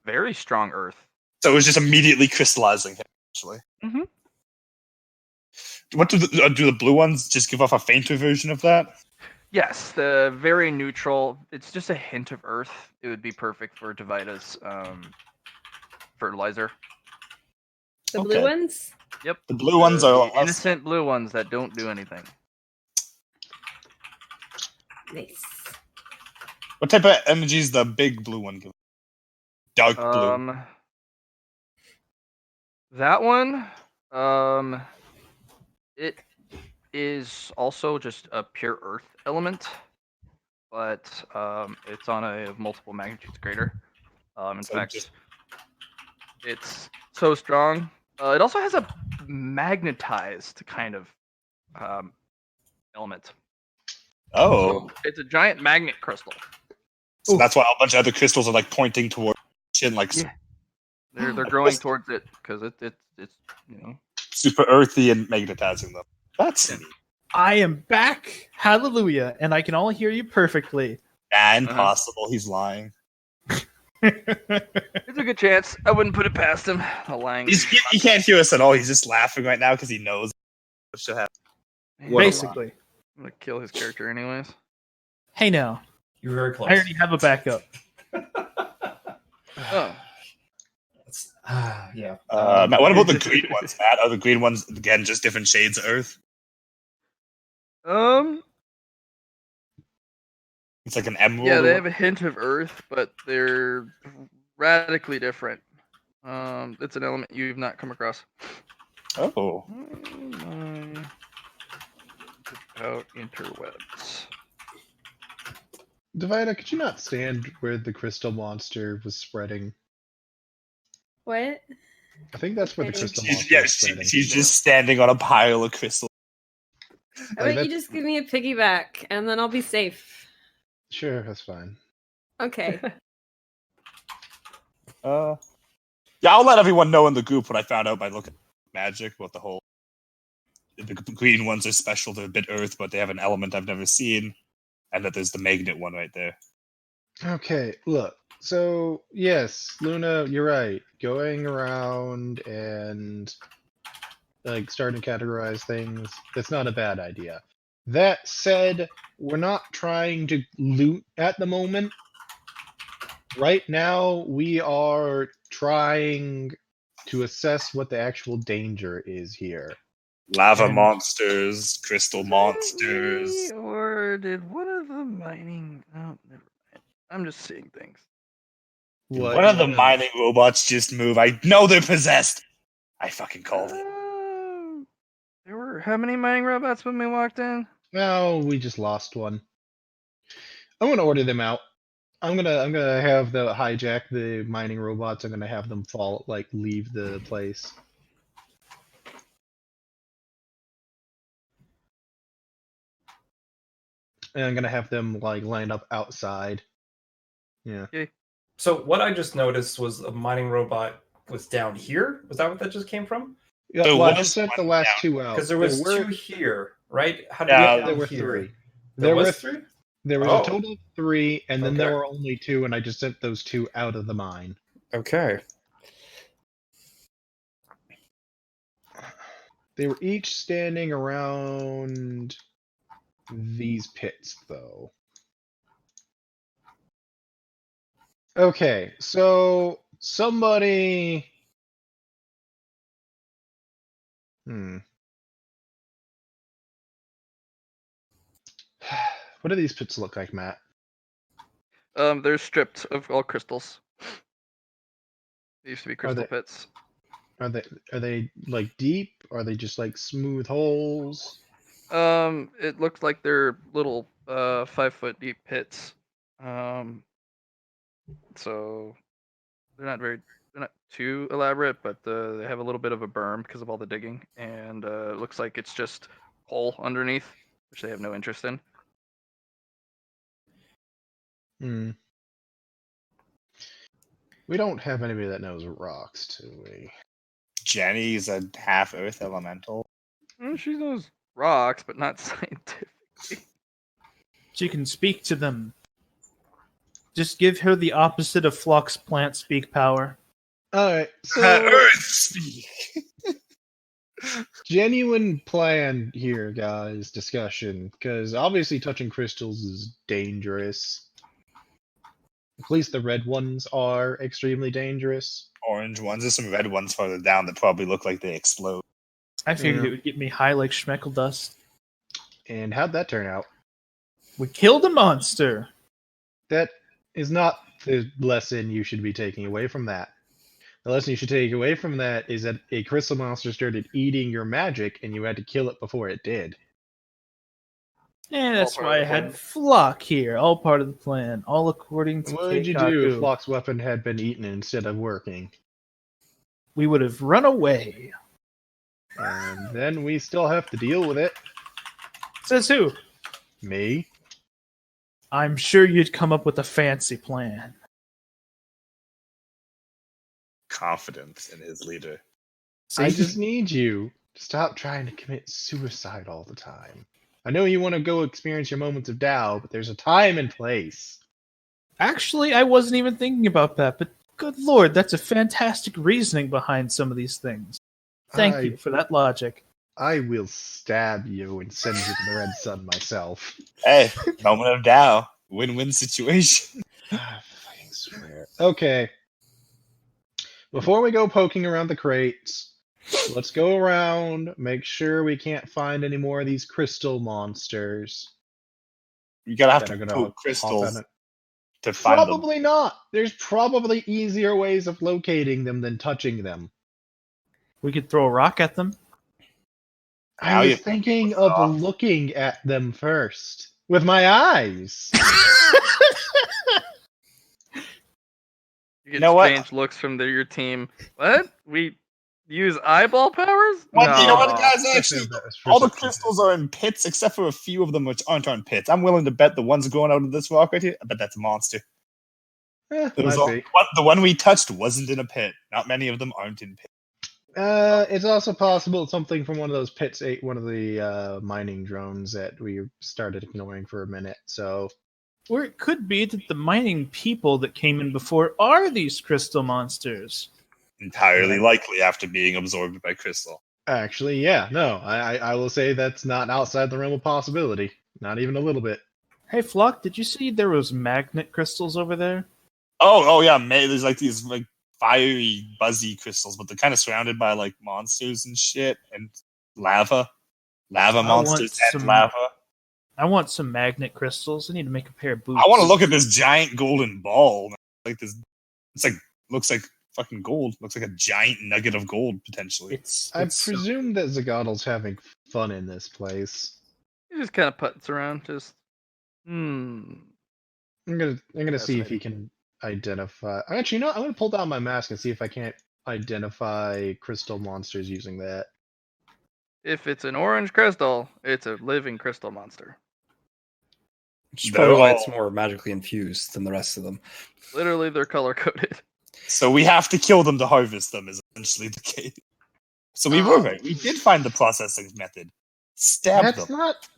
Very strong Earth. so it was just immediately crystallizing him? Actually, Mhm. what do the blue ones just give off a fainter version of that? Yes, the very neutral. It's just a hint of Earth. It would be perfect for Divita's fertilizer. The Okay. blue ones? The blue ones are the innocent blue ones that don't do anything. Nice. What type of energy is the big blue one? Dark blue. That one, it is also just a pure Earth element, but it's on a multiple magnitudes greater. In So fact, just- it's so strong. It also has a magnetized kind of element. Oh, It's a giant magnet crystal. so that's why a bunch of other crystals are like pointing towards chin, like Yeah. They're growing towards it because it's super earthy and magnetizing them. That's Yeah. neat. I am back. Hallelujah. And I can all hear you perfectly. Nah, impossible. He's lying. There's a good chance. I wouldn't put it past him. Lying. He can't hear us at all. He's just laughing right now because he knows what should happen. What a Basically. lie. I'm gonna kill his character anyways. Hey now. You're very close. I already have a backup. Oh, Yeah. Matt, what about the green ones, Matt? Are the green ones again just different shades of Earth? It's like an emerald. yeah, or they what? have a hint of Earth, but they're radically different. It's an element you've not come across. Oh, Out interwebs. Divida, could you not stand where the crystal monster was spreading? What? I think that's where the Okay. crystal she's, monster yeah, was spreading. she's just standing on a pile of crystals. How Like, about you that's- just give me a piggyback and then I'll be safe? Sure, that's fine. Okay. Yeah, I'll let everyone know in the group what I found out by looking at magic. What the whole the green ones are special. They're a bit Earth, but they have an element I've never seen, and that there's the magnet one right there. Okay, look. So yes, Luna, you're right. Going around and like starting to categorize things, that's not a bad idea. That said, we're not trying to loot at the moment. Right now, we are trying to assess what the actual danger is here. Lava And- monsters, crystal monsters. Or did one of the mining? Oh, never mind. I'm just seeing things. One of the mining robots just move. I know they're possessed. I fucking called it. There were how many mining robots when we walked in? No, we just lost one. I'm gonna order them out. I'm gonna have the hijack the mining robots. I'm gonna have them leave the place. And I'm gonna have them like lined up outside. Yeah. So what I just noticed was a mining robot was down here. Was that what that just came from? Yeah, There well, I was just sent the one last down, two out. Because there was were, two here, right? How did Yeah, we yeah, get there down were here? three. There were was three? There was Oh. a total of 3, and then Okay. there were only 2, and I just sent those 2 out of the mine. Okay. They were each standing around these pits, though. Okay, so somebody. What do these pits look like, Matt? They're stripped of all crystals. They used to be crystal they- pits. Are they like deep? Are they just like smooth holes? It looks like they're little 5-foot deep pits. So they're not too elaborate, but they have a little bit of a berm because of all the digging, and it looks like it's just coal underneath, which they have no interest in. We don't have anybody that knows rocks, do we? Jenny's a half Earth elemental. She knows rocks, but not scientific. She can speak to them. Just give her the opposite of Flux plant speak power. Alright, so Earth speak. genuine plan here, guys, discussion, because obviously touching crystals is dangerous. At least the red ones are extremely dangerous. Orange ones. There's some red ones farther down that probably look like they explode. I figured Yeah. it would get me high like Schmeckle dust. And how'd that turn out? We killed a monster. That is not the lesson you should be taking away from that. The lesson you should take away from that is that a crystal monster started eating your magic and you had to kill it before it did. And that's part of why I the had plan. Flock here. All part of the plan. All according to What would you do Keikaku. if Flock's weapon had been eaten instead of working? We would have run away. And then we still have to deal with it. Says who? Me? I'm sure you'd come up with a fancy plan. Confidence in his leader. See? I just need you to stop trying to commit suicide all the time. I know you want to go experience your moments of doubt, but there's a time and place. Actually, I wasn't even thinking about that, but good lord, that's a fantastic reasoning behind some of these things. Thank you for that logic. I will stab you and send you to the Red Sun myself. Hey, moment of doubt. Win-win situation. I fucking swear. Okay. Before we go poking around the crates, let's go around, make sure we can't find any more of these crystal monsters. You gotta have that are to gonna poke hop crystals on it. to find them. Probably not. There's probably easier ways of locating them than touching them. We could throw a rock at them. Now I you was thinking fuck off. of looking at them first with my eyes. You get know what? strange looks from your team. What? We use eyeball powers? Well, you know what, No. guys? Actually, all the crystals are in pits except for a few of them which aren't on pits. I'm willing to bet the ones growing out of this rock right here, I bet that's a monster. It was Might be. the one we touched wasn't in a pit. Not many of them aren't in pits. It's also possible something from one of those pits ate one of the mining drones that we started ignoring for a minute. So Or it could be that the mining people that came in before are these crystal monsters. Entirely likely after being absorbed by crystal. Actually, yeah, no, I will say that's not outside the realm of possibility. Not even a little bit. Hey, Flock, did you see there was magnet crystals over there? Oh yeah, there's like these like fiery, buzzy crystals, but they're kind of surrounded by like monsters and shit and lava monsters and lava. I want some magnet crystals. I need to make a pair of boots. I want to look at this giant golden ball. Like this, it's like looks like fucking gold. Looks like a giant nugget of gold potentially. I presume that Zagoddle's having fun in this place. He just kind of puts around, just. I'm gonna see if he can identify. Actually, I'm gonna pull down my mask and see if I can't identify crystal monsters using that. If it's an orange crystal, it's a living crystal monster. Which is probably why it's more magically infused than the rest of them. Literally, they're color coded. So we have to kill them to harvest them, is essentially the case. So we were right. We did find the processing method. Stab them.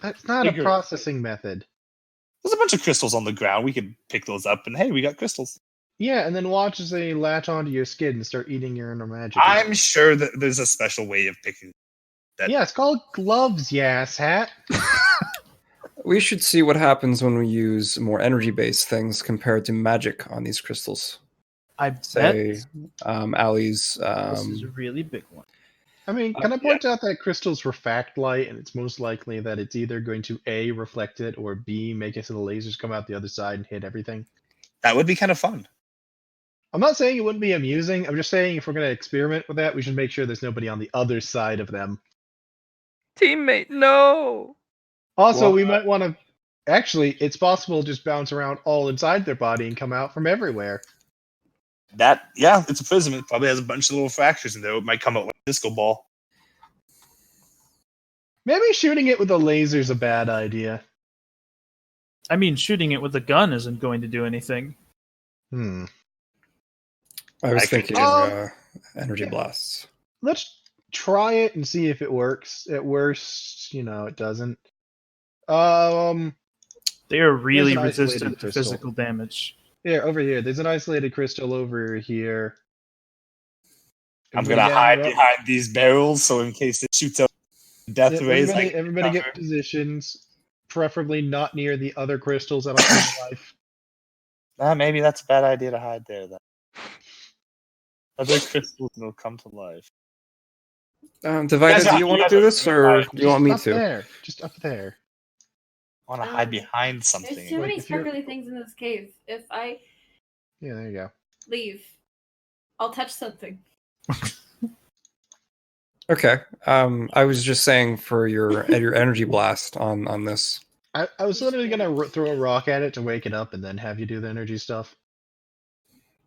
That's not a processing method. There's a bunch of crystals on the ground. We could pick those up, and hey, we got crystals. Yeah, and then watch as they latch onto your skin and start eating your inner magic. I'm sure that there's a special way of picking that. Yeah, it's called gloves, you asshat. We should see what happens when we use more energy-based things compared to magic on these crystals. I say, Ali's. This is a really big one. I mean, can I point out that crystals refract light, and it's most likely that it's either going to A, reflect it, or B, make it so the lasers come out the other side and hit everything? That would be kind of fun. I'm not saying it wouldn't be amusing. I'm just saying if we're going to experiment with that, we should make sure there's nobody on the other side of them. Teammate, no! Also, we might want to... Actually, it's possible to just bounce around all inside their body and come out from everywhere. It's a prism. It probably has a bunch of little fractures in there. It might come out like a disco ball. Maybe shooting it with a laser is a bad idea. I mean, shooting it with a gun isn't going to do anything. I was thinking energy blasts. Let's try it and see if it works. At worst, it doesn't. They are really resistant to physical damage. Yeah, over here. There's an isolated crystal over here. I'm going to hide behind these barrels, so in case it shoots out death rays... Everybody get positions, preferably not near the other crystals that are in life. Maybe that's a bad idea to hide there, then. Other crystals will come to life. Divided, do you want to do this, or do you want me to? Just up there. I want to hide behind something. There's too many sparkly things in this cave. If I there you go. Leave, I'll touch something. Okay. I was just saying for your energy blast on this. I was literally going to throw a rock at it to wake it up and then have you do the energy stuff.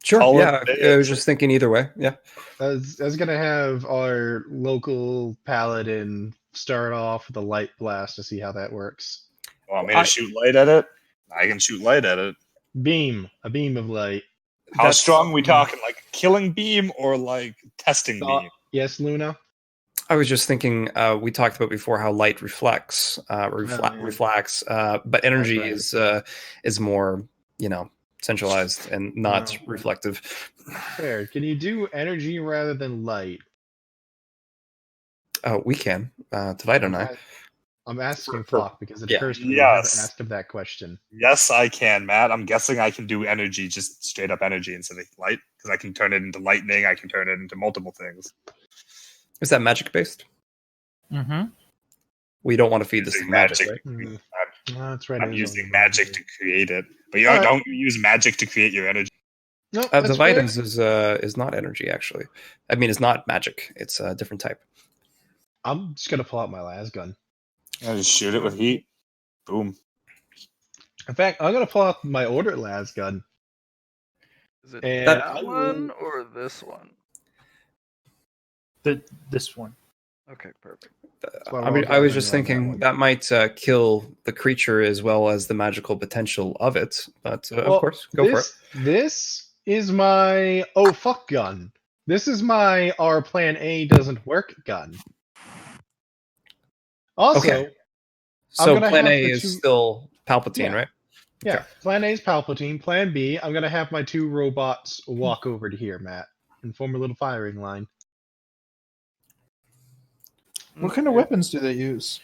Sure. I was just thinking either way. Yeah. I was going to have our local paladin start off with a light blast to see how that works. Want me to shoot light at it? I can shoot light at it. A beam of light. How strong are we talking? Like killing beam or like testing beam? Yes, Luna? I was just thinking, we talked about before how light reflects, reflects, but energy is more, centralized and not reflective. Fair. Can you do energy rather than light? We can. Divide and I. I'm asking Flock because it occurs to me I never asked him that question. Yes, I can, Matt. I'm guessing I can do energy, just straight up energy instead of light, because I can turn it into lightning. I can turn it into multiple things. Is that magic based? Mm-hmm. We don't want to feed this thing magic, right? No, that's right. I'm using magic to create it, but don't use magic to create your energy. No, the Vitans is not energy actually. I mean, it's not magic. It's a different type. I'm just gonna pull out my las gun. I just shoot it with heat. Boom. In fact, I'm gonna pull out my order las gun. Is it that one or this one? This one. Okay, perfect. I was just thinking that might kill the creature as well as the magical potential of it. But of course, go for it. This is my oh fuck gun. This is my our plan A doesn't work gun. Also, okay. So plan A is still Palpatine, right? Yeah, Okay. plan A is Palpatine. Plan B, I'm gonna have my 2 robots walk over to here, Matt, and form a little firing line. What kind of Okay. weapons do they use?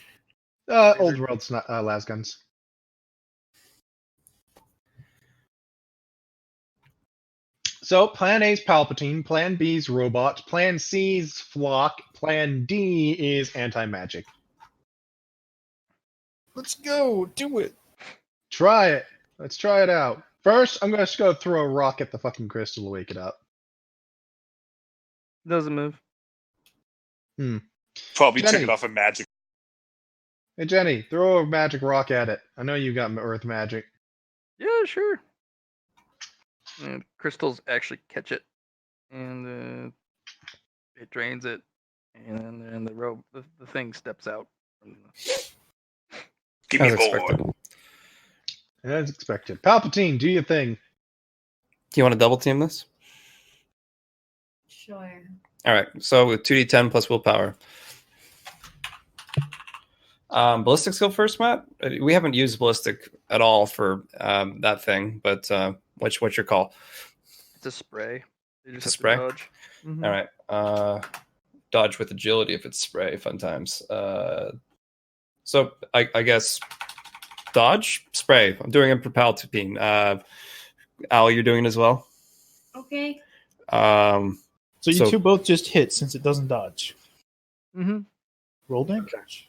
Old world las guns. So, plan A is Palpatine, plan B is robots, plan C is flock, plan D is anti-magic. Let's go. Do it. Try it. Let's try it out. First, I'm gonna just go throw a rock at the fucking crystal to wake it up. Doesn't move. Probably Jenny. took it off of magic. Hey Jenny, throw a magic rock at it. I know you got Earth magic. Yeah, sure. And crystals actually catch it, and it drains it, and then the thing steps out. Give me As more. expected. As expected. Palpatine, do your thing. Do you want to double team this? Sure. All right. So with 2d10 plus willpower. Ballistic skill first, Matt. We haven't used ballistic at all for that thing, but what's your call? It's a spray. You just It's a have spray? to dodge. Mhm. All right. Dodge with agility if it's spray. Fun times. So I guess dodge, spray. I'm doing it for Palpatine. Al, you're doing it as well. Okay. So you So- two both just hit since it doesn't dodge. Mm-hmm. Roll damage.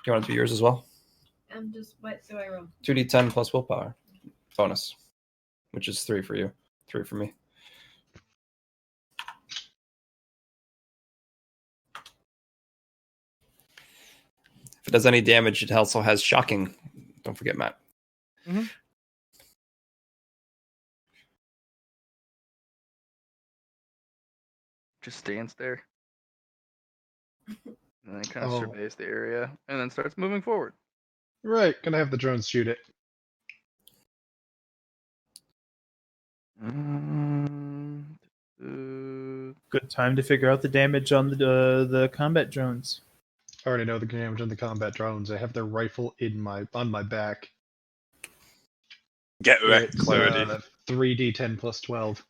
You want to do yours as well? I'm just, what do I roll? 2d10 plus willpower bonus, which is 3 for you, 3 for me. If it does any damage, it also has shocking. Don't forget, Matt. Mhm. Just stands there. And then kind of Oh. surveys the area, and then starts moving forward. Right, gonna have the drones shoot it. Good time to figure out the damage on the combat drones. I already know the damage on the combat drones. I have their rifle on my back. Get wrecked, It's clarity. 3d10 plus 12.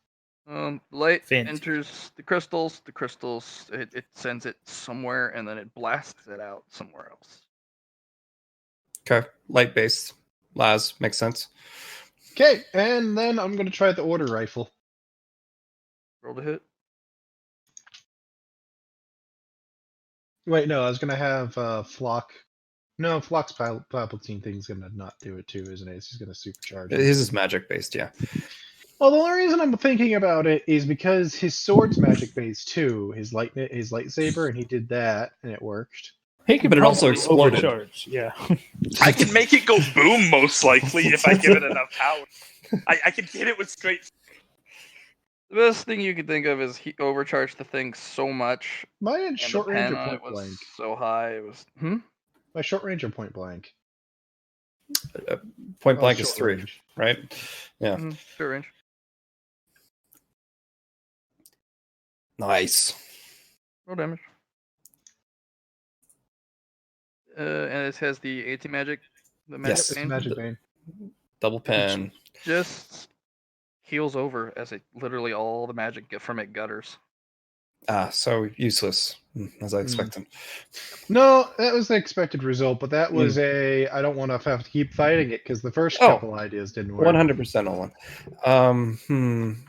Light Fancy. enters the crystals. The crystals, it sends it somewhere, and then it blasts it out somewhere else. Okay, light based. Las makes sense. Okay, and then I'm gonna try the order rifle. Roll to hit. Wait, no, I was gonna have Flock. No, Flock's Palpatine thing's gonna not do it too, isn't it? It's just gonna supercharge it. His is magic based, yeah. Well, the only reason I'm thinking about it is because his sword's magic based too. His lightsaber, and he did that, and it worked. He could But it also probably exploded. overcharge. Yeah. I can make it go boom, most likely, if I give it enough power. I can hit it with straight. The best thing you could think of is he overcharged the thing so much, Mine had and short the range pen or on point it was blank. so high. It was. My short range or point blank. Point Oh, blank is short 3, range. right? Yeah. Short range. Nice. Roll damage. And it has the anti-magic. The magic Yes. pain. Magic Bane. Double pen. Just heals over as it literally all the magic from it gutters. Ah, so useless, as I expected. No, that was the expected result, but that was I don't want to have to keep fighting it because the first Oh. couple ideas didn't work. 100% on one.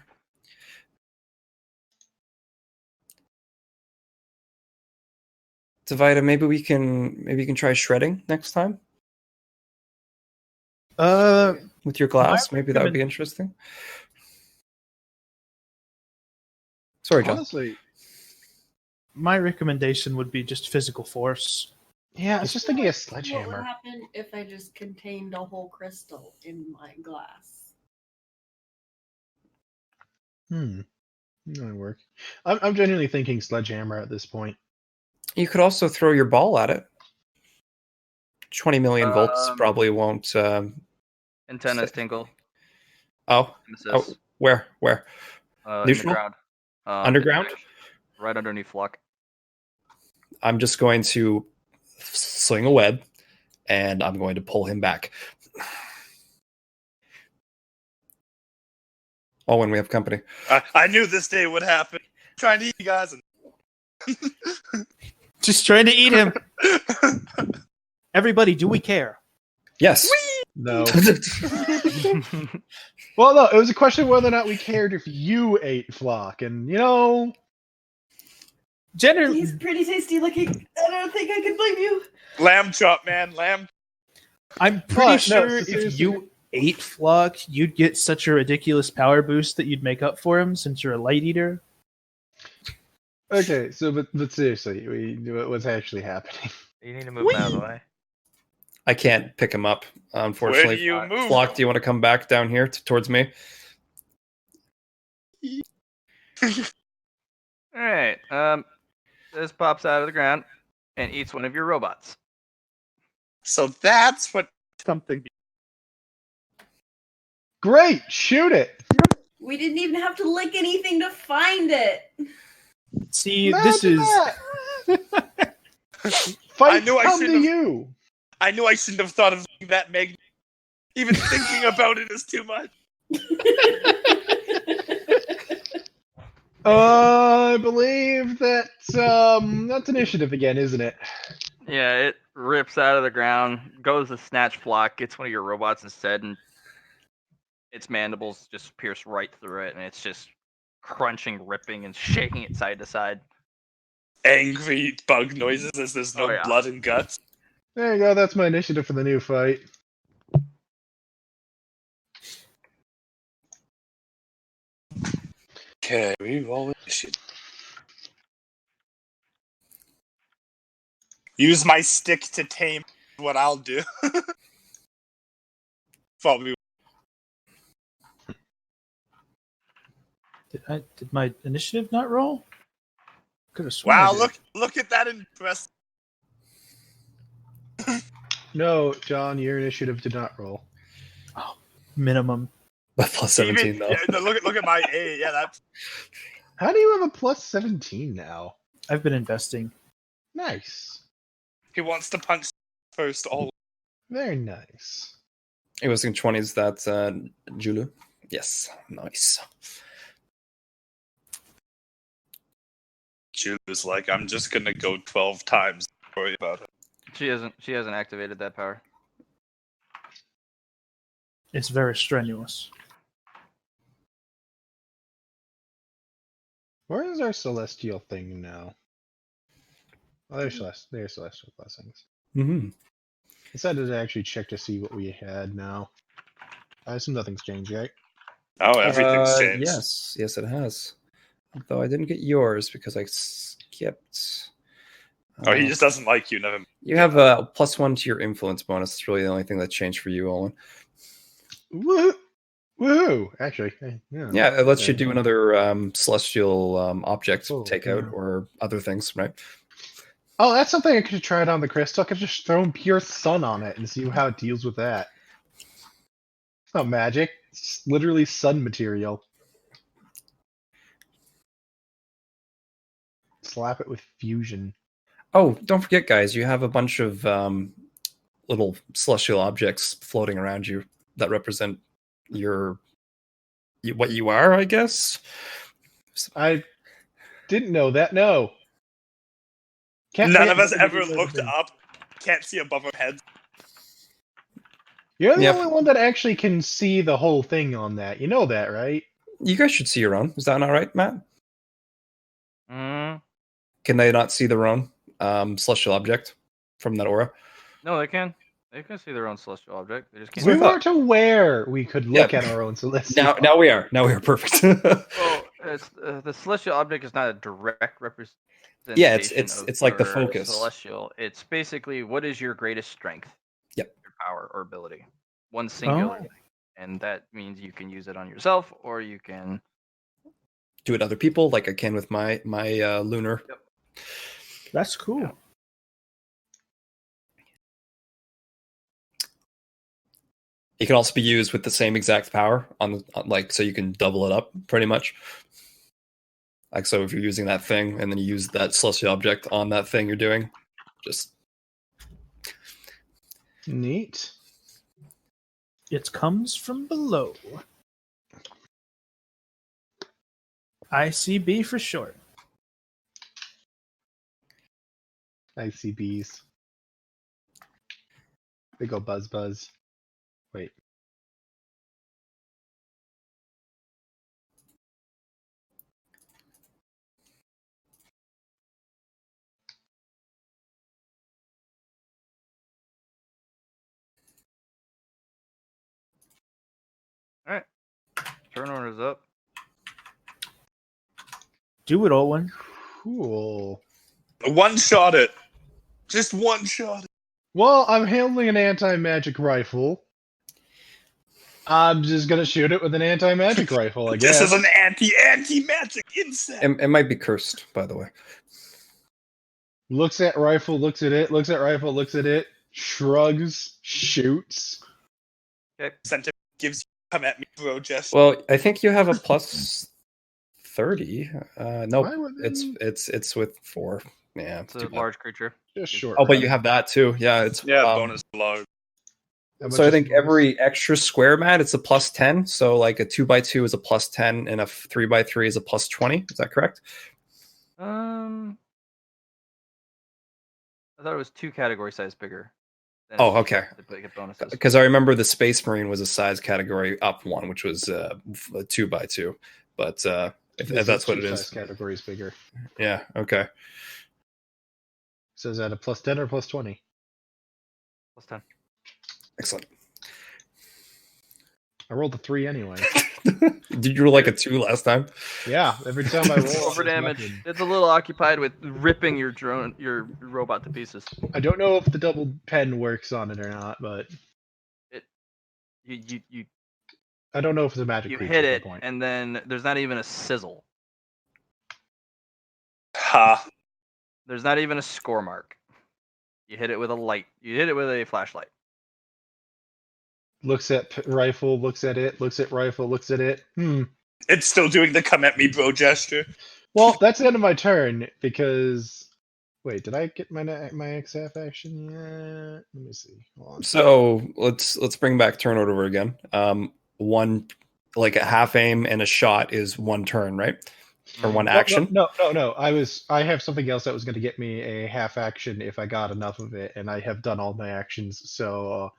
Divida, maybe you can try shredding next time with your glass. Maybe that would be interesting. Sorry, John. Honestly, My recommendation would be just physical force. yeah, it's just thinking a What would sledgehammer. happen if I just contained a whole crystal in my glass? That would work. I'm genuinely thinking sledgehammer at this point. You could also throw your ball at it. 20 million volts probably won't. Antennas tingle. Oh, Nemesis. where? In the Neutral? ground. Underground? Right underneath Flock. I'm just going to sling a web and I'm going to pull him back. Oh, when we have company. I knew this day would happen. Trying to eat you guys. Just trying to eat him. Everybody, do we care? Yes. No. Well, no, it was a question of whether or not we cared if you ate Flock, and Generally, He's pretty tasty looking. I don't think I can blame you. Lamb chop, man. Lamb. I'm pretty But, no, sure if seriously. you ate Flock, you'd get such a ridiculous power boost that you'd make up for him since you're a light eater. Okay, so but seriously, what's actually happening? You need to move him out of the way. I can't pick him up, unfortunately. Where do you move? Flock, do you want to come back down here towards me? All right. This pops out of the ground and eats one of your robots. So that's what something. Great, shoot it. We didn't even have to lick anything to find it. See, this is Fight I knew I come to shouldn't have- you. I knew I shouldn't have thought of that magnet. Even thinking about it is too much. I believe that's initiative again, isn't it? Yeah, it rips out of the ground, goes to snatch Flock, gets one of your robots instead, and its mandibles just pierce right through it, and it's just crunching, ripping, and shaking it side to side. Angry bug noises as there's no Oh, yeah. blood and guts. There you go. That's my initiative for the new fight. Okay, we roll initiative. Use my stick to tame what I'll do. Follow me. Did my initiative not roll? Could have sworn. Wow, I did. look at that impressive. No, John, your initiative did not roll. Minimum. By plus 17, Even- though. yeah, no, look at my A. Yeah, that's How do you have a plus 17 now? I've been investing. Nice. he wants to punch first. All Very nice. It was in 20s that Julu. Yes, nice. Jude's like, I'm just gonna go 12 times. Don't worry about it. She hasn't activated that power. It's very strenuous. Where is our celestial thing now? Oh, there's celestial blessings. Mm-hmm. I decided to actually check to see what we had now. I assume nothing's changed, right? Oh, everything's changed. Yes, it has. Though I didn't get yours because I skipped. Oh, he just doesn't like you. Never. You have a +1 to your influence bonus. It's really the only thing that changed for you, Owen. Woohoo! Actually, yeah. Yeah, it lets you Okay. do another celestial object Oh, takeout yeah. or other things, right? Oh, that's something I could have tried on the crystal. I could have just thrown pure sun on it and see how it deals with that. It's not magic. It's literally sun material. Slap it with fusion. Oh, don't forget, guys, you have a bunch of little celestial objects floating around you that represent what you are, I guess. I didn't know that. No. None of us Can't- ever looked up. Can't see above our heads. You're the Yep. only one that actually can see the whole thing on that. You know that, right? You guys should see your own. Is that not right, Matt? Mm, Can they not see their own celestial object from that aura? no, they can. They can see their own celestial object. They just can't. So We I thought- weren't aware we could look Yeah. at our own celestial. Now we are. Now we are perfect. Well, it's, the celestial object is not a direct representation. Yeah, it's like the your focus. Celestial. It's basically what is your greatest strength? Yep. Your power or ability. One singular Oh. thing. And that means you can use it on yourself, or you can. Do it other people like I can with my lunar. That's cool. Yeah. It can also be used with the same exact power so you can double it up pretty much. Like, so if you're using that thing and then you use that celestial object on that thing you're doing, just Neat. It comes from below. ICB for short. ICBs. Big ol' buzz. Wait. All right. Turn order's up. Do it, Owen. Cool. One shot it. Just one shot it. Well, I'm handling an anti-magic rifle. I'm just gonna shoot it with an anti-magic rifle, I guess. This is an anti-magic insect. It might be cursed, by the way. Looks at rifle, looks at it, looks at rifle, looks at it, shrugs, shoots. Sentiment gives you come at me, bro, Jess. Well, I think you have a plus 30. Nope, Why would it's with 4. Yeah, It's too a bad. large creature. Just short. Oh, but you have that too. Yeah, it's bonus large. How So much I is think bonus? every extra square mat it's a plus 10. So like a 2x2 is a plus 10, and a 3x3 is a plus 20. Is that correct? I thought it was 2 category size bigger. than Oh, okay. The get bonuses. Because I remember the Space Marine was a size category up 1, which was a 2x2. But if This that's what it two is, size categories bigger. yeah, okay. So is that a plus 10 or plus 20? Plus 10. Excellent. I rolled a 3 anyway. Did you roll like a 2 last time? Yeah, every time I roll Over this damage. method. It's a little occupied with ripping your robot to pieces. I don't know if the double pen works on it or not, but You I don't know if it's a magic you creature hit at it, that point. and then there's not even a sizzle. Ha. There's not even a score mark. You hit it with a light. You hit it with a flashlight. Looks at rifle, looks at it, looks at rifle, looks at it. It's still doing the come at me, bro gesture. Well, that's the end of my turn because. Wait, did I get my XF action yet? Let me see. Hold on. So let's bring back turn order again. One, like a half aim and a shot is 1 turn, right? Or 1 action. No. I have something else that was going to get me a half action if I got enough of it, and I have done all my actions. So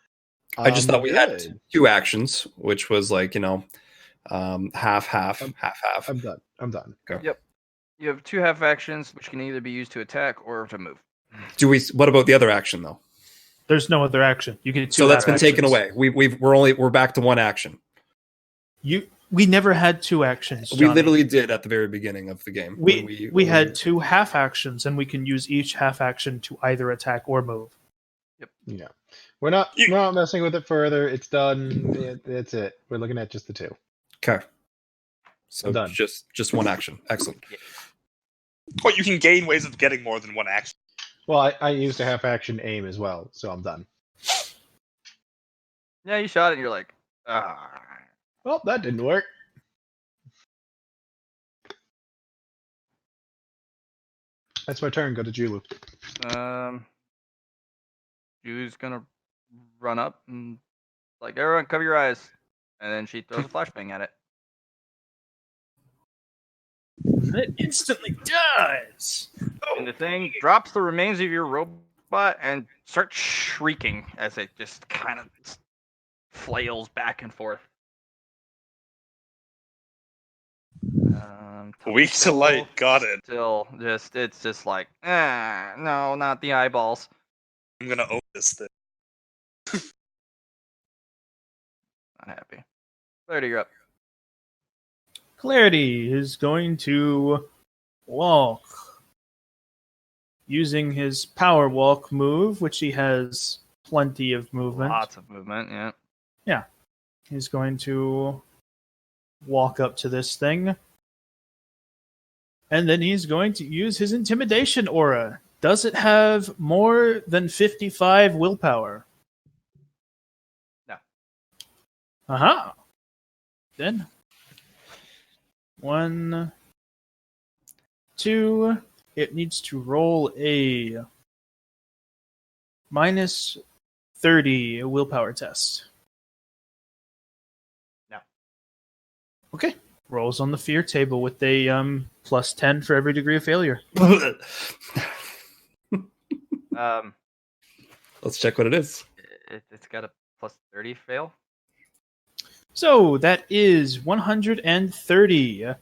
I just thought we had good. 2 actions, which was like half. I'm done. Okay. Yep. You have 2 half actions, which can either be used to attack or to move. What about the other action though? There's no other action. You get 2 So that's been half taken actions. away. We're back to 1 action. We never had 2 actions. We Johnny. literally did at the very beginning of the game. We had 2 half actions, and we can use each half action to either attack or move. Yeah, we're not messing with it further. It's done. That's it. We're looking at just the 2. Okay. So Done. just 1 action. Excellent. But you can gain ways of getting more than 1 action. Well, I used a half action aim as well, so I'm done. Yeah, you shot it, and you're like, ah. Well, that didn't work. That's my turn. Go to Julu. Ju's gonna run up and like, everyone, cover your eyes, and then she throws a flashbang at it. It instantly dies. And the thing drops the remains of your robot and starts shrieking as it just kind of flails back and forth. Weak to light, got it. Still, it's just like, no, not the eyeballs. I'm gonna own this thing. Not happy. Clarity, you're up. Clarity is going to walk using his power walk move, which he has plenty of movement. Lots of movement, yeah. Yeah. He's going to walk up to this thing. And then he's going to use his intimidation aura. Does it have more than 55 willpower? No. Aha. Then 1, 2. It needs to roll a minus 30 willpower test. No. Okay. Rolls on the fear table with a plus 10 for every degree of failure. Let's check what it is. It's got a plus 30 fail. So that is 130.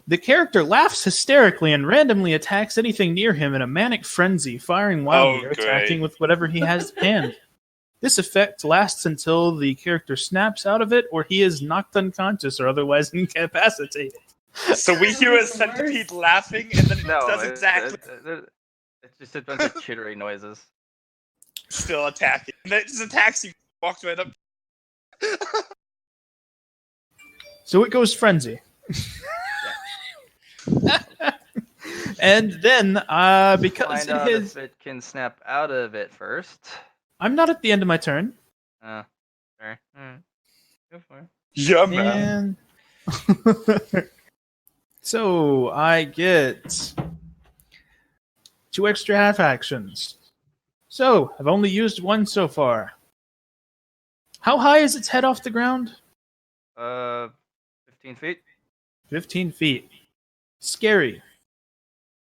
The character laughs hysterically and randomly attacks anything near him in a manic frenzy, firing wildly or attacking with whatever he has at hand. This effect lasts until the character snaps out of it or he is knocked unconscious or otherwise incapacitated. So we hear a centipede laughing, and then it does exactly. It's just a bunch of chittery noises. Still attacking. And then it just attacks you. Walks right up. So it goes frenzy. And then, because Find out his... if it can snap out of it first. I'm not at the end of my turn. Sorry. Go for it. Yeah, man. And... So I get 2 extra half actions. So I've only used 1 so far. How high is its head off the ground? 15 feet. 15 feet. Scary.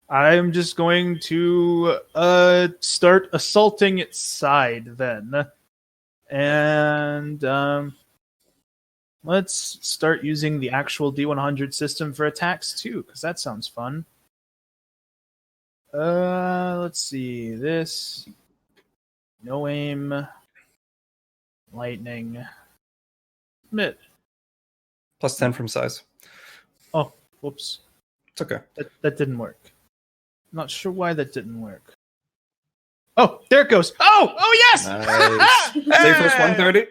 I'm just going to start assaulting its side then. And let's start using the actual D100 system for attacks too, because that sounds fun. Let's see. This. No aim. Lightning. Mid. Plus 10 from size. Oh, whoops. It's okay. That didn't work. Not sure why that didn't work. Oh, there it goes. Oh yes! Nice. Say first 130.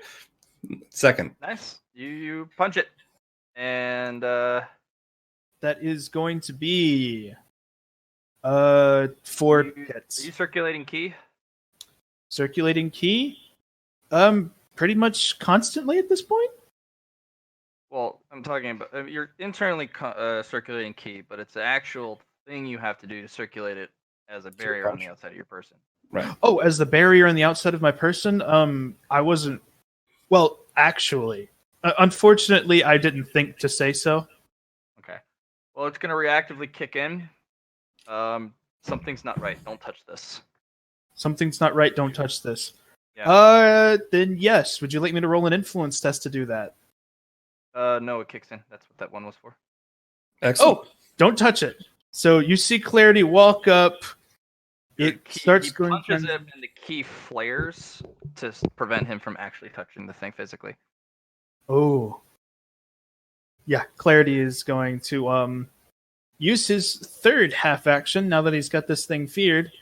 Second. Nice. You punch it. And that is going to be 4 hits. Are you circulating key? Circulating key? Pretty much constantly at this point? Well, I'm talking about you're internally circulating key, but it's an actual thing you have to do to circulate it as a barrier on the outside of your person. Right. Oh, as the barrier on the outside of my person? I wasn't... Well, actually, unfortunately, I didn't think to say so. Okay. Well, it's going to reactively kick in. Something's not right. Don't touch this. Something's not right. Don't touch this. Yeah. Then yes. Would you like me to roll an influence test to do that? No, it kicks in. That's what that one was for. Excellent. Oh, don't touch it. So you see Clarity walk up. It starts he going... punches it, and the key flares to prevent him from actually touching the thing physically. Oh. Yeah, Clarity is going to use his third half action, now that he's got this thing feared,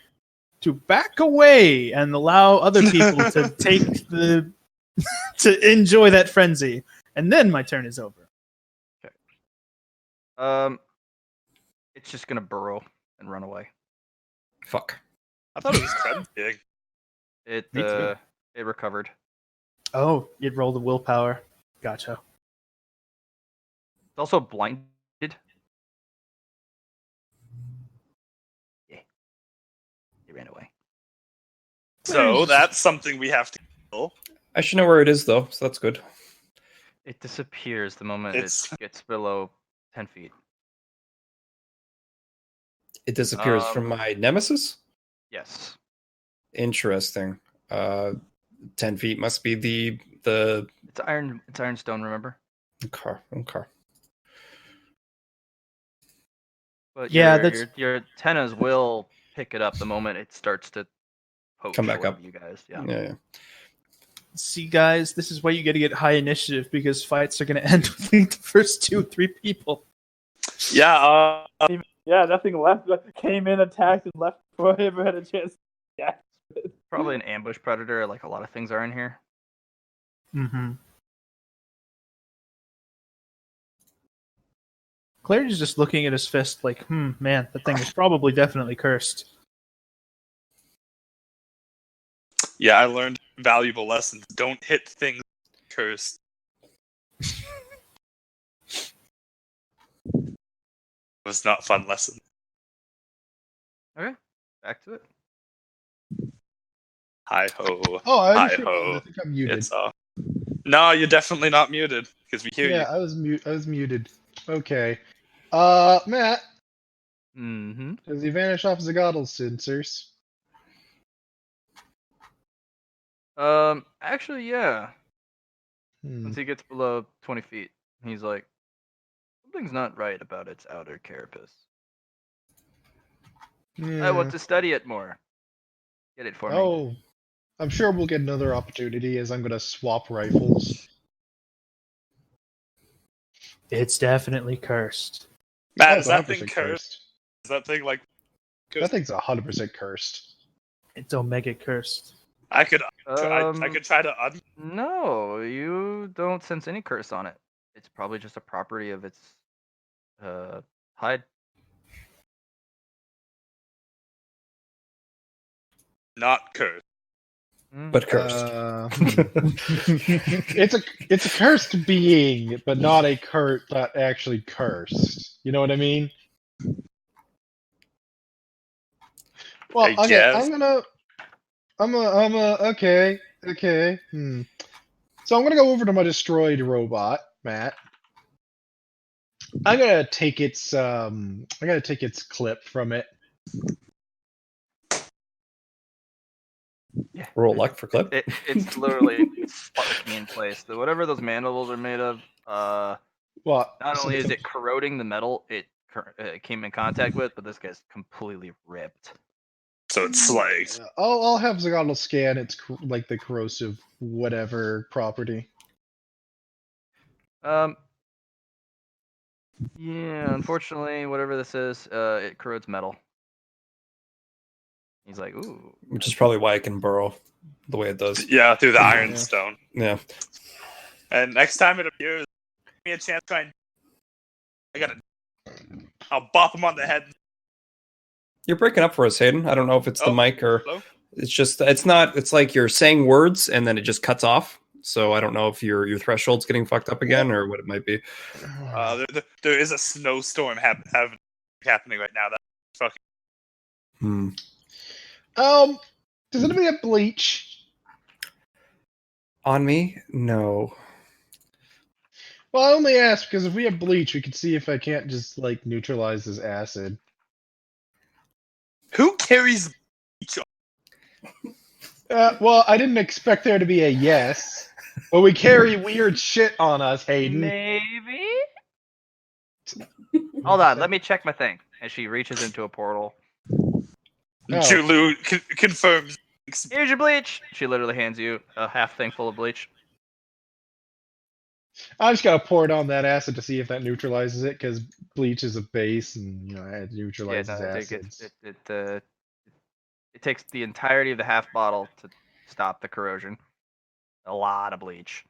to back away and allow other people to take the... to enjoy that frenzy. And then my turn is over. Okay. It's just gonna burrow and run away. Fuck. I thought it was frenzy. It Me too. It recovered. Oh, you'd roll the willpower. Gotcha. It's also blinded. Yeah. He ran away. So that's something we have to kill. I should know where it is, though, so that's good. It disappears the moment It's- it gets below 10 feet. It disappears from my nemesis? Yes. Interesting. 10 feet must be the... It's ironstone, remember? Okay. But Yeah, your antennas will pick it up the moment it starts to poach Come back one up. of you guys. Yeah. Yeah. See, guys, this is why you got to get high initiative, because fights are going to end with the first 2-3 people. Yeah, Yeah, nothing left. Came in, attacked, and left before I ever had a chance. Yeah. Probably an ambush predator, like a lot of things are in here. Mm-hmm. Clary's just looking at his fist like, man, that thing is probably definitely cursed. yeah, I learned valuable lessons. Don't hit things cursed. It was not a fun lesson. Okay, back to it. Hi ho. Oh, I Hi just realized, ho. I think I'm muted. It's No, you're definitely not muted because we hear Yeah, you. I was muted. Okay. Matt, Mm-hmm. does he vanish off Zagottle's sensors? Actually, yeah. Hmm. Once he gets below 20 feet, he's like, something's not right about its outer carapace. I want Yeah. to study it more. Get it for me. Oh, I'm sure we'll get another opportunity as I'm gonna swap rifles. It's definitely cursed. Matt, Oh, is it's that thing 100% cursed? Is that thing like That cursed? thing's 100% cursed. It's omega cursed. I could try to No, you don't sense any curse on it. It's probably just a property of its hide. not curse. But cursed. It's a cursed being, but not actually cursed. You know what I mean? Well, I okay, guess. okay. So I'm gonna go over to my destroyed robot, Matt. I gotta take its clip from it. Yeah. Roll luck for clip. It's literally sparking in place. Whatever those mandibles are made of, Well, not so only is it corroding the metal it came in contact with, but this guy's completely ripped. So it's like I'll have Zagotl scan its like the corrosive whatever property. Yeah, unfortunately, whatever this is, it corrodes metal. He's like, ooh. Which is probably why it can burrow the way it does. yeah, through the Yeah. ironstone. Yeah. And next time it appears, give me a chance to try and I'll bop him on the head. You're breaking up for us, Hayden. I don't know if it's the Oh, mic or hello? it's like you're saying words and then it just cuts off. So I don't know if your threshold's getting fucked up again or what it might be. There is a snowstorm happening right now. That's fucking. Does anybody have bleach? On me? No. Well, I only ask because if we have bleach, we can see if I can't just like neutralize this acid. Who carries? Well, I didn't expect there to be a yes, but we carry weird shit on us, Hayden. Maybe. Hold on, let me check my thing. And she reaches into a portal. Julu confirms. Here's your bleach. She literally hands you a half thing full of bleach. I just gotta pour it on that acid to see if that neutralizes it, because bleach is a base, and it neutralizes acids. It takes the entirety of the half bottle to stop the corrosion. A lot of bleach.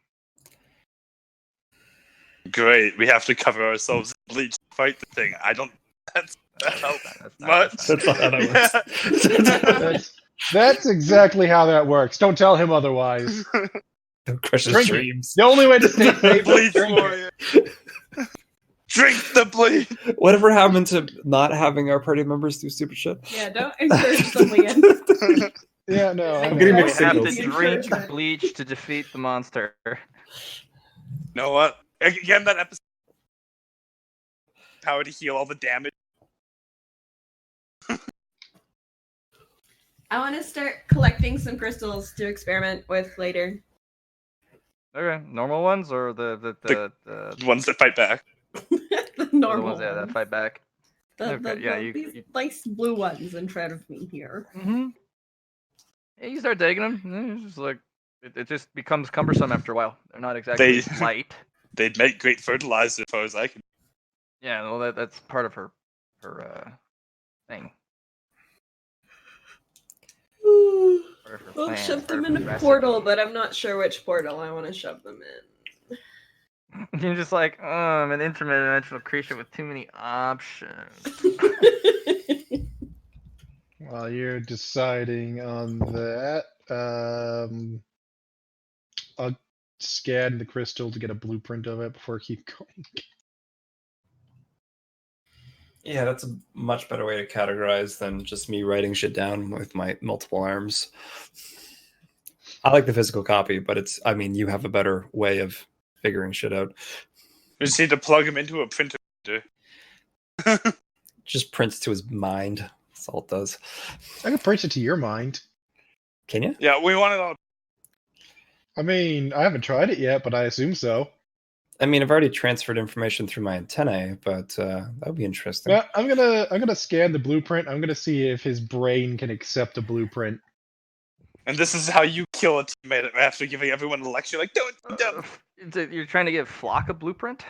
Great, we have to cover ourselves in bleach to fight the thing. I don't. That's much. That's not how that works. That's exactly how that works. Don't tell him otherwise. Don't crush his Drink it. dreams. The only way to stay safe Bleach is drink warrior. it. Drink the bleach. Whatever happened to not having our party members do stupid shit? Yeah, don't encourage somebody. In. Yeah, no. I'm I getting know. mixed You have signals. to drink bleach to defeat the monster. You know what? Again, that episode. Power to heal all the damage. I want to start collecting some crystals to experiment with later. Okay, normal ones or the Ones that fight back. The the normal ones that fight back? These nice blue ones in front of me here. Mm-hmm. Yeah, you start taking them. It's just like it just becomes cumbersome after a while. They're not exactly light. They'd make great fertilizer, as far as I can. Yeah, well, that's part of her thing. Part of her We'll plan, shove part them of in her a recipe. portal, but I'm not sure which portal I want to shove them in. You're just like, oh, I'm an interdimensional creature with too many options. While you're deciding on that, I'll scan the crystal to get a blueprint of it before I keep going. Yeah, that's a much better way to categorize than just me writing shit down with my multiple arms. I like the physical copy, but I mean, you have a better way of figuring shit out. You just need to plug him into a printer. Just prints to his mind. That's all it does. I can print it to your mind. Can you? Yeah, we want it on. I mean, I haven't tried it yet, but I assume so. I mean, I've already transferred information through my antennae, but that would be interesting. Yeah, I'm gonna scan the blueprint. I'm gonna see if his brain can accept a blueprint. And this is how you kill a teammate after giving everyone a lecture. Like, do it. You're trying to give Flock a blueprint?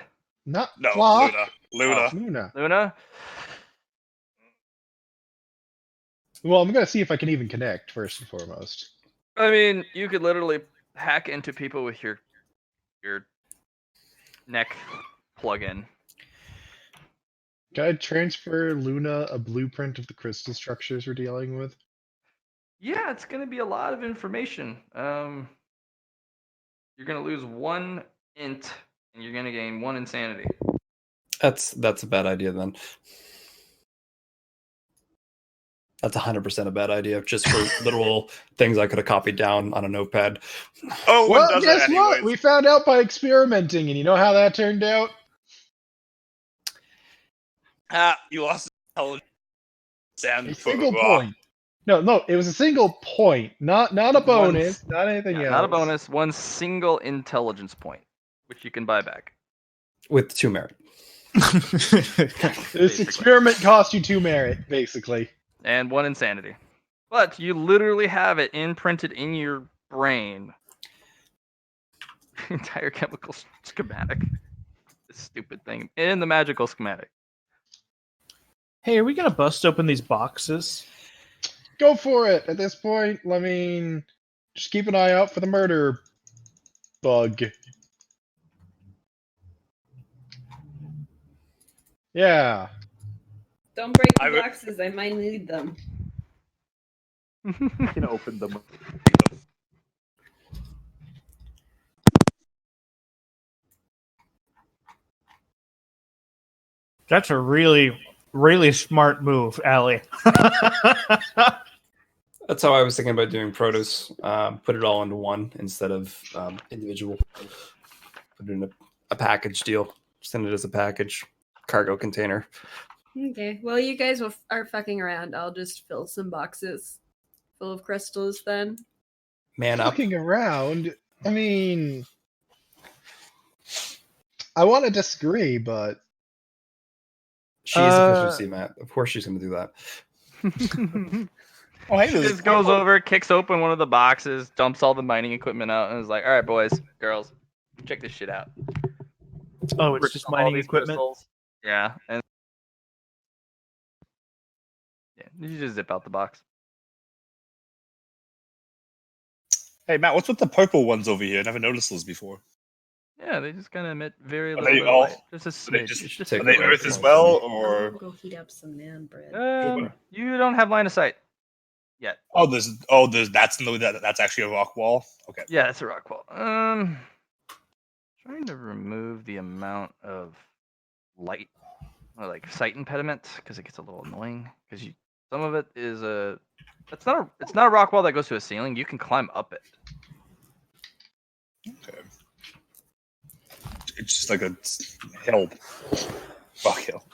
Not No, Flock. Luna. Luna. Luna? Well, I'm gonna see if I can even connect first and foremost. I mean, you could literally hack into people with your neck plug-in. Can I transfer Luna a blueprint of the crystal structures we're dealing with? Yeah, it's going to be a lot of information. You're going to lose 1 int, and you're going to gain 1 insanity. That's a bad idea then. That's 100% a bad idea, just for literal things I could have copied down on a notepad. Oh, well, guess what? We found out by experimenting, and you know how that turned out? You lost intelligence. A single point. No, it was a single point, not a bonus, not anything else. Not a bonus, 1 single intelligence point, which you can buy back. With 2 merit. This experiment cost you 2 merit, basically. And 1 insanity. But you literally have it imprinted in your brain. Entire chemical schematic. This stupid thing. In the magical schematic. Hey, are we gonna bust open these boxes? Go for it. At this point, I mean, just keep an eye out for the murder bug. Yeah. Don't break the boxes. I might need them. I can open them. That's a really, really smart move, Allie. That's how I was thinking about doing produce. Put it all into one instead of individual. Put it in a package deal. Send it as a package. Cargo container. Okay. Well, you guys are fucking around. I'll just fill some boxes full of crystals then. Man up. Fucking around? I mean, I want to disagree, but... She's efficiency, Matt. Of course she's going to do that. She just goes over, kicks open one of the boxes, dumps all the mining equipment out, and is like, all right, boys, girls, check this shit out. Oh, it's just mining equipment? Crystals. Yeah. And you just zip out the box. Hey, Matt, what's with the purple ones over here? I never noticed those before. Yeah, they just kind of emit very little they all- light. Just a smidge. Are they Earth as well, or? I'll go heat up some man bread. You don't have line of sight yet. That's actually a rock wall. Okay. Yeah, it's a rock wall. Trying to remove the amount of light or like sight impediment because it gets a little annoying. Because some of it is it's not a rock wall that goes to a ceiling. You can climb up it. Okay. It's just like a hill. Rock hill.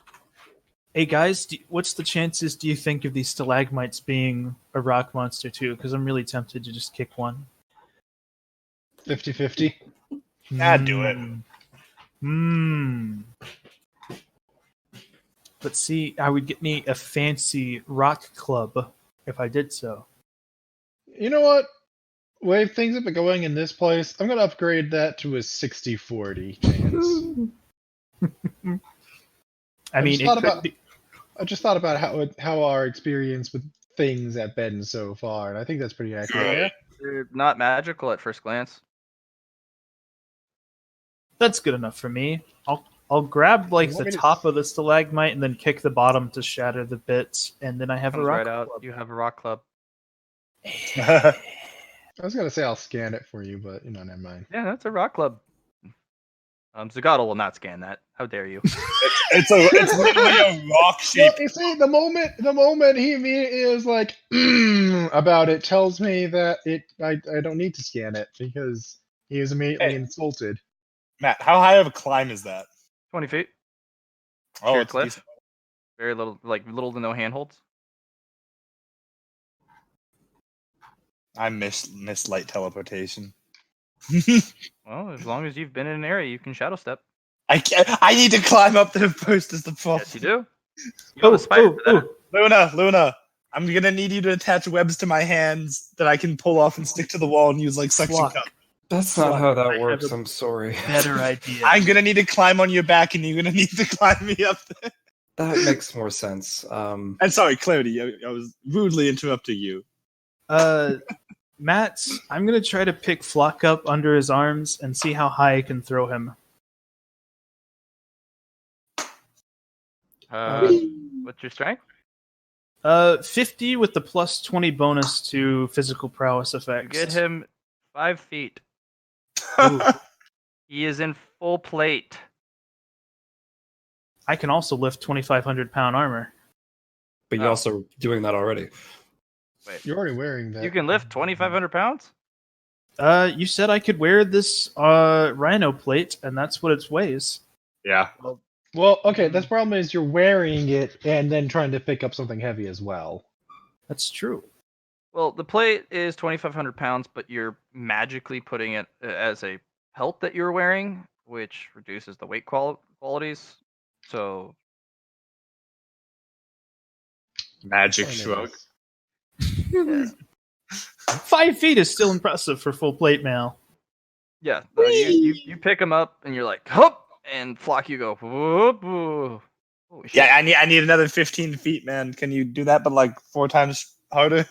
Hey guys, what's the chances, do you think, of these stalagmites being a rock monster too? Because I'm really tempted to just kick one. 50-50. Yeah, do it. But see, I would get me a fancy rock club if I did so. You know what? Way things have been going in this place, I'm going to upgrade that to a 60-40 chance. I just thought about how our experience with things have been so far, and I think that's pretty accurate. They're not magical at first glance. That's good enough for me. I'll grab the top of the stalagmite and then kick the bottom to shatter the bits, and then I have a rock club. You have a rock club. I was gonna say I'll scan it for you, but never mind. Yeah, that's a rock club. Zagato will not scan that. How dare you? It's literally a rock Well, shape. you see, the moment he immediately is like about it tells me that I don't need to scan it because he is immediately Hey. insulted. Matt, how high of a climb is that? 20 feet. Oh, Sheer it's cliff. decent. Very little, like little to no handholds. I miss light teleportation. Well, as long as you've been in an area, you can shadow step. I can't. I need to climb up there first. Is the problem? Yes, you do. You have a spider for that. Luna, I'm gonna need you to attach webs to my hands that I can pull off and stick to the wall and use like suction Flock. cup. That's not how I that have works. a I'm sorry. Better idea. I'm gonna need to climb on your back, and you're gonna need to climb me up there. That makes more sense. And sorry, Clarity, I was rudely interrupting you. Matt, I'm gonna try to pick Flock up under his arms and see how high I can throw him. What's your strength? 50 with the plus 20 bonus to physical prowess effects. Get him 5 feet. Ooh. He is in full plate. I can also lift 2,500 pound armor. But you're also doing that already. Wait, You're already wearing that. you can lift 2,500 pounds? You said I could wear this rhino plate, and that's what it weighs. Yeah. Well, okay, the problem is you're wearing it and then trying to pick up something heavy as well. That's true. Well, the plate is 2,500 pounds, but you're magically putting it as a pelt that you're wearing, which reduces the weight qualities. So, Magic Anyways. shrug. yeah. 5 feet is still impressive for full plate mail. Yeah, so you pick him up and you're like, hop, and Flock, you go, whoop, whoop. Oh, shit. Yeah, I need another 15 feet, man. Can you do that, but like 4 times harder?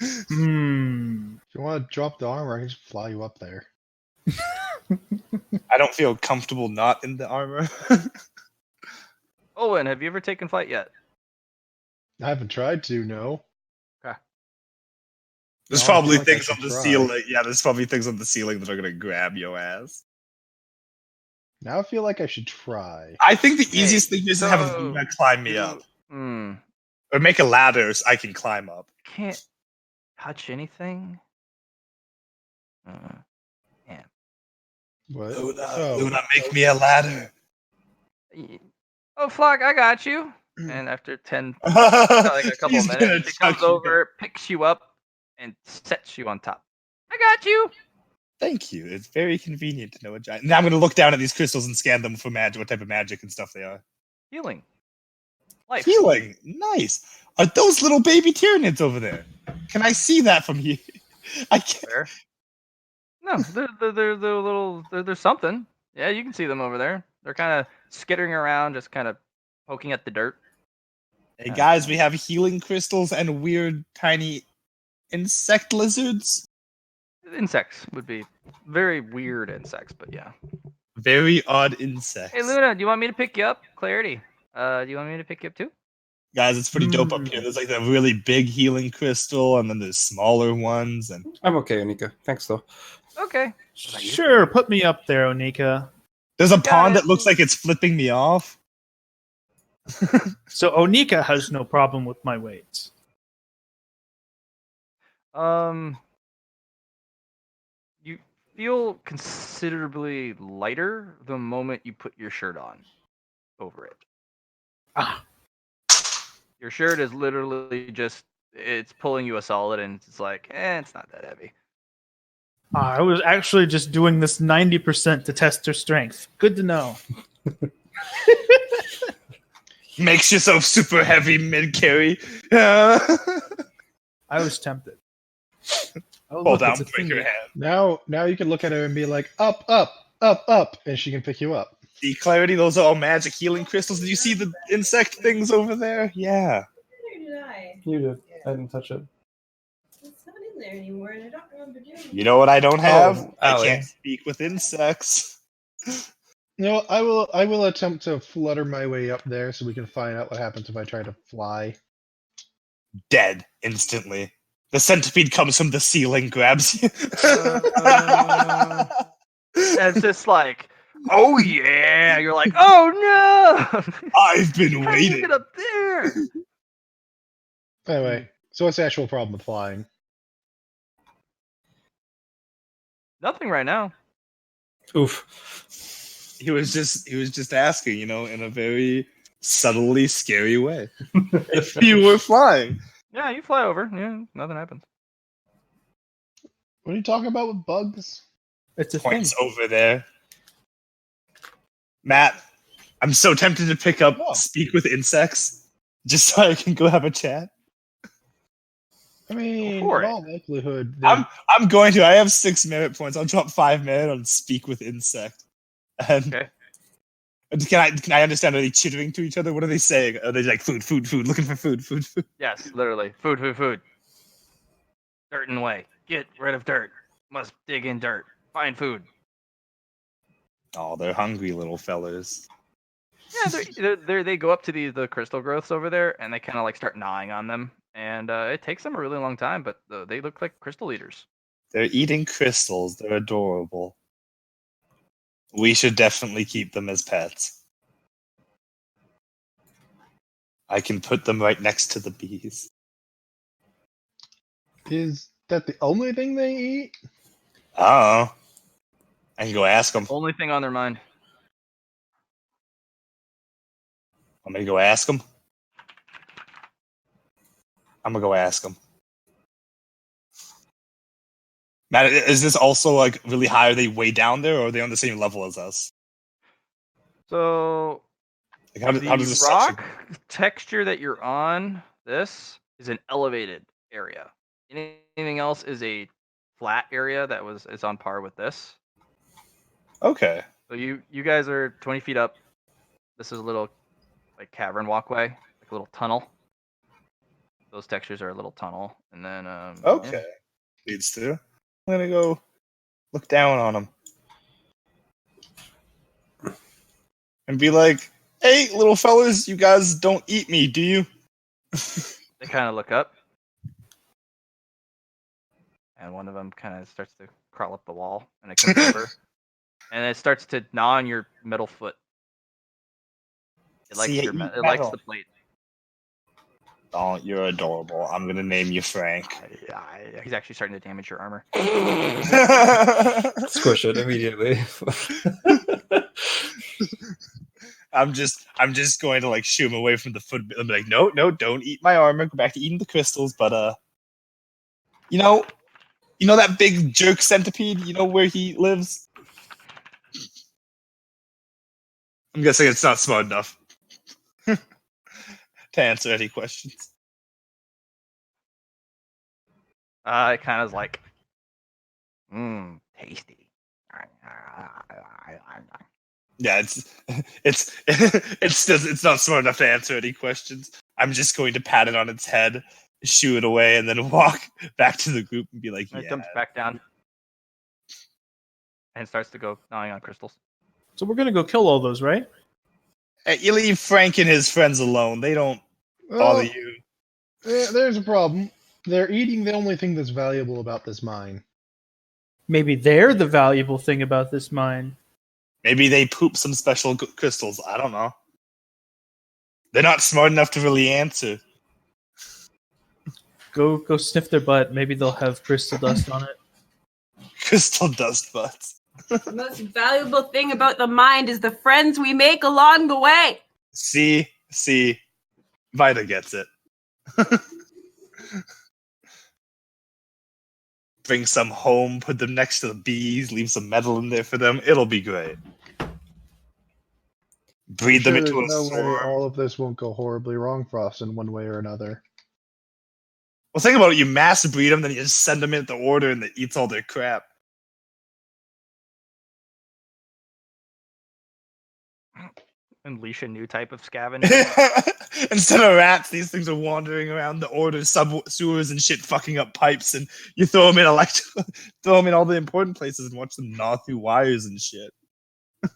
If you want to drop the armor, I can just fly you up there. I don't feel comfortable not in the armor. Owen, have you ever taken flight yet? I haven't tried to, no. There's No, I probably feel like I things on should the try. ceiling. Yeah, there's probably things on the ceiling that are gonna grab your ass. Now I feel like I should try. I think the Hey, easiest thing is to have a so Luna climb me you- up, Hmm. or make a ladder so I can climb up. Can't touch anything. What? Luna, Oh. Luna, make me a ladder. Oh, Flock, I got you. And after 10, like a couple He's of gonna minutes, she chuck comes you. over, picks you up, and sets you on top. I got you. Thank you. It's very convenient to know a giant. Now I'm gonna look down at these crystals and scan them for magic, what type of magic and stuff they are. Healing. Life. Healing, nice. Are those little baby Tyranids over there? Can I see that from here? I can't. Where? No, they're little. There's something. Yeah, you can see them over there. They're kind of skittering around, just kind of poking at the dirt. Hey guys, we have healing crystals and weird tiny insect lizards. Insects would be very weird insects, but yeah. Very odd insects. Hey Luna, do you want me to pick you up? Clarity. Do you want me to pick you up too? Guys, it's pretty dope up here. There's like a really big healing crystal, and then there's smaller ones, and I'm okay, Anika. Thanks, though. Okay. Sure, put me up there, Onika. there's a Got pond it. that looks like it's flipping me off. So Onika has no problem with my weight. You feel considerably lighter the moment you put your shirt on over it. Ah. Your shirt is literally just, it's pulling you a solid, and it's like, it's not that heavy. I was actually just doing this 90% to test her strength. Good to know. Makes yourself super heavy mid carry. I was tempted. Oh, Fall look, down, it's a break your thingy. hand. Now you can look at her and be like, up, up, up, up, and she can pick you up. See, Clarity, those are all magic healing crystals. Did you see the insect things over there? Yeah. Where did I? You did. I didn't touch it. It's not in there anymore, and I don't remember doing it. You know what I don't have? Oh, I Allie. can't speak with insects. No, I will attempt to flutter my way up there so we can find out what happens if I try to fly. Dead instantly. The centipede comes from the ceiling, grabs you. And it's just like, Oh yeah! You're like, oh no! I've been How do you waiting. get up there? Anyway, so what's the actual problem with flying? Nothing right now. Oof. He was just asking, in a very subtly scary way. If you were flying. Yeah, you fly over. Yeah, nothing happens. What are you talking about with bugs? It's a thing. Points over there. Matt, I'm so tempted to pick up Oh. Speak with Insects just so I can go have a chat. I mean, in for it. all likelihood, I'm going to. I have 6 merit points. I'll drop 5 merit on Speak with Insect. And Okay. can I understand? Are they chittering to each other? What are they saying? Are they like food, looking for food? Yes, literally. Food. Dirt in the way. Get rid of dirt. Must dig in dirt. Find food. Oh, they're hungry little fellas. Yeah, they go up to the crystal growths over there, and they kind of like start gnawing on them. And it takes them a really long time, but they look like crystal eaters. They're eating crystals. They're adorable. We should definitely keep them as pets. I can put them right next to the bees. is that the only thing they eat? Oh. I can go ask them. Only thing on their mind. I'm gonna go ask them. Matt, is this also like really high? Are they way down there, or are they on the same level as us? So Like, how the does this rock texture that you're on, this is an elevated area. Anything else is a flat area that is on par with this. Okay. So you guys are 20 feet up. This is a little like cavern walkway, like a little tunnel. Those textures are a little tunnel, and then Okay. Leads to. I'm gonna go look down on them and be like, "Hey, little fellas, you guys don't eat me, do you?" they kind of look up, and one of them kind of starts to crawl up the wall, and it comes over, and it starts to gnaw on your metal foot. It likes See, I your eat it likes metal. the plate. Oh, you're adorable. I'm gonna name you Frank. He's actually starting to damage your armor. Squish it immediately. I'm just going to like shoo him away from the foot. I'm like, no, don't eat my armor. Go back to eating the crystals. But you know that big jerk centipede. You know where he lives? I'm guessing it's not smart enough to answer any questions. It kind of is like, tasty. Yeah, it's not smart enough to answer any questions. I'm just going to pat it on its head, shoo it away, and then walk back to the group and be like, And it yeah. jumps back down and starts to go gnawing on crystals. So we're gonna go kill all those, right? Hey, you leave Frank and his friends alone. They don't bother you. There's a problem. They're eating the only thing that's valuable about this mine. Maybe they're the valuable thing about this mine. Maybe they poop some special crystals. I don't know. They're not smart enough to really answer. Go sniff their butt. Maybe they'll have crystal dust on it. Crystal dust butts. The most valuable thing about the mind is the friends we make along the way. See, Vida gets it. Bring some home, put them next to the bees, leave some metal in there for them. It'll be great. Breed them into a there's no way swarm. all of this won't go horribly wrong for us in one way or another. Well, think about it. You mass breed them, then you just send them into order, and it eats all their crap. Unleash a new type of scavenger. Instead of rats, these things are wandering around the order sewers and shit, fucking up pipes, and you throw them in throw them in all the important places and watch them gnaw through wires and shit. But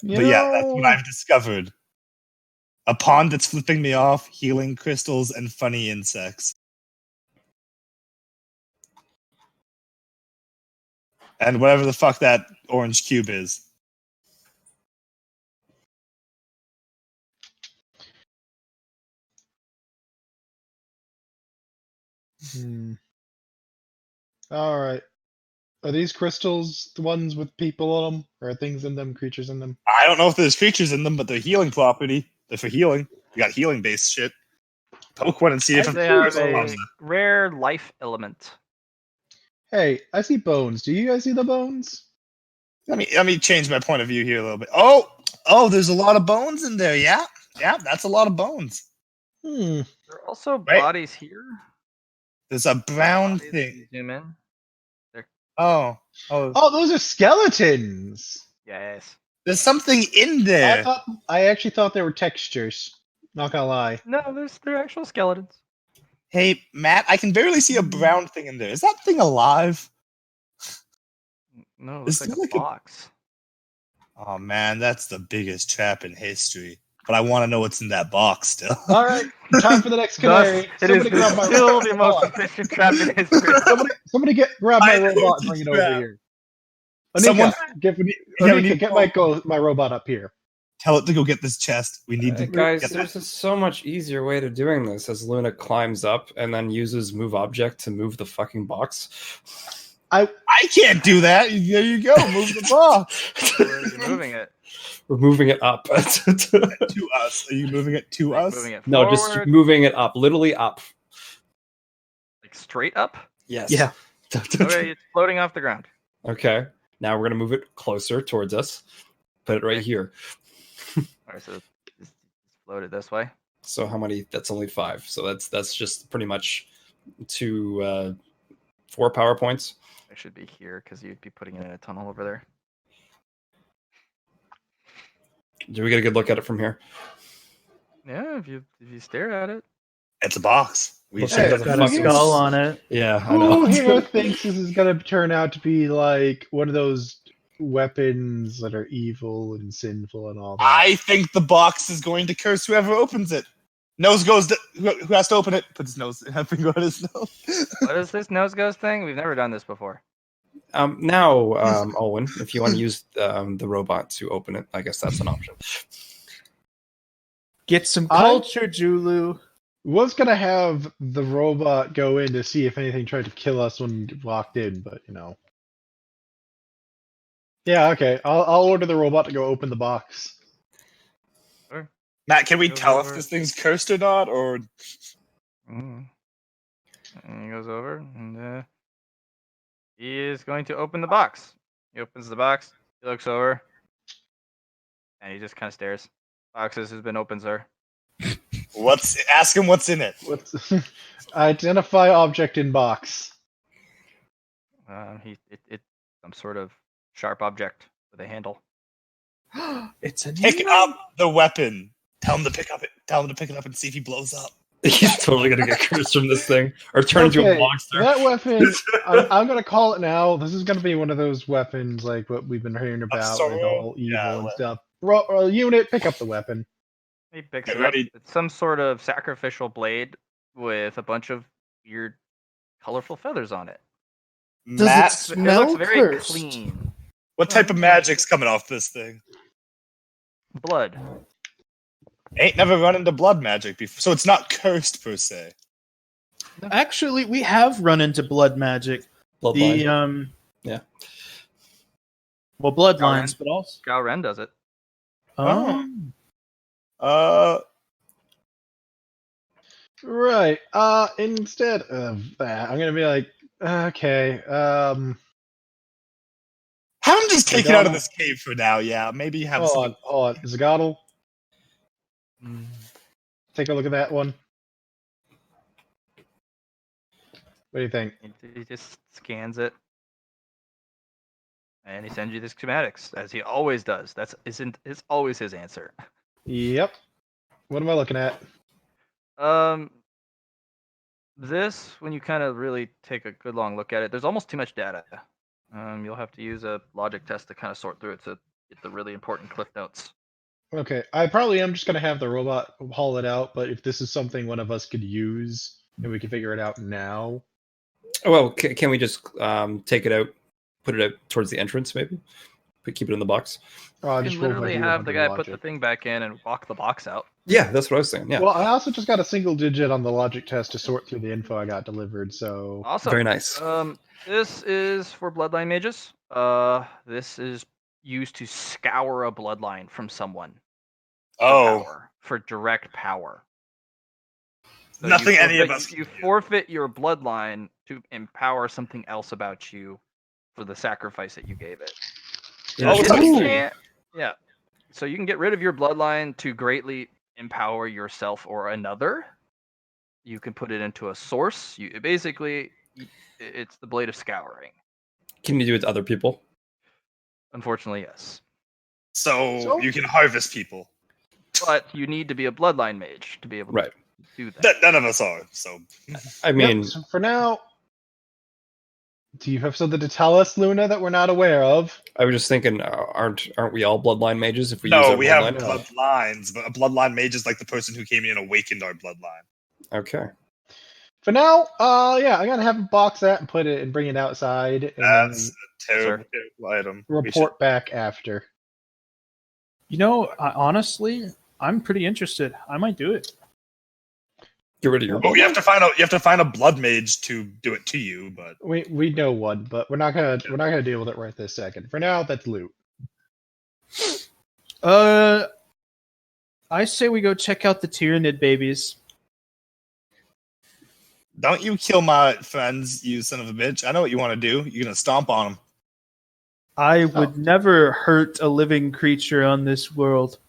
yeah, that's what I've discovered. A pond that's flipping me off, healing crystals, and funny insects. And whatever the fuck that orange cube is. All right. Are these crystals the ones with people on them, or are things in them, creatures in them? I don't know if there's creatures in them, but they're healing property. They're for healing. We got healing based shit. Poke one and see if They have crystal a pops there. rare life element. Hey, I see bones. Do you guys see the bones? Let me change my point of view here a little bit. Oh, there's a lot of bones in there. Yeah, that's a lot of bones. Hmm. There are also Right. bodies here. There's a brown Bodies, thing. Zoom in. Oh, Oh, those are skeletons. Yes. there's something in there. I actually thought they were textures. Not gonna lie. No, they're actual skeletons. Hey, Matt, I can barely see a brown thing in there. Is that thing alive? No, Is it's like there a like a- box. Oh man, that's the biggest trap in history. But I want to know what's in that box still. All right, time for the next canary. Thus, it is grab my still robot. the most Hold on. efficient trap in history. Somebody grab my I know robot it's and bring it a over trap. here. Someone- Anika, get my robot up here. Tell it to go get this chest. We need to Guys, get there's a so much easier way to doing this as Luna climbs up and then uses move object to move the fucking box. I can't do that. There you go. Move the box You're moving it. We're moving it up. to us. Are you moving it to Like us? moving it No, forward, just moving it up, literally up. like straight up. Yes. Yeah. Okay, it's floating off the ground. Okay. Now we're gonna move it closer towards us. Put it right here. All right, so it's floated this way. So how many? That's only 5. So that's just pretty much 4 power points. It should be here because you'd be putting it in a tunnel over there. Do we get a good look at it from here? Yeah, if you stare at it. It's a box. We Looks should like have it Got a a fucking- skull on it. Yeah, I Who know. here thinks this is gonna turn out to be like one of those weapons that are evil and sinful and all that? I think the box is going to curse whoever opens it. Nose goes to who has to open it. Puts his nose. Finger on his nose. What is this nose goes thing? We've never done this before. Now, Owen, if you want to use the robot to open it, I guess that's an option. Get some culture, Julu. Was gonna have the robot go in to see if anything tried to kill us when we walked in, but you know. Yeah, okay. I'll order the robot to go open the box. Matt, can we Goes tell if over. this thing's cursed or not? Or And he goes over and he is going to open the box. He opens the box. He looks over, and he just kind of stares. Boxes has been opened, sir. ask him what's in it. What's identify object in box? It's some sort of sharp object with a handle. It's a Pick up the weapon. Tell him to pick up it. Tell him to pick it up and see if he blows up. He's totally gonna get cursed from this thing or turn into a Okay, monster. that weapon, I'm gonna call it now. This is gonna be one of those weapons like what we've been hearing about, sorrow? with all evil Yeah, and like- stuff. Unit, pick up the weapon. He picks Get it ready. up. It's some sort of sacrificial blade with a bunch of weird, colorful feathers on it. Does Matt, it It smell looks very cursed? clean. what type of magic's coming off this thing? Blood. Ain't never run into blood magic before, so it's not cursed per se. Actually, we have run into blood magic. Bloodline. The well, bloodlines, Galren. but also Galren does it. Right. Instead of that, I'm gonna be like, okay. Have him just take it out of Madonna. this cave for now. Yeah, maybe have Hold on. Zagadl, take a look at that one. What do you think? He just scans it, and he sends you the schematics as he always does. It's always his answer. Yep. What am I looking at? This, when you kind of really take a good long look at it, there's almost too much data. You'll have to use a logic test to kind of sort through it to get the really important cliff notes. Okay, I probably am just gonna have the robot haul it out, but if this is something one of us could use and we can figure it out now. Well, can we just take it out put it out towards the entrance, maybe. Keep it in the box. Oh, You just can roll my literally have the D100 guy put logic. the thing back in and walk the box out. Yeah, that's what I was saying. Yeah, Well, I also just got a single digit on the logic test to sort through the info I got delivered. So Awesome. very nice. This is for bloodline mages. This is used to scour a bloodline from someone. For direct power. So Nothing any of us You can do. forfeit your bloodline to empower something else about you for the sacrifice that you gave it. Oh, it's You like can't- yeah. So you can get rid of your bloodline to greatly empower yourself or another. You can put it into a source. It's the blade of scouring. Can you do it to other people? Unfortunately, yes. So you can harvest people. But you need to be a bloodline mage to be able Right. to do that. None of us are. So I mean, Yep, so for now, do you have something to tell us, Luna, that we're not aware of? I was just thinking, aren't we all bloodline mages if we use no, our we have bloodline? No. bloodlines, but a bloodline mage is like the person who came in and awakened our bloodline. Okay. For now, yeah, I'm gonna have him box that and put it and bring it outside, and That's then a terrible item. We should- report back after. You know, honestly, I'm pretty interested. I might do it. Get rid of your. Well, you have to find a blood mage to do it to you, but We know one, but we're not gonna deal with it right this second. For now, that's loot. I say we go check out the Tyranid babies. don't you kill my friends, you son of a bitch. I know what you want to do. You're gonna stomp on them. I would never hurt a living creature on this world.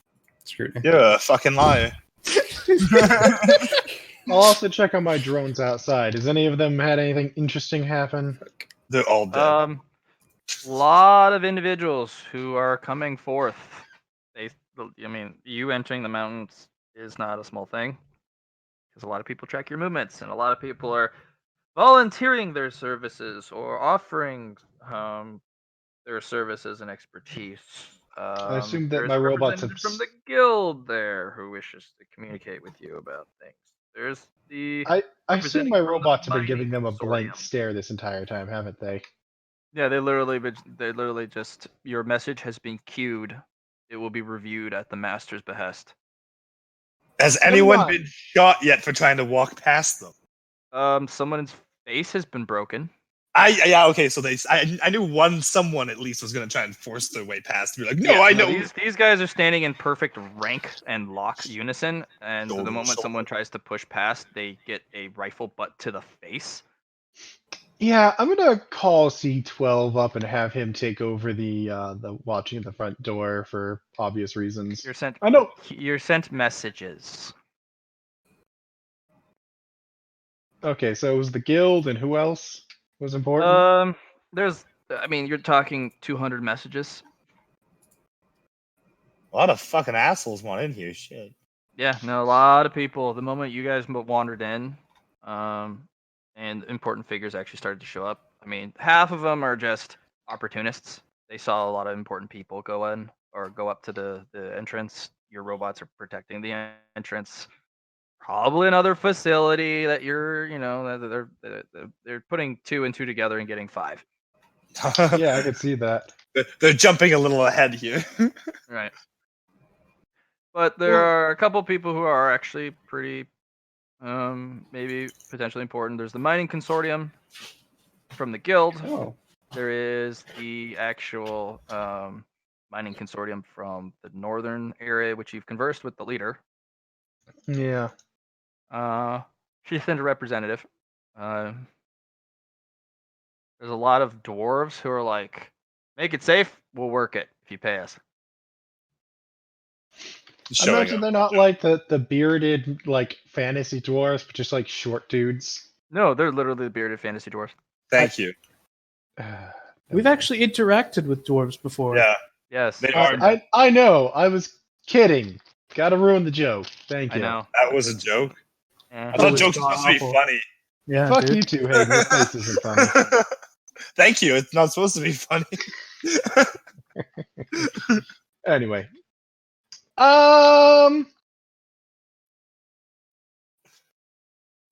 Scrutiny. You're a fucking liar. I'll also check on my drones outside. Has any of them had anything interesting happen? They're all dead. Lot of individuals who are coming forth. You entering the mountains is not a small thing, because a lot of people track your movements, and a lot of people are volunteering their services or offering their services and expertise. I assume that there's my a robots have representative from the guild there who wishes to communicate with you about things. There's the I assume my representing from the robots have been mining giving them a blank consortium. stare this entire time, haven't they? Yeah, they literally just your message has been queued. It will be reviewed at the master's behest. Has Never anyone mind. been shot yet for trying to walk past them? Someone's face has been broken. Okay, so I knew someone at least was gonna try and force their way past. Be like, no, I know. These guys are standing in perfect rank and lock unison, and Shoulder the to moment shoulder. someone tries to push past, they get a rifle butt to the face. Yeah, I'm gonna call C12 up and have him take over the watching at the front door for obvious reasons. I know. You're sent messages. Okay, so it was the guild, and who else was important? You're talking 200 messages. A lot of fucking assholes want in here. Shit. Yeah, no, a lot of people. The moment you guys wandered in, and important figures actually started to show up. I mean, half of them are just opportunists. They saw a lot of important people go in or go up to the entrance. Your robots are protecting the entrance. Probably another facility that they're putting 2 and 2 together and getting 5. Yeah, I could see that. They're jumping a little ahead here. Right. But there are a couple people who are actually pretty, maybe potentially important. There's the mining consortium from the guild. Oh. There is the actual mining consortium from the northern area, which you've conversed with the leader. Yeah. She sent a representative. There's a lot of dwarves who are like, make it safe, we'll work it if you pay us. I imagine they're not like the bearded like fantasy dwarves, but just like short dudes. No, they're literally the bearded fantasy dwarves. Thank you. We've actually interacted with dwarves before. Yeah. Yes. They are. I know. I was kidding. Gotta ruin the joke. Thank you. I know. That was a joke. Yeah. I thought was jokes were supposed to be awful. funny. Yeah, Fuck dude. you two, Hayden. Your face isn't funny. Thank you. It's not supposed to be funny. Anyway.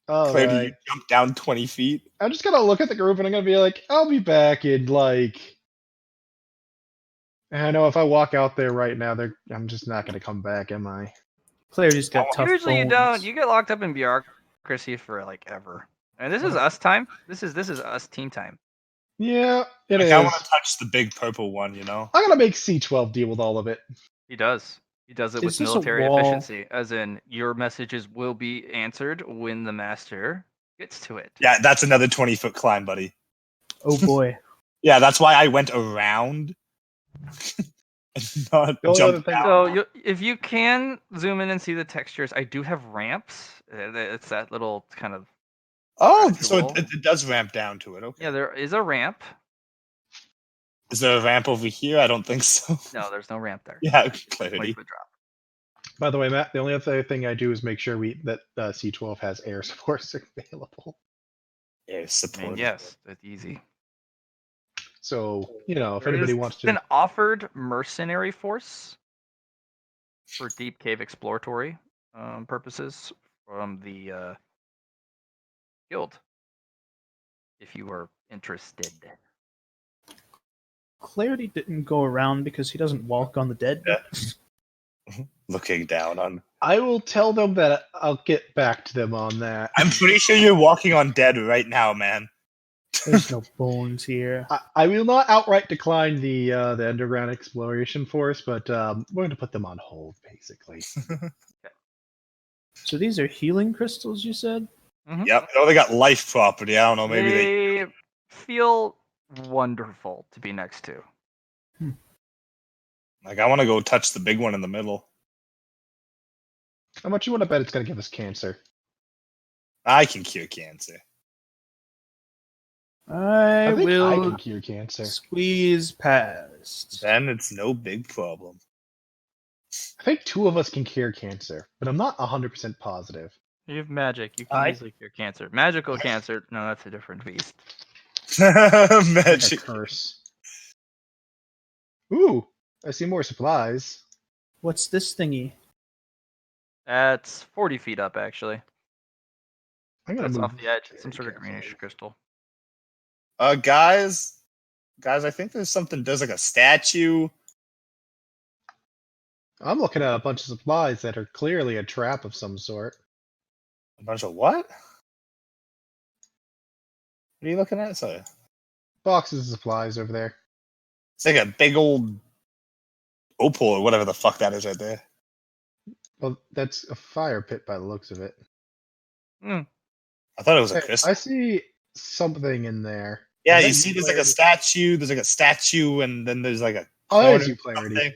All Claire, do right. you jump down 20 feet? I'm just gonna look at the group and I'm gonna be like, I'll be back in like. And I know if I walk out there right now, I'm just not gonna come back, am I? Clarity's got tough Usually you bones. don't. You get locked up in bureaucracy for like ever. And this is us time. This is us team time. Yeah, it Like, is. I want to touch the big purple one, you know? I'm gonna make C12 deal with all of it. He does. He does it Is with this a military wall? efficiency, as in your messages will be answered when the master gets to it. Yeah, that's another 20-foot climb, buddy. Oh boy. Yeah, that's why I went around. And not The only jumped other thing- down. So if you can zoom in and see the textures, I do have ramps. It's that little kind of Oh, so gradual. it does ramp down to it. Okay. Yeah, there is a ramp. Is there a ramp over here? I don't think so. No, there's no ramp there. Yeah, 20 clarity. foot drop. By the way, Matt, the only other thing I do is make sure that C12 has air supports available. Yeah, I mean, support. yes, it's easy. So if There anybody is wants an to, offered mercenary force for deep cave exploratory purposes from the guild, if you are interested. Clarity didn't go around because he doesn't walk on the dead. Yeah. Looking down on. I will tell them that I'll get back to them on that. I'm pretty sure you're walking on dead right now, man. There's no bones here. I will not outright decline the underground exploration force, but we're going to put them on hold, basically. So these are healing crystals, you said? Mhm. Yep. Oh, they got life property. I don't know. Maybe they. They feel wonderful to be next to. Like, I want to go touch the big one in the middle. How much you want to bet it's going to give us cancer? I can cure cancer. I I think I will can cure cancer. squeeze past. Then it's no big problem. I think 2 of us can cure cancer, but I'm not 100% positive. You have magic. You can I- easily cure cancer. Magical cancer, no, that's a different beast. Like Magic. a curse. Ooh, I see more supplies. What's this thingy? That's 40 feet up, actually. I'm gonna That's move off the edge. It's some very sort of carefully. greenish crystal. Guys, I think there's something. There's like a statue. I'm looking at a bunch of supplies that are clearly a trap of some sort. A bunch of what? What are you looking at? Sorry. Boxes of supplies over there. It's like a big old opal or whatever the fuck that is right there. Well, that's a fire pit by the looks of it. Hmm. I thought it was a Hey, crystal. I see something in there. Yeah, Is you that see, there's like a clarity? statue. There's like a statue, and then there's like a. Oh, that is corner you, of clarity. something.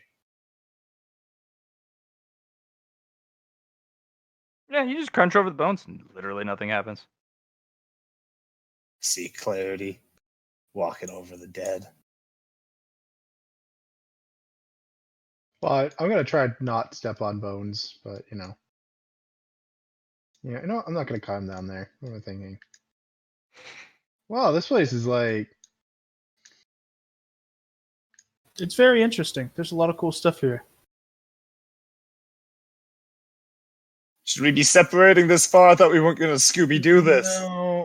Yeah, you just crunch over the bones and literally nothing happens. See clarity, walking over the dead. Well, I'm gonna try not step on bones, but Yeah, I'm not gonna climb down there. What am I thinking? Wow, this place is like. It's very interesting. There's a lot of cool stuff here. Should we be separating this far? I thought we weren't gonna Scooby Doo this.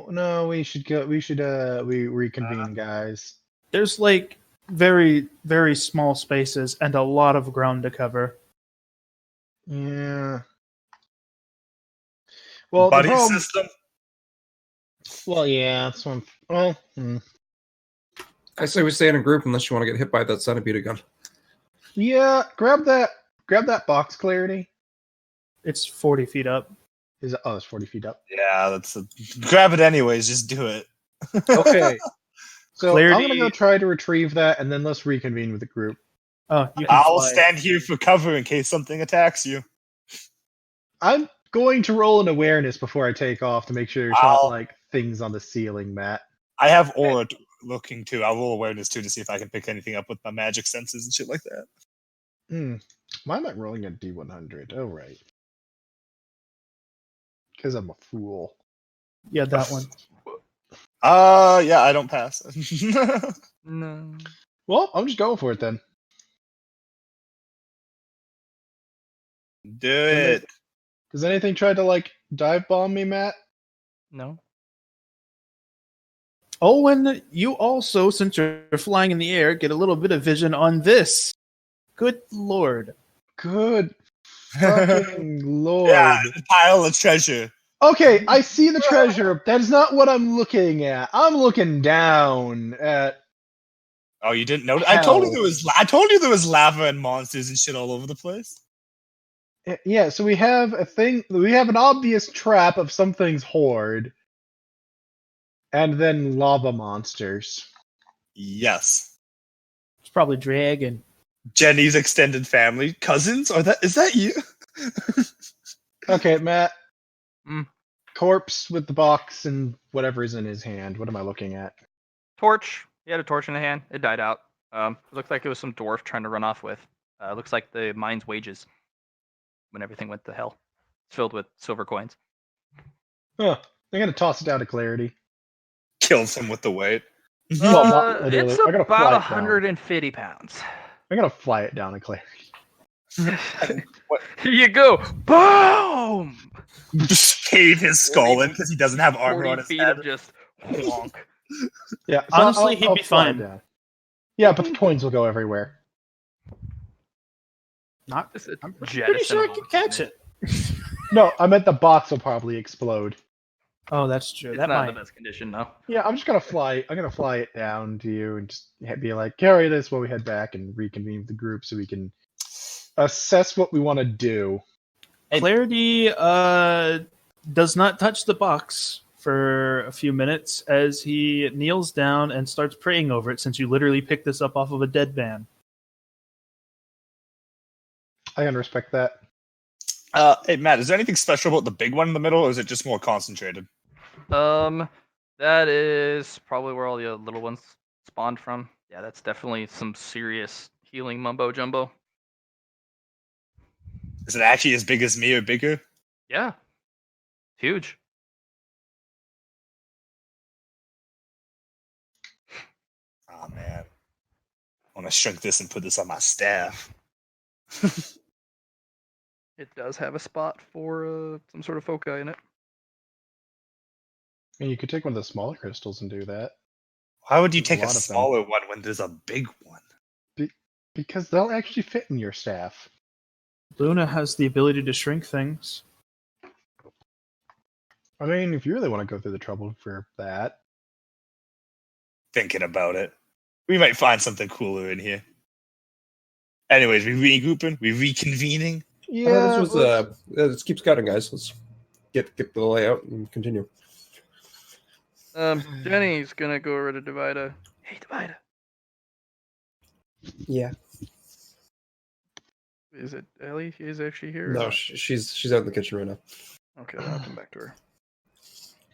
No, we should go. We should we reconvene, guys. There's like very, very small spaces and a lot of ground to cover. Yeah. Well, Buddy the problem. system. Well, yeah, that's one. Well, I say we stay in a group unless you want to get hit by that centipede again. yeah. Grab that box, clarity. It's 40 feet up. It's 40 feet up. Yeah, grab it anyways. Just do it. Okay. So I'm Clarity- gonna go try to retrieve that, and then let's reconvene with the group. Oh, you can I'll fly. stand here for cover in case something attacks you. I'm going to roll an awareness before I take off to make sure there's not like things on the ceiling, Matt. I have aura looking too. I'll roll awareness too to see if I can pick anything up with my magic senses and shit like that. Why am I rolling a D100? Oh, right. Because I'm a fool. Yeah, that one. Yeah, I don't pass. No. Well, I'm just going for it then. Do it. Does anything try to like dive bomb me, Matt? No. Owen, you also, since you're flying in the air, get a little bit of vision on this. Good lord. Good fucking lord. Yeah, a pile of treasure. Okay, I see the treasure. That is not what I'm looking at. I'm looking down at. Oh, you didn't know? Hell. I told you there was lava and monsters and shit all over the place. Yeah, so we have a thing. We have an obvious trap of something's hoard, and then lava monsters. Yes. It's probably dragon. Jenny's extended family, cousins. Is that you? Okay, Matt. Mm. Corpse with the box and whatever's in his hand. What am I looking at? Torch. He had a torch in the hand. It died out. It looked like it was some dwarf trying to run off with. Looks like the mine's wages when everything went to hell. It's filled with silver coins. Huh. I'm gonna toss it down to Clarity. Kills him with the weight. Well, not literally. It's I'm gonna fly about it down. 150 pounds. I'm gonna fly it down to Clarity. Here you go. Boom! Just cave his skull in because he doesn't have armor 40 on his feet head. of just wonk. Yeah. Honestly, he'd be fly it fine. down. Yeah, but the coins will go everywhere. Not. Just a I'm pretty jettison sure I of could all catch the it. No, I meant the box will probably explode. Oh, that's true. It's That not might. in the best condition though. Yeah, I'm gonna fly it down to you and just be like, carry this while we head back and reconvene with the group so we can assess what we want to do. Clarity does not touch the box for a few minutes as he kneels down and starts praying over it, since you literally picked this up off of a dead man. I can respect that. Hey Matt, is there anything special about the big one in the middle, or is it just more concentrated? That is probably where all the little ones spawned from. Yeah, that's definitely some serious healing mumbo jumbo. Is it actually as big as me or bigger? Yeah, huge. Oh man, I want to shrink this and put this on my staff. It does have a spot for some sort of foci in it. I mean, you could take one of the smaller crystals and do that. Why would you There's take a a lot of them. smaller one when there's a big one? Because they'll actually fit in your staff. Luna has the ability to shrink things. I mean, if you really want to go through the trouble for that. Thinking about it, we might find something cooler in here. Anyways, we regrouping, we reconvening. Yeah, this was let's keep scouting, guys. Let's get the layout and continue. Jenny's gonna go over to Divida. Hey, Divida. Yeah. Is it Ellie? Is actually here? or No, not? she's out in the kitchen right now. Okay, then I'll come back to her.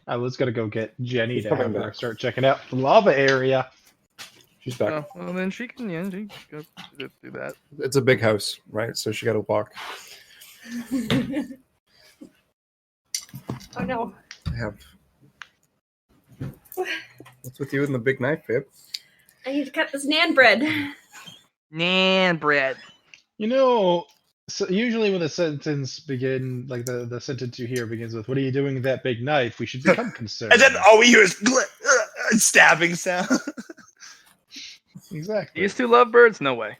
I was gonna go get Jenny She's to coming have her back. start checking out the lava area. She's back. Oh, well, then she can go do that. It's a big house, right? So she got to walk. Oh no. I have. What's with you and the big knife, babe? I need to cut this nan bread. Nan bread. You know, so usually when the sentence begin, like the sentence you hear begins with, "What are you doing with that big knife?" We should become concerned. And then all we hear is stabbing sound. Exactly. These two lovebirds? No way.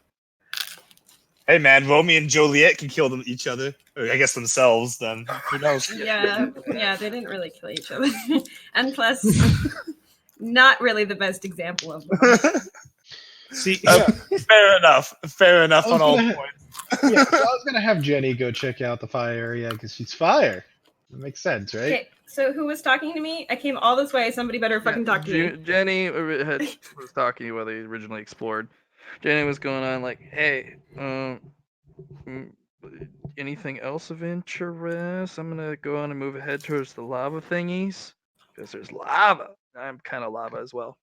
Hey man, Romeo and Juliet can kill them each other, or I guess themselves. Then who knows? Yeah, they didn't really kill each other. And plus, not really the best example of them. See, Fair enough. Fair enough I was on all gonna- points. Yeah, so I was gonna have Jenny go check out the fire area because she's fire. That makes sense, right? Okay, so who was talking to me? I came all this way. Somebody better fucking talk to me. Jenny was talking while they originally explored. Jenny was going on like, "Hey, anything else of interest? I'm gonna go on and move ahead towards the lava thingies because there's lava. I'm kind of lava as well.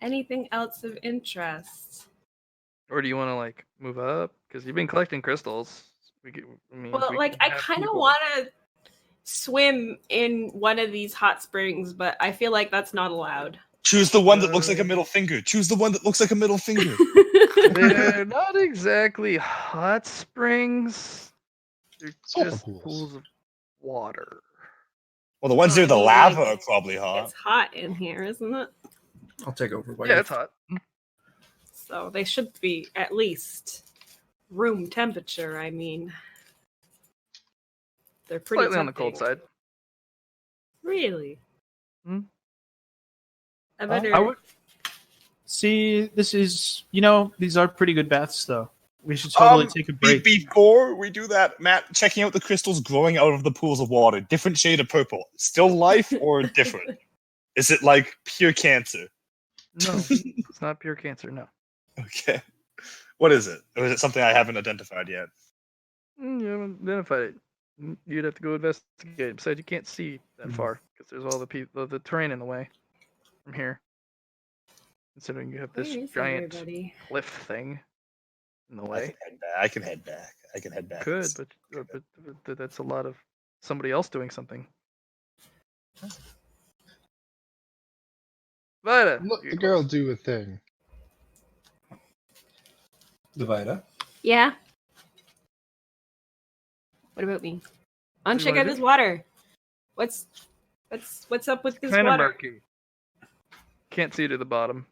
Anything else of interest? Or do you want to like move up? Because you've been collecting crystals. Well, like I kind of want to swim in one of these hot springs, but I feel like that's not allowed. Choose the one that looks like a middle finger. Choose the one that looks like a middle finger. They're not exactly hot springs. They're Sulfur just pools. pools of water. Well, the ones Oh, near the I mean, lava like, are probably hot. It's hot in here, isn't it? I'll take over. While Yeah, you're- it's hot. So they should be at least room temperature. I mean, they're pretty Slightly on the cold tempting. side. Really? Hmm? I better. I would see. This is, these are pretty good baths, though. We should totally take a break. Before we do that, Matt, checking out the crystals growing out of the pools of water. Different shade of purple. Still life or different? Is it like pure cancer? No, it's not pure cancer. No. Okay. What is it? Or is it something I haven't identified yet? You haven't identified it. You'd have to go investigate. Besides, you can't see that far because there's all the terrain in the way from here. Considering you have this Where is giant everybody? cliff thing in the I way. can head back. I can head back. Could, but that's a lot of somebody else doing something. But Let the girl do a thing. Divider. Yeah. What about me? I want What to do you check out wanna this do? water. What's up with this Kind of water? murky. Can't see to the bottom.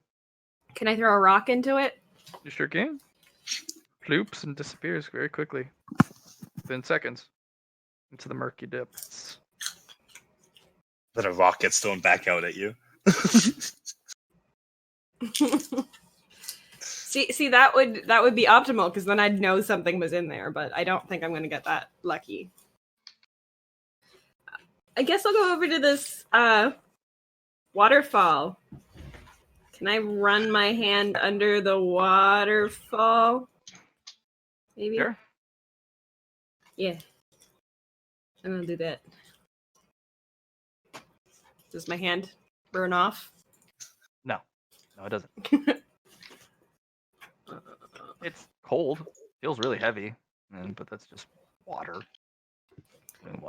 Can I throw a rock into it? You sure can. Ploops and disappears very quickly. Within seconds. Into the murky depths. Then a rock gets thrown back out at you. see that would be optimal because then I'd know something was in there, but I don't think I'm gonna get that lucky. I guess I'll go over to this waterfall. Can I run my hand under the waterfall? Maybe? Sure. Yeah. I'm gonna do that. Does my hand burn off? No, it doesn't. It's cold. Feels really heavy, but that's just water.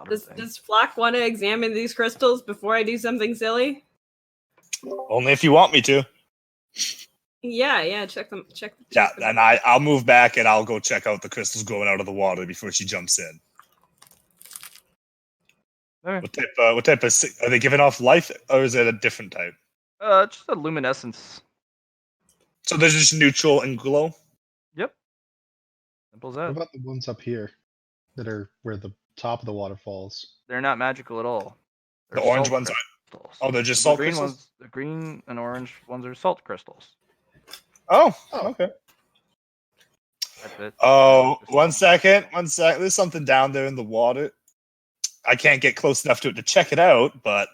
Does Flock want to examine these crystals before I do something silly? Only if you want me to. Yeah, check them. Yeah, and I'll move back and I'll go check out the crystals growing out of the water before she jumps in. Okay. What type of are they giving off life, or is it a different type? Just a luminescence. So there's just neutral and glow. Yep. Simple as What that. about the ones up here that are where the top of the water falls? They're not magical at all. The They're orange salt ones are. crystals. Oh, they're just The salt green crystals? ones, the green and orange ones are salt crystals. Oh, Oh. okay. That's it. Oh, one second. There's something down there in the water. I can't get close enough to it to check it out, but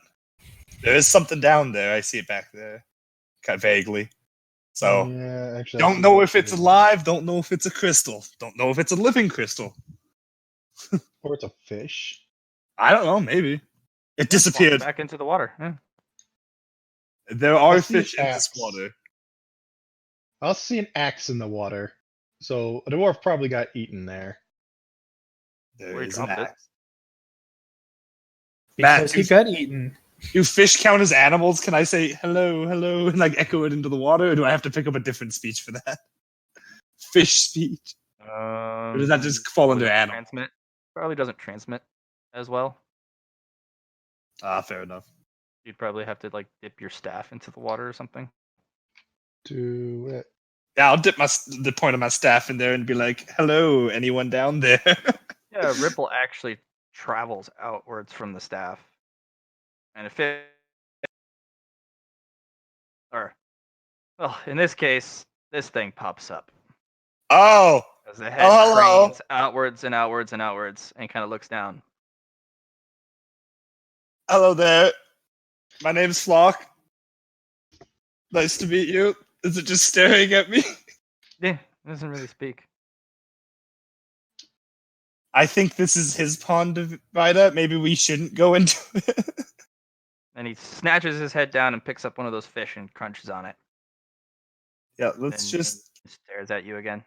there is something down there. I see it back there, kind of vaguely. So, yeah, actually, don't know if it's alive. Don't know if it's a crystal. Don't know if it's a living crystal. Or it's a fish. I don't know. Maybe it Walk disappeared. back into the water. Yeah. There are I see fish in this axe. water. I also see an axe in the water. So a dwarf probably got eaten there. There Where he is an dropped it. axe. Matt, Because he got eaten. do fish count as animals? Can I say hello, hello, and like echo it into the water, or do I have to pick up a different speech for that? Fish speech. Or does that just fall under animal? Transmit? Probably doesn't transmit as well. Ah, fair enough. You'd probably have to like dip your staff into the water or something. Do it. Yeah, I'll dip the point of my staff in there and be like, hello, anyone down there? Yeah, ripple actually travels outwards from the staff, and if it, or, well, in this case, this thing pops up Oh, as the head hello. cranes outwards and outwards and outwards, and kind of looks down. hello there. My name's Flock. Nice to meet you. Is it just staring at me? Yeah, it doesn't really speak. I think this is his pond of Vida. Maybe we shouldn't go into it. And he snatches his head down and picks up one of those fish and crunches on it. Yeah, let's Then just. stares at you again.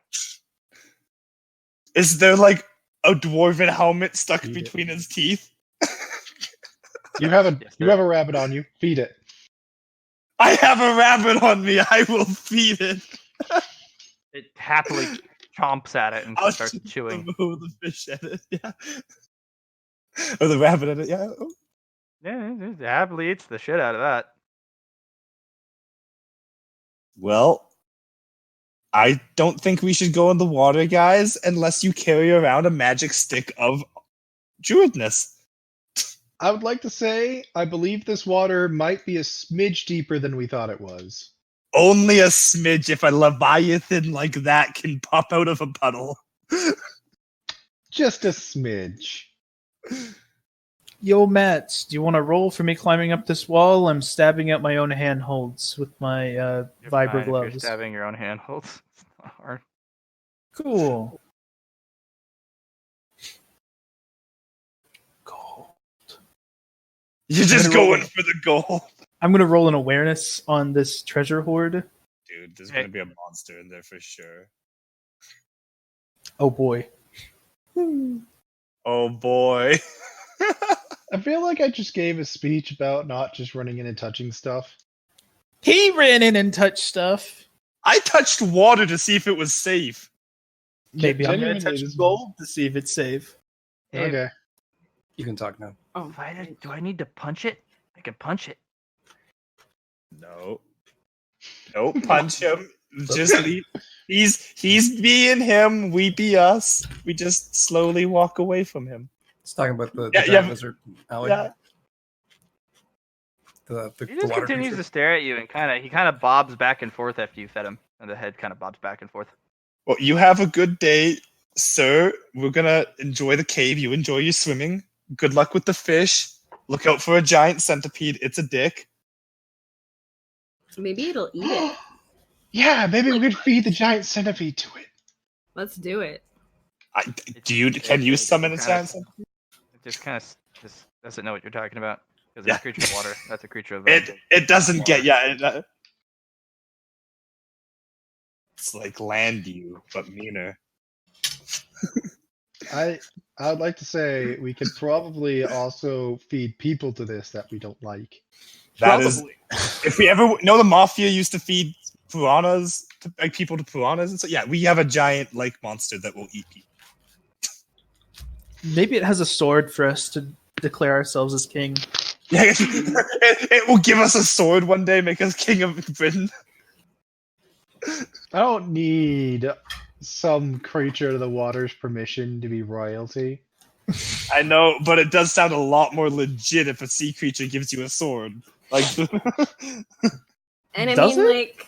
Is there like a dwarven helmet stuck Eat it. between his teeth? You have a Yes, you sir. have a rabbit on you. Feed it. I have a rabbit on me. I will feed it. It happily chomps at it and I'll starts shoot chewing. the fish at it. Yeah. Or the rabbit in it, yeah. Yeah, it happily eats the shit out of that. Well, I don't think we should go in the water, guys, unless you carry around a magic stick of druidness. I would like to say I believe this water might be a smidge deeper than we thought it was. Only a smidge if a leviathan like that can pop out of a puddle. Just a smidge. Yo, Matt, do you want to roll for me climbing up this wall? I'm stabbing at my own handholds with my You're vibra fine if you're gloves. stabbing your own handholds. It's not hard. Cool. Gold. You're just gonna roll going it. for the gold. I'm going to roll an awareness on this treasure hoard. Dude, there's Hey. going to be a monster in there for sure. Oh, boy. Oh boy. I feel like I just gave a speech about not just running in and touching stuff. He ran in and touched stuff. I touched water to see if it was safe. Maybe I'm going to Genuinely, touch this- gold to see if it's safe. Hey, Okay. You can talk now. Oh, Do I need to punch it? I can punch it. No. Don't punch him. Just leave. He's being him, we be us. We just slowly walk away from him. It's talking about the Yeah, giant yeah. lizard alley. Yeah. The He just water continues creature. to stare at you and he kind of bobs back and forth after you fed him, and the head kind of bobs back and forth. Well, you have a good day, sir. We're gonna enjoy the cave. You enjoy your swimming. Good luck with the fish. Look out for a giant centipede. It's a dick. Maybe it'll eat it. Yeah, maybe we could feed the giant centipede to it. Let's do it. Can you summon a giant centipede? It just doesn't know what you're talking about because Yeah. it's a creature of water. That's a creature of It doesn't get it's like land you, but meaner. I would like to say we could probably also feed people to this that we don't like. That is, if we ever know, the mafia used to feed piranhas, like people to piranhas, and so yeah, we have a giant like monster that will eat people. Maybe it has a sword for us to declare ourselves as king. Yeah, it will give us a sword one day, make us king of Britain. I don't need some creature of the water's permission to be royalty. I know, but it does sound a lot more legit if a sea creature gives you a sword. Like, And I Does mean, it? like,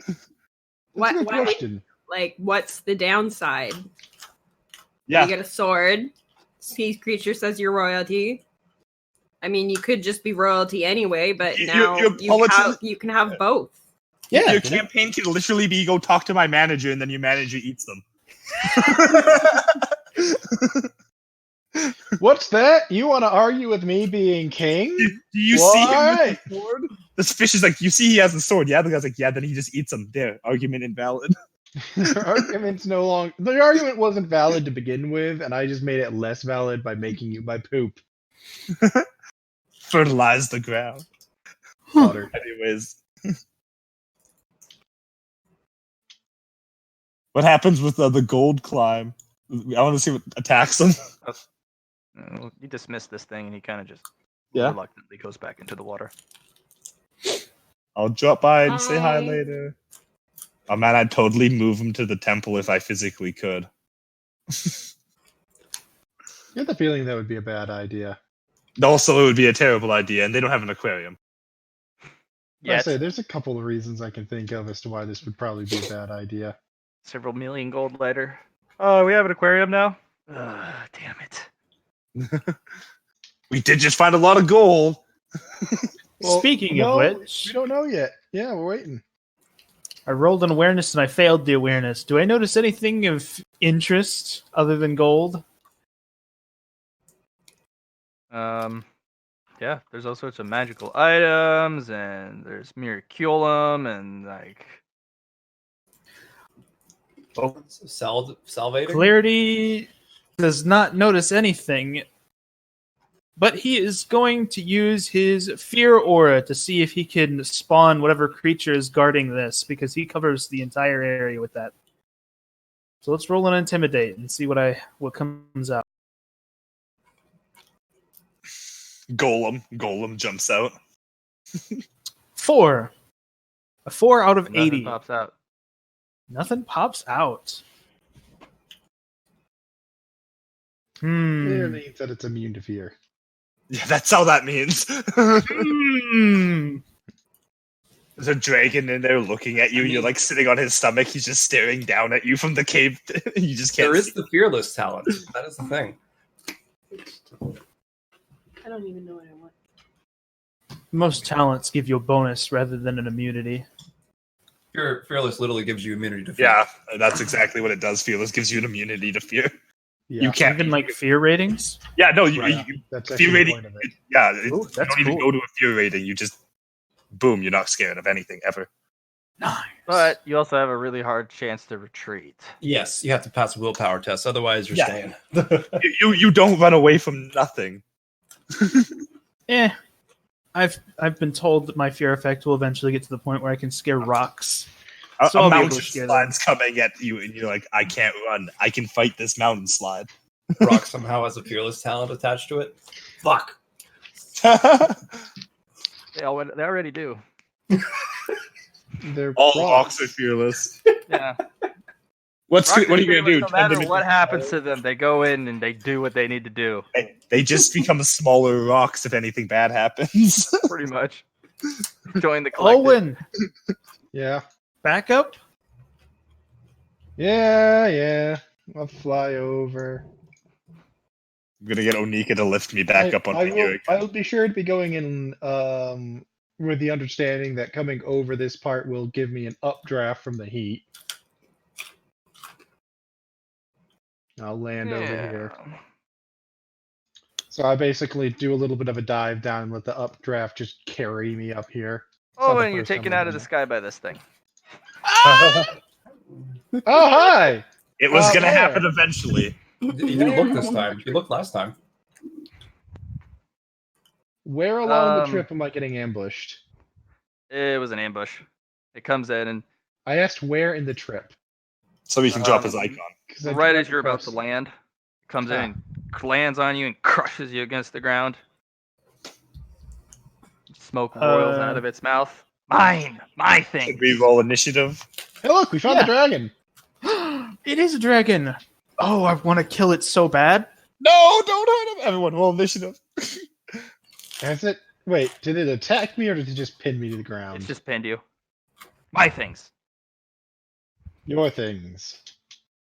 That's a good why, question. like, what's the downside? yeah, You get a sword. Sea creature says you're royalty. I mean, you could just be royalty anyway, but now Your politics- you can have both. Yeah. your campaign can literally be go talk to my manager, and then your manager eats them. What's that? You want to argue with me being king? Do you see him with Why? the sword? This fish is like, you see he has a sword. Yeah, the guy's like, yeah, then he just eats them. There, argument invalid. The argument's no longer. The argument wasn't valid to begin with, and I just made it less valid by making you my poop. Fertilize the ground. Water. Anyways. What happens with the gold climb? I want to see what attacks him. You dismiss this thing, and he kind of just Yeah. reluctantly goes back into the water. I'll drop by and say hi Hi. later. Oh man, I'd totally move him to the temple if I physically could. You have the feeling that would be a bad idea. Also, it would be a terrible idea, and they don't have an aquarium. I Yeah, say there's a couple of reasons I can think of as to why this would probably be a bad idea. several million gold later. Oh, we have an aquarium now. Damn it! We did just find a lot of gold. Well, Speaking no, of which, we don't know yet. Yeah, we're waiting. I rolled an awareness and I failed the awareness. Do I notice anything of interest other than gold? Yeah, there's all sorts of magical items, and there's Miraculum, and like Salvating? Clarity does not notice anything, but he is going to use his fear aura to see if he can spawn whatever creature is guarding this, because he covers the entire area with that. So let's roll an intimidate and see what comes out. Golem jumps out. 4. A 4 out of Nothing 80. pops out. Nothing pops out. Fear Hmm. means that it's immune to fear. Yeah, that's how that means. Hmm. There's a dragon in there looking at you. You're like sitting on his stomach. He's just staring down at you from the cave. You just can't. There is see. the fearless talent. That is the thing. I don't even know what I want. Most talents give you a bonus rather than an immunity. Fearless literally gives you immunity to fear. Yeah, that's exactly what it does. Fearless gives you an immunity to fear. Yeah, You can't Even like fear ratings. Yeah, no, you, Right. that's fear actually the rating. point of it. Yeah, Ooh, you that's don't even cool. go to a fear rating. You just boom. You're not scared of anything ever. Nice. But you also have a really hard chance to retreat. Yes, you have to pass a willpower test. Otherwise, you're Yeah. staying. You don't run away from nothing. I've been told that my fear effect will eventually get to the point where I can scare rocks. A, So a I'll be able mountain to scare them. slide's coming at you, and you're like, I can't run. I can fight this mountain slide. Rock somehow has a fearless talent attached to it. Fuck. They already do. They're All rocks. rocks are fearless. Yeah. What are you gonna do? No Turn them matter into what happens smaller- to them, they go in and they do what they need to do. They just become smaller rocks if anything bad happens. Pretty much. Join the collective. Owen, Yeah. back up. Yeah. I'll fly over. I'm gonna get Onika to lift me back up on I the will, gear. I will be sure to be going in with the understanding that coming over this part will give me an updraft from the heat. I'll land over here. So I basically do a little bit of a dive down and let the updraft just carry me up here. It's Oh, not the and you're first time taken I've out of done the sky by this thing. that. Oh, hi! It was gonna there. happen eventually. You didn't look this time. You looked last time. Where along the Um, trip am I getting ambushed? It was an ambush. It comes in and I asked where in the trip. So he can drop his Um, icon. 'Cause I right do as have you're about cross- to land, it comes in Ah. and lands on you and crushes you against the ground. Smoke roils out of its mouth. My thing. Should we roll initiative? Hey, look, we found the dragon. It is a dragon. Oh, I want to kill it so bad. No, don't hurt him. Everyone, roll initiative. Has it? Wait, did it attack me or did it just pin me to the ground? It's just pinned you. My things. Your things.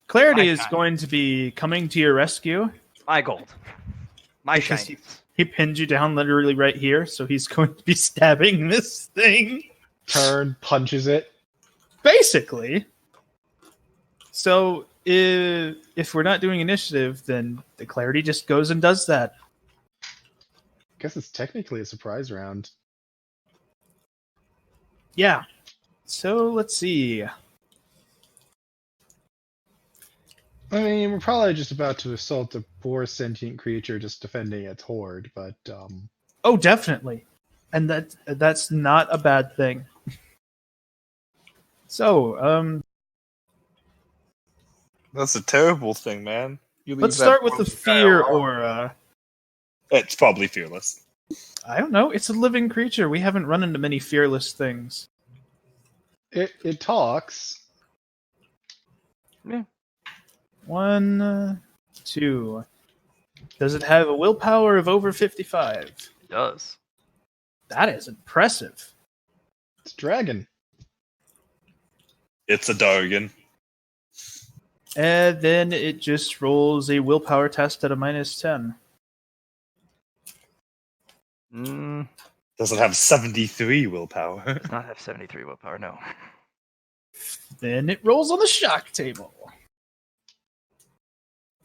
Clarity My is time. going to be coming to your rescue. My gold. My Because shiny. He pinned you down literally right here, so he's going to be stabbing this thing. Turn, punches it. Basically. So if we're not doing initiative, then the clarity just goes and does that. Guess it's technically a surprise round. Yeah. So let's see. I mean, we're probably just about to assault a poor sentient creature just defending its horde, but Oh, definitely. And that's not a bad thing. So, That's a terrible thing, man. You leave let's that start with poor the guy fear alone. aura. It's probably fearless. I don't know. It's a living creature. We haven't run into many fearless things. it talks. 1, 2. Does it have a willpower of over 55? It does. That is impressive. It's a dragon. It's a Dargan. And then it just rolls a willpower test at a -10. Does it have 73 willpower? Does not have 73 willpower, no. Then it rolls on the shock table.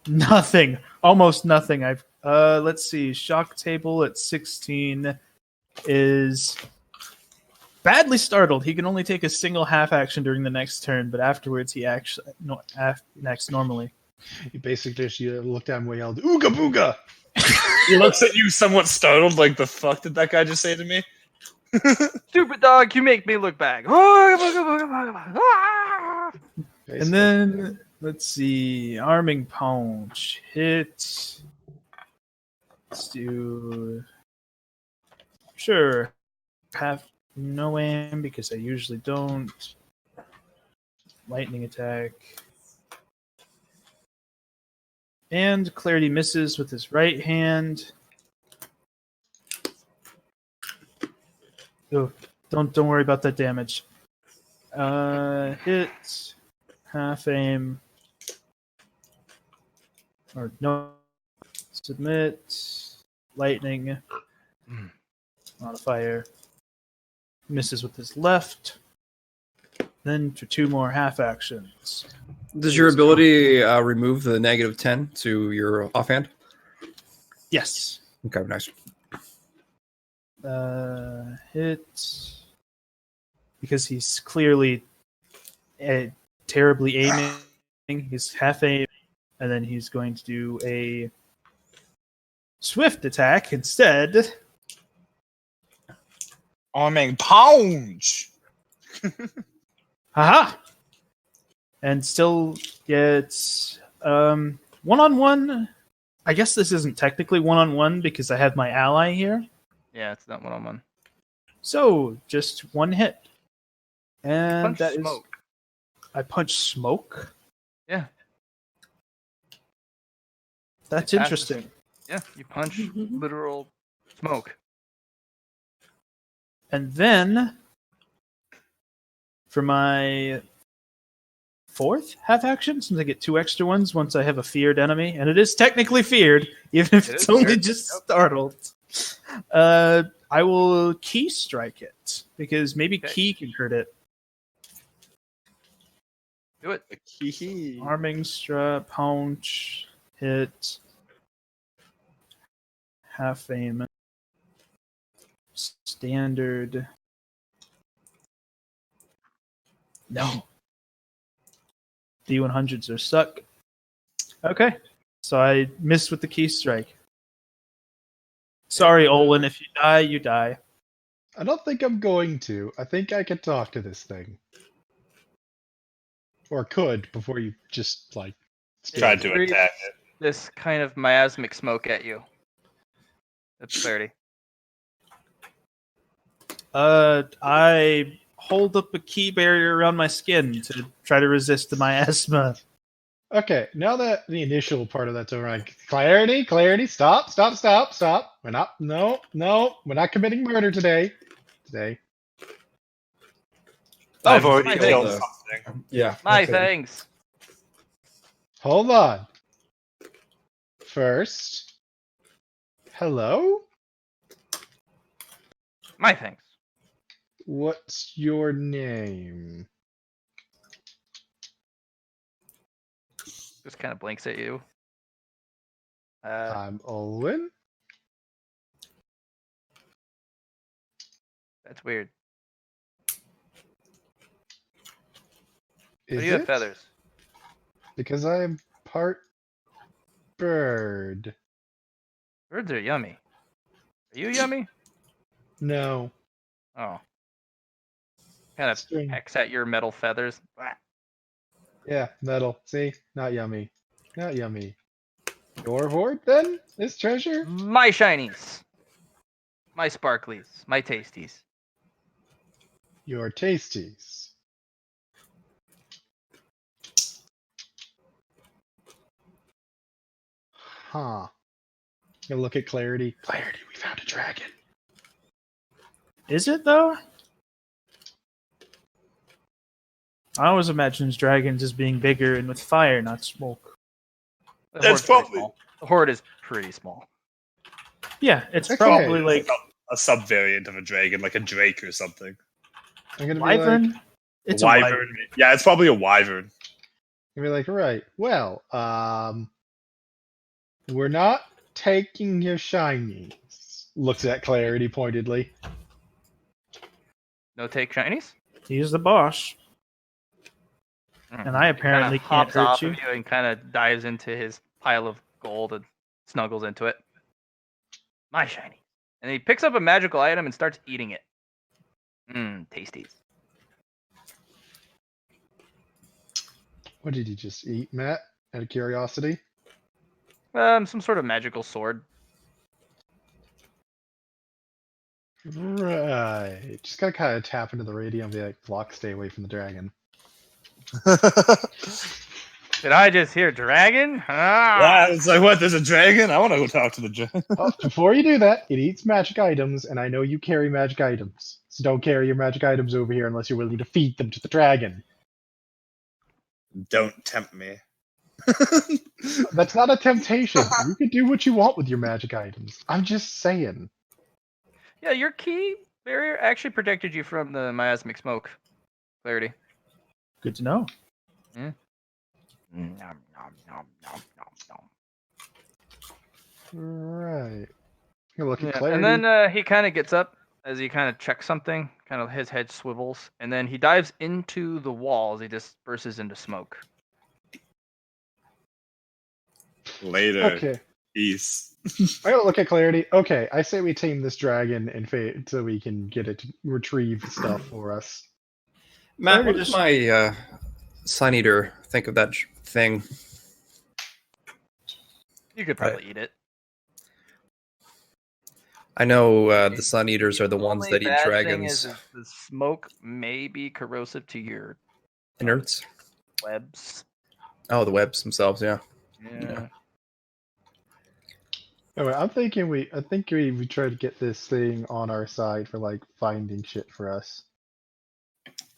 Nothing. Almost nothing. Let's see. Shock table at 16 is badly startled. He can only take a single half action during the next turn, but afterwards he actually acts normally. You basically just look down and yelled, "Ooga booga!" He looks at you somewhat startled, like, the fuck did that guy just say to me? Stupid dog, you make me look back. And then let's see. Arming punch. Hit. Let's do Sure. Have no aim because I usually don't. Lightning attack. And Clarity misses with his right hand. Oh, don't worry about that damage. Hit. Half aim. Or no. Submit. Lightning. Modifier. Misses with his left. Then for 2 more half actions. Does your ability remove the -10 to your offhand? Yes. Okay, nice. Hit. Because he's clearly terribly aiming. He's half aim. And then he's going to do a swift attack instead. Arming punch. Haha! And still gets 1-on-1. I guess this isn't technically 1-on-1 because I have my ally here. Yeah, it's not 1-on-1. So just 1 hit. And Punch that is smoke. I punch smoke. Yeah. That's It passes. interesting. Yeah, you punch literal smoke. And then for my 4th half action, since I get 2 extra ones once I have a feared enemy, and it is technically feared, even if It it's is only feared. just Yep. startled. I will key strike it because maybe Okay. key can hurt it. Do it. Arming strap, punch, hit, half aim, standard. No. D100s are stuck. Okay. So I missed with the key strike. Sorry, Olin. If you die, you die. I don't think I'm going to. I think I can talk to this thing. Or could before you just like Tried to Breathe attack it. This kind of miasmic smoke at you. That's 30. I hold up a key barrier around my skin to try to resist the miasma. Okay, now that the initial part of that's over, clarity, stop. We're not, no, we're not committing murder today. I've Oh, already my killed things. something. Yeah. My okay. thanks. Hold on. First, hello? My thanks. What's your name? Just kind of blinks at you. I'm Olwen. That's weird. Is But you have it? feathers. Because I'm part bird. Birds are yummy. Are you yummy? No. Oh. Kind of String. pecks at your metal feathers. Blah. Yeah, metal. See? Not yummy. Not yummy. Your hoard, then? This treasure? My shinies. My sparklies. My tasties. Your tasties. Huh. Gonna look at Clarity. Clarity, we found a dragon. Is it though? I always imagined dragons as being bigger and with fire, not smoke. The That's hoard's pretty probably- small. The horde is pretty small. Yeah, it's Okay. probably like A subvariant of a dragon, like a drake or something. I'm gonna wyvern. be like, It's a a wyvern. wyvern. Yeah, it's probably a wyvern. right. Well, we're not taking your shinies. Looks at Clarity pointedly. No take shinies? He's the boss, and I apparently Kinda can't hops hurt off you. of you and kind of dives into his pile of gold and snuggles into it. My shiny. And he picks up a magical item and starts eating it. Mmm, tasties. What did you just eat, Matt? Out of curiosity? Some sort of magical sword. Right. Just gotta kind of tap into the radio and be like, Flock, stay away from the dragon. Did I just hear dragon? Ah! Yeah, it's like, what, there's a dragon? I want to go talk to the dragon. Oh, before you do that, it eats magic items, and I know you carry magic items. So don't carry your magic items over here unless you're willing to feed them to the dragon. Don't tempt me. That's not a temptation. You can do what you want with your magic items. I'm just saying. Yeah, your key barrier actually protected you from the miasmic smoke. Clarity. Good to know. Nom, nom, nom, nom, nom, nom. Right. You look at Yeah, clarity. and then he kind of gets up as he kind of checks something. Kind of his head swivels, and then he dives into the walls. He disperses into smoke. Later. Okay. Peace. I gotta look at clarity. Okay, I say we tame this dragon and so we can get it to retrieve stuff for us. Matt, what does my Sun Eater think of that thing? You could probably eat it. I know the Sun Eaters are the ones Only that eat bad thing dragons. is the smoke may be corrosive to your Innards. webs. Oh, the webs themselves, yeah. Yeah. Anyway, I think we try to get this thing on our side for like finding shit for us.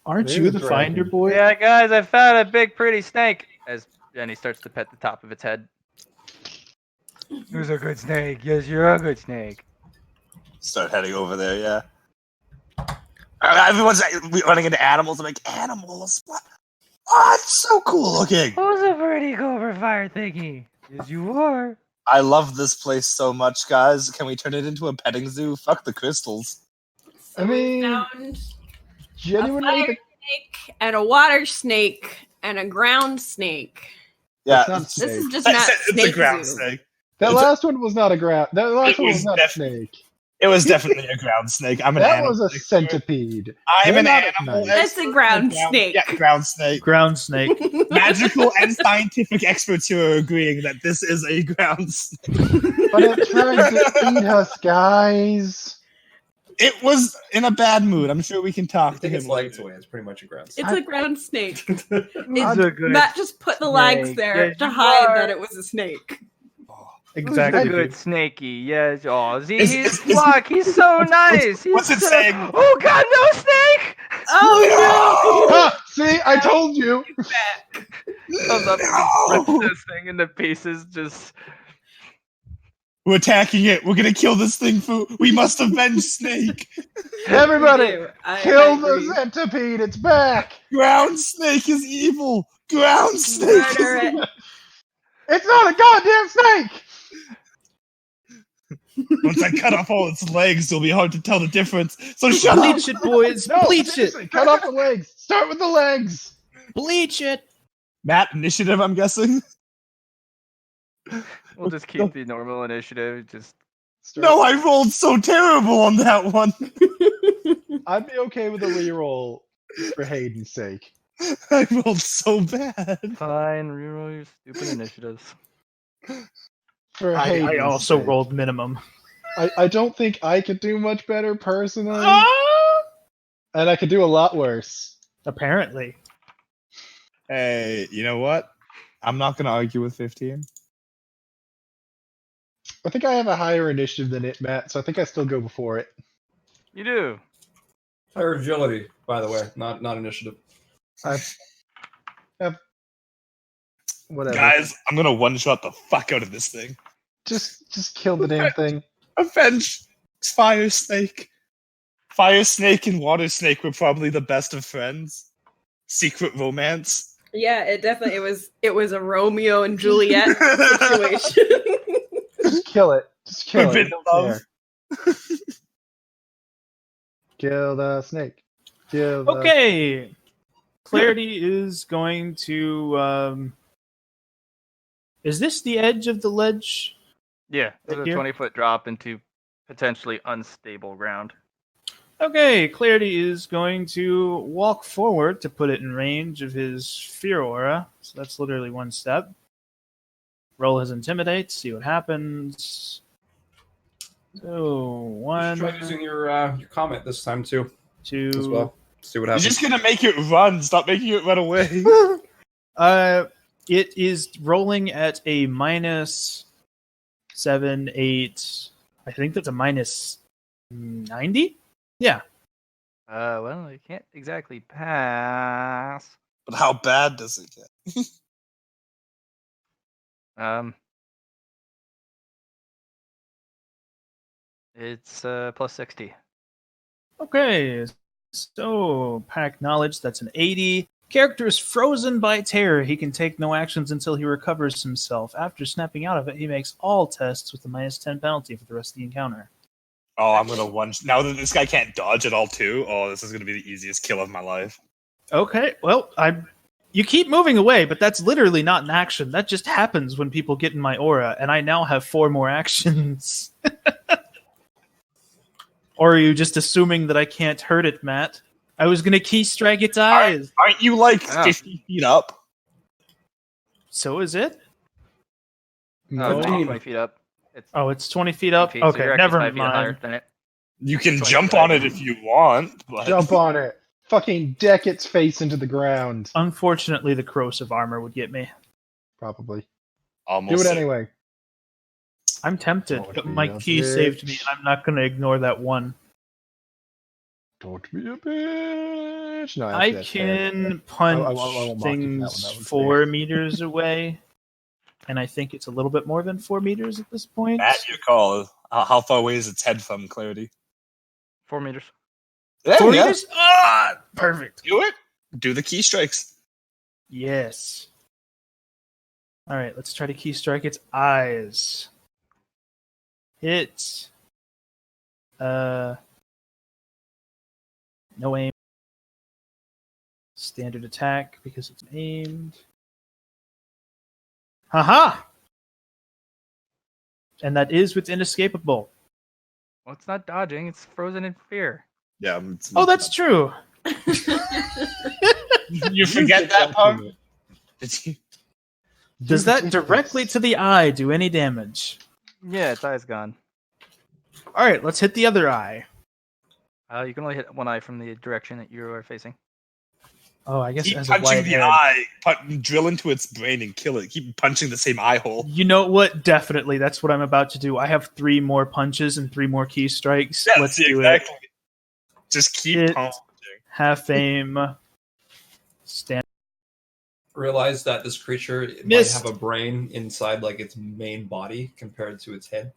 Aren't There's you a the dragon. finder boy? Yeah, guys, I found a big, pretty snake. As Jenny starts to pet the top of its head. Who's a good snake? Yes, you're a good snake. Start heading over there, yeah. Everyone's running into animals. I'm like, animals? What? Oh, it's so cool looking. Who's a pretty cobra fire thingy? Yes, you are. I love this place so much, guys. Can we turn it into a petting zoo? Fuck the crystals. So I mean, we found a Genuinely, fire snake and a water snake and a ground snake. Yeah, That's not it's, This is Snake. just not it's snake a ground zoo. snake. that it's a- last one was not a ground. That last It one was was not a definitely- snake. It was definitely a ground snake. I'm an That animal. was a centipede. I'm They're an not at animal. night. That's a ground snake. Yeah, ground snake. Ground snake. Magical and scientific experts here are agreeing that this is a ground snake. But it tried to eat us, guys. It was in a bad mood. I'm sure we can talk to him. later. away. It's pretty much a ground. It's a ground snake. Who's a good Matt just put the legs snake? there Yes, to you hide are. that it was a snake. Exactly. Who's a good snaky? Yes. Oh, see, Is- he's is- Flock. He's so nice. what's He's it so... saying? Oh God, no snake! Oh Ha! See, I told you. no! Back. Comes up and just rips this thing into pieces. Just We're attacking it. We're gonna kill this thing. We must avenge Snake. Everybody, We do. I kill the agree. centipede. It's back. Ground Snake is evil. Ground Snake. Murder Is it. It's not a goddamn snake. Once I cut off all its legs, it'll be hard to tell the difference. So shut up. Bleach it, boys. No, Bleach it. seriously, cut off the legs. Start with the legs. Bleach it. Matt, initiative, I'm guessing. we'll just keep the normal initiative. Just Start- No, I rolled so terrible on that one. I'd be okay with a reroll for Hayden's sake. I rolled so bad. fine. Reroll your stupid initiatives. For I Hayden's also sake. rolled minimum. I don't think I could do much better personally, and I could do a lot worse. Apparently. Hey, you know what? I'm not gonna argue with 15. I think I have a higher initiative than it, Matt, so I think I still go before it. You do. Higher agility, by the way, not initiative. Whatever. Guys, I'm gonna one-shot the fuck out of this thing. Just kill the damn thing. Avenge Fire Snake. Fire Snake and Water Snake were probably the best of friends. Secret romance. Yeah, it was a Romeo and Juliet situation. Just kill it. Just kill it. Forbidden love. There. Kill the snake. Kill the... Okay. Clarity is going to. Is this the edge of the ledge? Yeah, there's a Here? 20-foot drop into potentially unstable ground. Okay, Clarity is going to walk forward to put it in range of his fear aura. So that's literally one step. Roll his intimidate, see what happens. So Try one, using your comment this time too, two. as well. See what You're happens. just gonna make it run. Stop making it run away. It is rolling at a minus 7, 8. I think that's a minus 90. Yeah. Well, you can't exactly pass. But how bad does it get? It's plus 60. Okay. So pack knowledge. That's an 80. Character is frozen by terror. He can take no actions until he recovers himself. After snapping out of it, he makes all tests with a minus 10 penalty for the rest of the encounter. Oh, I'm gonna one. Now that this guy can't dodge at all, too. Oh, this is gonna be the easiest kill of my life. Okay, well, you keep moving away, but that's literally not an action. That just happens when people get in my aura, and I now have 4 more actions. Or are you just assuming that I can't hurt it, Matt? I was gonna key strike its eyes. Aren't you like 50 feet up? So is it? No, 20 feet up. It's 20 feet up? 20 feet, so Okay, you're actually never 5 feet higher mind. than it. You can 20 jump feet. on it if you want. But... Jump on it. Fucking deck its face into the ground. Unfortunately, the corrosive armor would get me. Probably. Almost. Do it certain. anyway. I'm tempted, Don't but be my a key saved me. bitch. I'm not going to ignore that one. Don't be a bitch. No, I actually, that's fair. can punch I won't mock you for that one. things That one's 4 meters away, and I think it's a little bit more than 4 meters at this point. Matt, your call. How far away is its head from Clarity? 4 meters. Yeah, 4 yeah. meters? Ah, perfect. Do it. Do the key strikes. Yes. All right, let's try to key strike its eyes. Hit. No aim. Standard attack because it's aimed. Haha! And that is with inescapable. Well, it's not dodging. It's frozen in fear. Yeah. Oh, that's true. You forget that part? Does that directly to the eye do any damage? Yeah, its eye's gone. All right, let's hit the other eye. You can only hit one eye from the direction that you are facing. Oh, I guess Keep it has a punching wide the head. eye. Drill into its brain and kill it. Keep punching the same eye hole. You know what? Definitely, that's what I'm about to do. I have 3 more punches and 3 more key strikes. Yeah, Let's see, do exactly. it. Just keep Hit. punching. Half aim. Stand. Realize that this creature Missed. might have a brain inside like its main body compared to its head.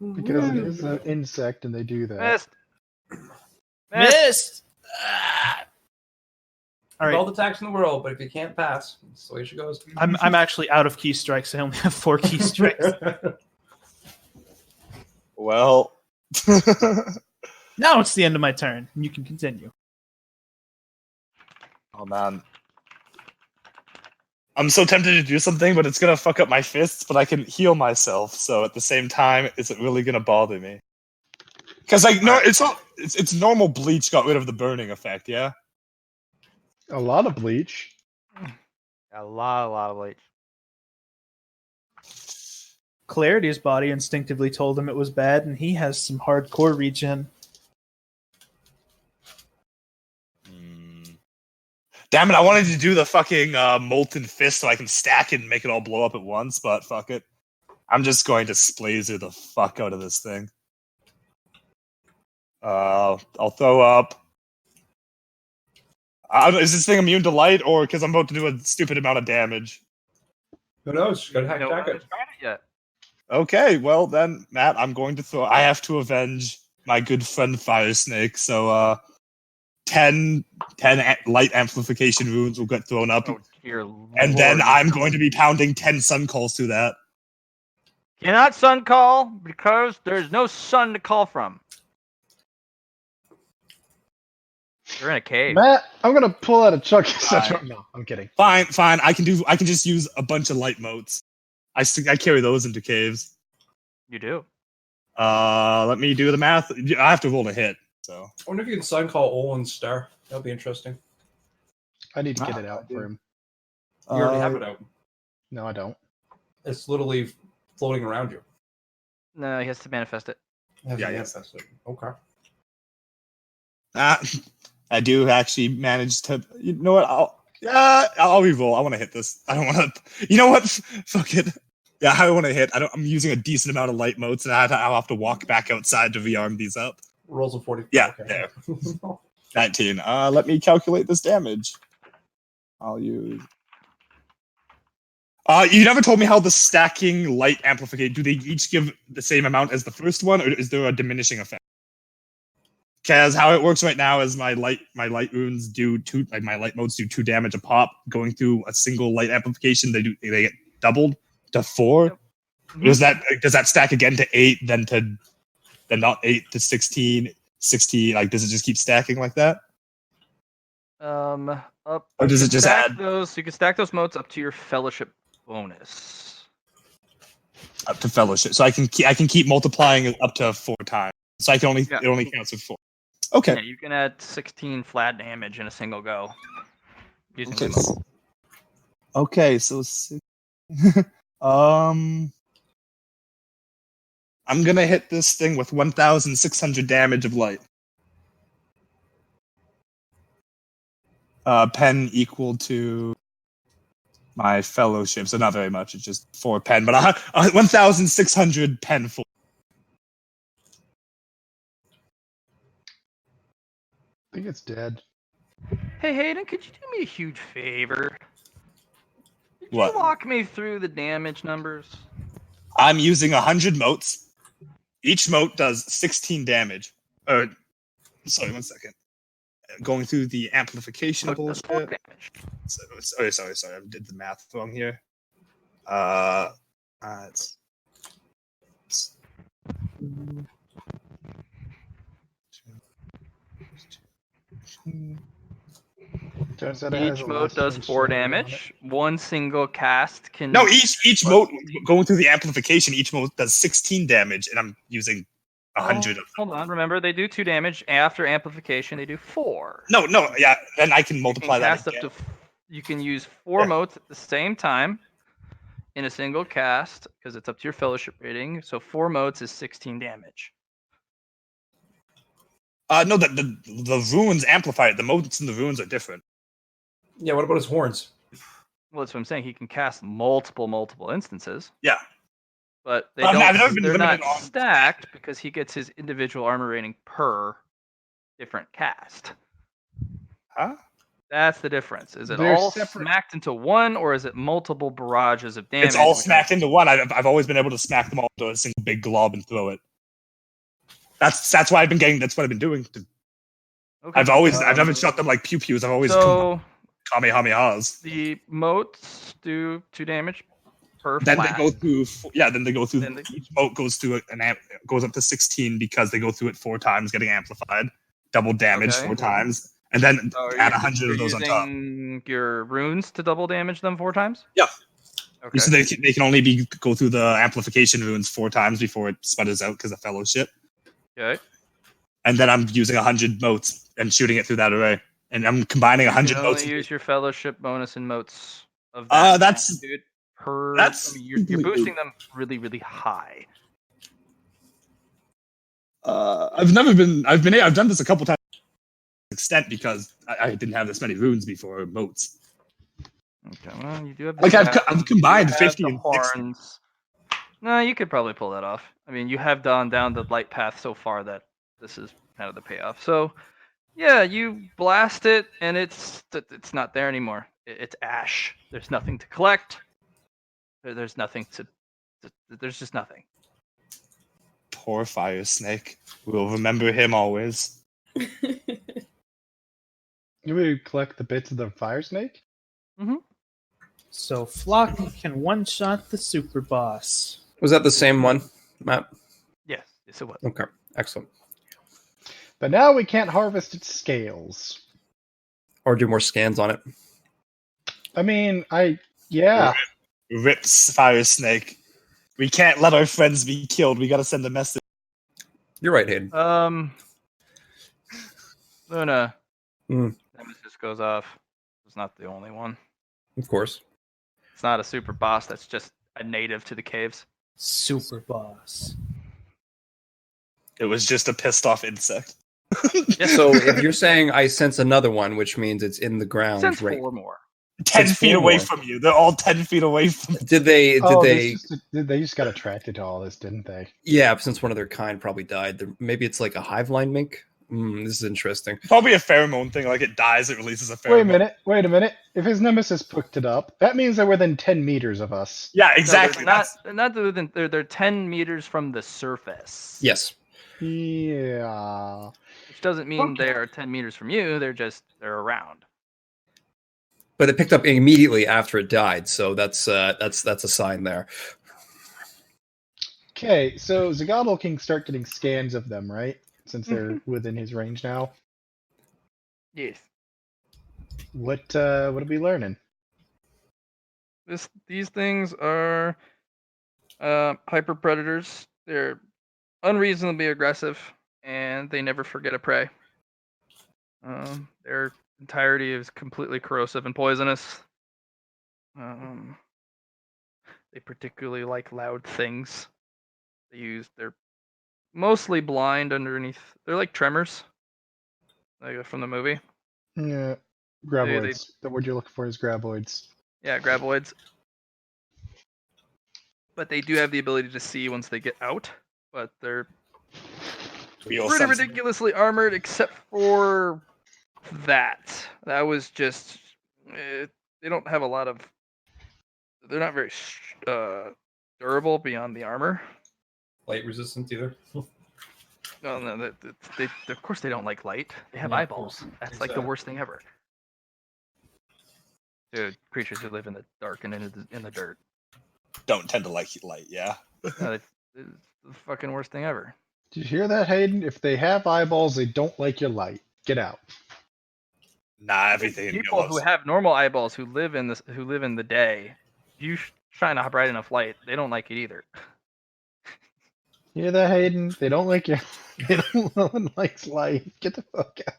Because it is an insect and they do that. Missed. Missed. Ah. All All right, the attacks in the world, but if you can't pass, that's the way she goes. I'm actually out of key strikes. I only have 4 key strikes. Well. Now it's the end of my turn. You can continue. Oh, man. I'm so tempted to do something, but it's gonna fuck up my fists, but I can heal myself, so at the same time, is it really gonna bother me? Because, like, no, it's normal bleach got rid of the burning effect, yeah? A lot of bleach. A lot of bleach. Clarity's body instinctively told him it was bad, and he has some hardcore regen. Damn it, I wanted to do the fucking molten fist so I can stack it and make it all blow up at once, but fuck it. I'm just going to splazer the fuck out of this thing. I'll throw up. Is this thing immune to light, or because I'm about to do a stupid amount of damage? Who knows? Gotta No one hack has it. tried it yet. Okay, well then, Matt, I'm going to throw. I have to avenge my good friend Fire Snake, so 10 light amplification runes will get thrown up, Oh dear and then Lord. I'm going to be pounding 10 sun calls through that. Cannot sun call because there's no sun to call from. You're in a cave. Matt, I'm gonna pull out a Chucky. Fine. No, I'm kidding. Fine. I can just use a bunch of light motes. I carry those into caves. You do. Let me do the math. I have to roll a hit. So I wonder if you can sign call Olin's star. That'll be interesting. I need to get it out for him. You already have it out. No, I don't. It's literally floating around you. No, he has to manifest it. Yeah. Okay. I do actually manage to. You know what? I'll re-roll. I want to hit this. I don't want to. You know what? Fuck it. Yeah, I want to hit. I'm using a decent amount of light motes, and I'll have to walk back outside to rearm these up. Rolls of 40. Yeah, Okay. there. 19. Let me calculate this damage. I'll use. You never told me how the stacking light amplification. Do they each give the same amount as the first one, or is there a diminishing effect? Because how it works right now is my light runes do two, like my light modes do 2 damage a pop. Going through a single light amplification, they get doubled to 4. Yep. Does that stack again to 8, then not 8 to 16, 16? Like, does it just keep stacking like that? Up. Or does it just add those? You can stack those modes up to your fellowship bonus. up to fellowship? So I can keep multiplying it up to 4 times. So it only counts with 4. Okay. Yeah, you can add 16 flat damage in a single go. Using Okay. the mode. Okay, so I'm gonna hit this thing with 1,600 damage of light. Pen equal to my fellowship, so not very much. It's just 4 pen, but 1,600 pen full. I think it's dead. Hey Hayden, could you do me a huge favor? Could What? you walk me through the damage numbers? I'm using 100 motes. Each mote does 16 damage. Sorry, 1 second. Going through the amplification Look, that's bullshit. 4 damage. Sorry. I did the math wrong here. It's Turns out it has Each a mode less does than 4 shade on it. damage. One single cast can. No, each mote going through the amplification, each mote does 16 damage, and I'm using 100 of them. Hold on, remember they do 2 damage. After amplification, they do 4. No, yeah, then I can You multiply can that cast again. you can use 4 Yeah. motes at the same time in a single cast because it's up to your fellowship rating. So 4 motes is 16 damage. No, the runes amplify it. The motes and the runes are different. Yeah, what about his horns? Well, that's what I'm saying. He can cast multiple instances. Yeah. But they I've don't. never been They're not limited on- stacked because he gets his individual armor rating per different cast. Huh? That's the difference. Is it They're all separate- smacked into one, or is it multiple barrages of damage? It's all which smacked into one. I've always been able to smack them all into a single big glob and throw it. That's why I've been getting. That's what I've been doing. Okay. I've never shot them like pew pews. I've always So kamehamehas. the motes do 2 damage per Then flat. they go through. Then they go through. Then they- Each mote goes through goes up to 16 because they go through it 4 times, getting amplified, double damage Okay. 4 times, and then So are add you- 100 of you're those on top. using your runes to double damage them 4 times? Yeah. Okay. So they can only go through the amplification runes 4 times before it sputters out because of fellowship. Okay. And then I'm using 100 motes and shooting it through that array. And I'm combining You 100 can motes. only use your fellowship bonus and motes of that. That's- magnitude per. that's I mean, you're boosting them really high. I've done this a couple times to extent because I didn't have this many runes before motes. Okay. Well, you do have. Like I've you combined have 50 the and 60. horns. No, you could probably pull that off. I mean, you have gone down the light path so far that this is kind of the payoff. So, yeah, you blast it, and it's not there anymore. It's ash. There's nothing to collect. There's nothing to. There's just nothing. Poor Fire Snake. We'll remember him always. You would collect the bits of the fire snake? So Flock can one-shot the super boss. Was that the same one, Matt? Yes, it was. Okay, excellent. But now we can't harvest its scales. Or do more scans on it. I mean, yeah. Rips Fire Snake. We can't let our friends be killed. We gotta send a message. You're right, Hayden. Luna. Mm. Nemesis goes off. It's not the only one. Of course. It's not a super boss. That's just a native to the caves. Super boss. It was just a pissed off insect. So if you're saying I sense another one, which means it's in the ground, Since right? 4 more. 10 Since feet four away more. from you. They're all 10 feet away from Did they? They just got attracted to all this, didn't they? Yeah, since one of their kind probably died. Maybe it's like a hive line mink. This is interesting. Probably a pheromone thing. Like it dies, it releases a pheromone. Wait a minute. If his nemesis picked it up, that means they're within 10 meters of us. Yeah, No, exactly. they're not within, they're 10 meters from the surface. Yes. Yeah. Which doesn't mean they are 10 meters from you. They're around. But it picked up immediately after it died, so that's a sign there. Okay, so Zagadl can start getting scans of them, right? Since they're within his range now. Yes. What are we learning? These things are hyper predators. They're unreasonably aggressive, and they never forget a prey. Their entirety is completely corrosive and poisonous. They particularly like loud things. They're mostly blind underneath. They're like tremors, like from the movie. Yeah, graboids. The word you're looking for is graboids. Yeah, graboids. But they do have the ability to see once they get out. But they're pretty ridiculously armored, except for that. That was just. They don't have a lot of. They're not very durable beyond the armor. Light resistant either. No, they of course they don't like light. They have eyeballs. That's like the worst thing ever. Dude, creatures who live in the dark and in the dirt don't tend to like light. Yeah. It's the fucking worst thing ever. Did you hear that, Hayden? If they have eyeballs, they don't like your light. Get out. Nah, everything. People who have normal eyeballs who live in the day, you shine a bright enough light, they don't like it either. Hear that, Hayden? They don't like your. No one likes light. Get the fuck out.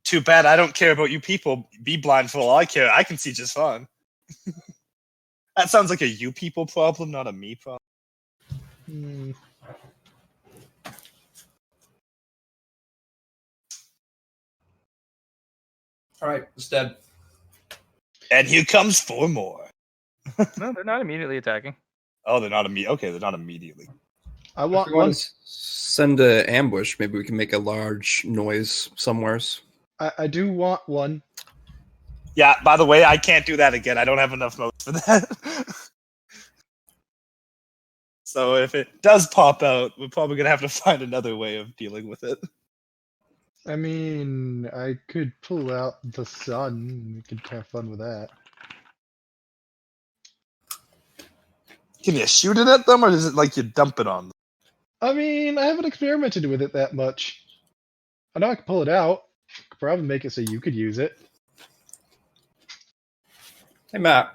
Too bad I don't care about you people. Be blind for all I care. I can see just fine. That sounds like a you people problem, not a me problem. All right, it's dead. And here comes 4 more. No, they're not immediately attacking. Oh, they're not immediately. Okay, they're not immediately. I want If we want to send an ambush, maybe we can make a large noise somewheres. I do want one. Yeah, by the way, I can't do that again. I don't have enough modes for that. So if it does pop out, we're probably going to have to find another way of dealing with it. I mean, I could pull out the sun. We could have fun with that. Can you shoot it at them, or is it like you dump it on them? I mean, I haven't experimented with it that much. I know I could pull it out. Could probably make it so you could use it. Hey, Matt.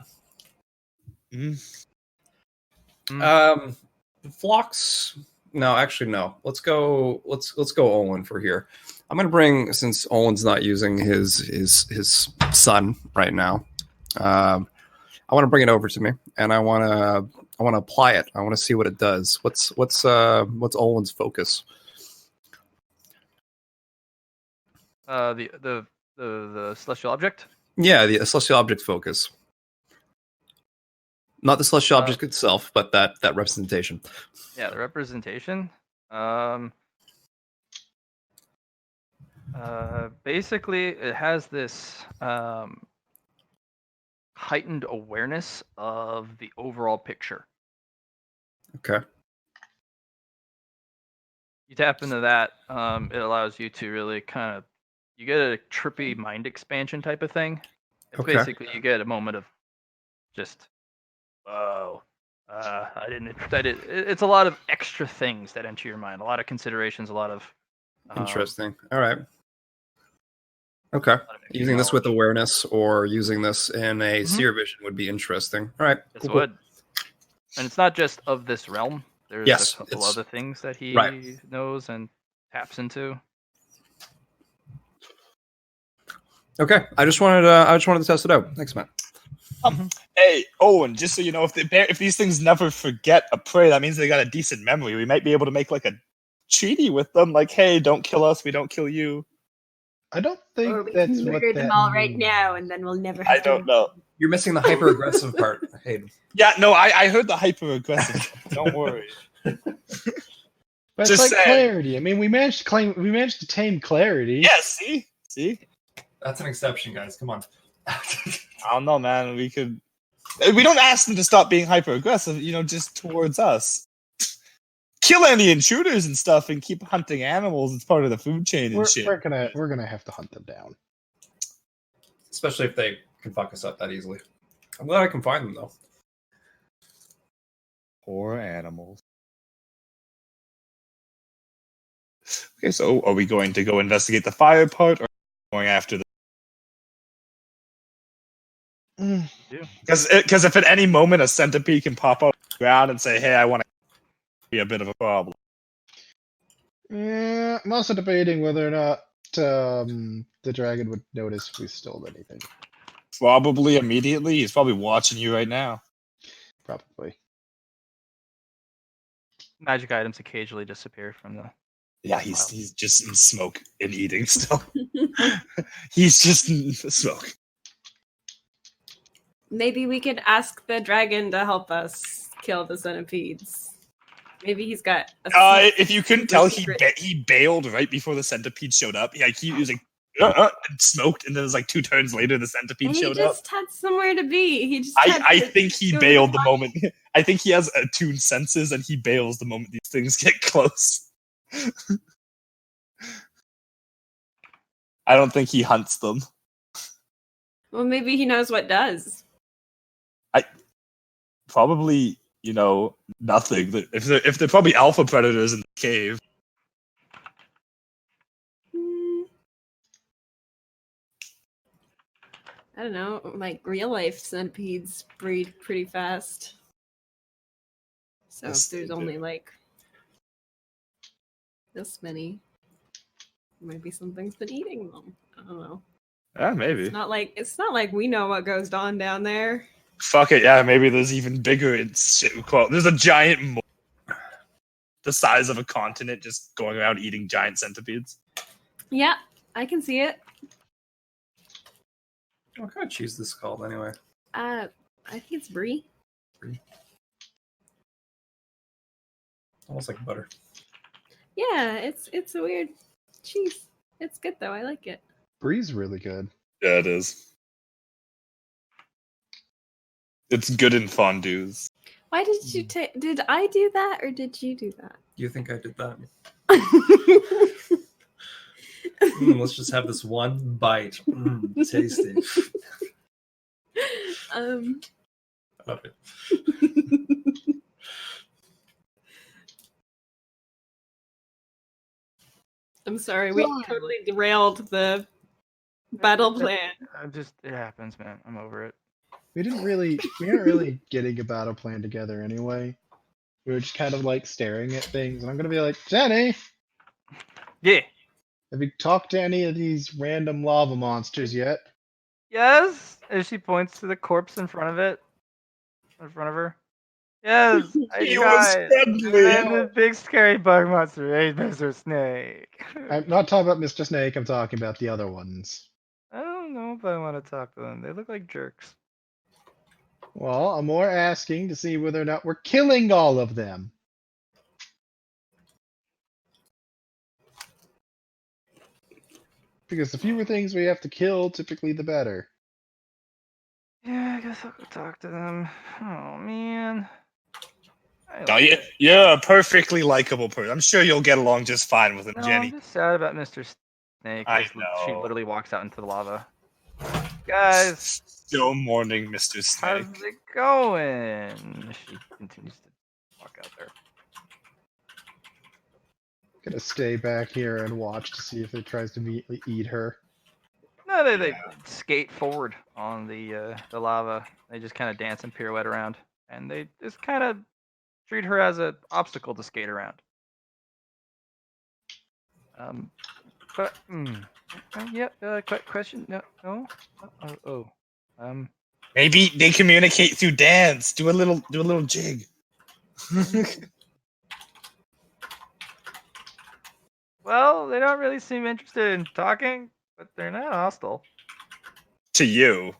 Phlox. No, actually, no. Let's go. Let's go Olin for here. I'm gonna bring, since Olin's not using his sun right now. I want to bring it over to me, and I want to apply it. I want to see what it does. What's Olin's focus? The celestial object. Yeah, the celestial object focus. Not the celestial object itself, but that representation. Yeah, the representation. Basically, it has this heightened awareness of the overall picture. Okay. You tap into that, it allows you to really kind of, you get a trippy mind expansion type of thing. It's basically, you get a moment of just, whoa, it's a lot of extra things that enter your mind, a lot of considerations, a lot of... Interesting. All right. Okay. Using this with awareness or using this in a seer vision would be interesting. All right. This would. And it's not just of this realm. There's a couple other things that he knows and taps into. Okay. I just wanted to test it out. Thanks, Matt. Hey, Owen, just so you know, if these things never forget a prey, that means they got a decent memory. We might be able to make like a treaty with them, like, hey, don't kill us, we don't kill you. I don't think Or we that's can what murder that them all right means. now, and then we'll never. I Have to don't know. You're missing the hyper aggressive part, Hayden. Yeah, no, I heard the hyper aggressive. Don't worry. But it's Just like saying. clarity. I mean, we managed to tame clarity. Yeah, see? That's an exception, guys. Come on. I don't know, man. We don't ask them to stop being hyper aggressive, just towards us. Kill any intruders and stuff and keep hunting animals. It's part of the food chain and shit. We're gonna have to hunt them down. Especially if they can fuck us up that easily. I'm glad I can find them, though. Poor animals. Okay, so are we going to go investigate the fire part, or going after the... Because if at any moment a centipede can pop up the ground and say, hey, I want to be a bit of a problem. Yeah, I'm also debating whether or not the dragon would notice if we stole anything. Probably immediately. He's probably watching you right now. Probably. Magic items occasionally disappear from the. Yeah, he's just in smoke and eating still. He's just in smoke. Maybe we could ask the dragon to help us kill the centipedes. Maybe he's got. If you couldn't tell, secret. he bailed right before the centipede showed up. He was like, and smoked, and then it was like 2 turns later the centipede And showed he up. just had somewhere to be. He just. I think he bailed the moment. I think he has attuned senses, and he bails the moment these things get close. I don't think he hunts them. Well, maybe he knows what does. Probably, nothing. If they're probably alpha predators in the cave. I don't know. Like real life centipedes breed pretty fast. So Yes, if there's they only do. like this many, maybe something's been eating them. I don't know. Yeah, maybe. It's not like we know what goes on down there. Fuck it, yeah, maybe there's even bigger shit. There's a giant the size of a continent just going around eating giant centipedes. Yeah, I can see it. What kind of cheese is this called, anyway? I think it's brie. Almost like butter. Yeah, it's a weird cheese. It's good though. I like it. Brie's really good. Yeah, it is. It's good in fondues. Why did you take? Did I do that or did you do that? You think I did that? Let's just have this one bite. Tasty. I love it. I'm sorry, we totally derailed the battle plan. It happens, man. I'm over it. We aren't really getting a battle plan together anyway. We were just kind of like staring at things, and I'm gonna be like, Jenny, Yeah. have you talked to any of these random lava monsters yet? Yes. As she points to the corpse in front of her. Yes. He was friendly. And the big scary bug monster, hey, Mr. Snake. I'm not talking about Mr. Snake, I'm talking about the other ones. I don't know if I want to talk to them. They look like jerks. Well, I'm more asking to see whether or not we're killing all of them. Because the fewer things we have to kill, typically the better. Yeah, I guess I'll go talk to them. Oh man. No, you're a perfectly likable person. I'm sure you'll get along just fine with him, No, Jenny. I'm just sad about Mr. Snake. I 'cause know. She literally walks out into the lava. Guys, Still mourning Mr. Snake. how's it going? She continues to walk out there. Gonna stay back here and watch to see if it tries to immediately eat her. No, they skate forward on the lava. They just kind of dance and pirouette around, and they just kind of treat her as an obstacle to skate around. But question? No. Maybe they communicate through dance. Do a little jig. Well, they don't really seem interested in talking, but they're not hostile. To you.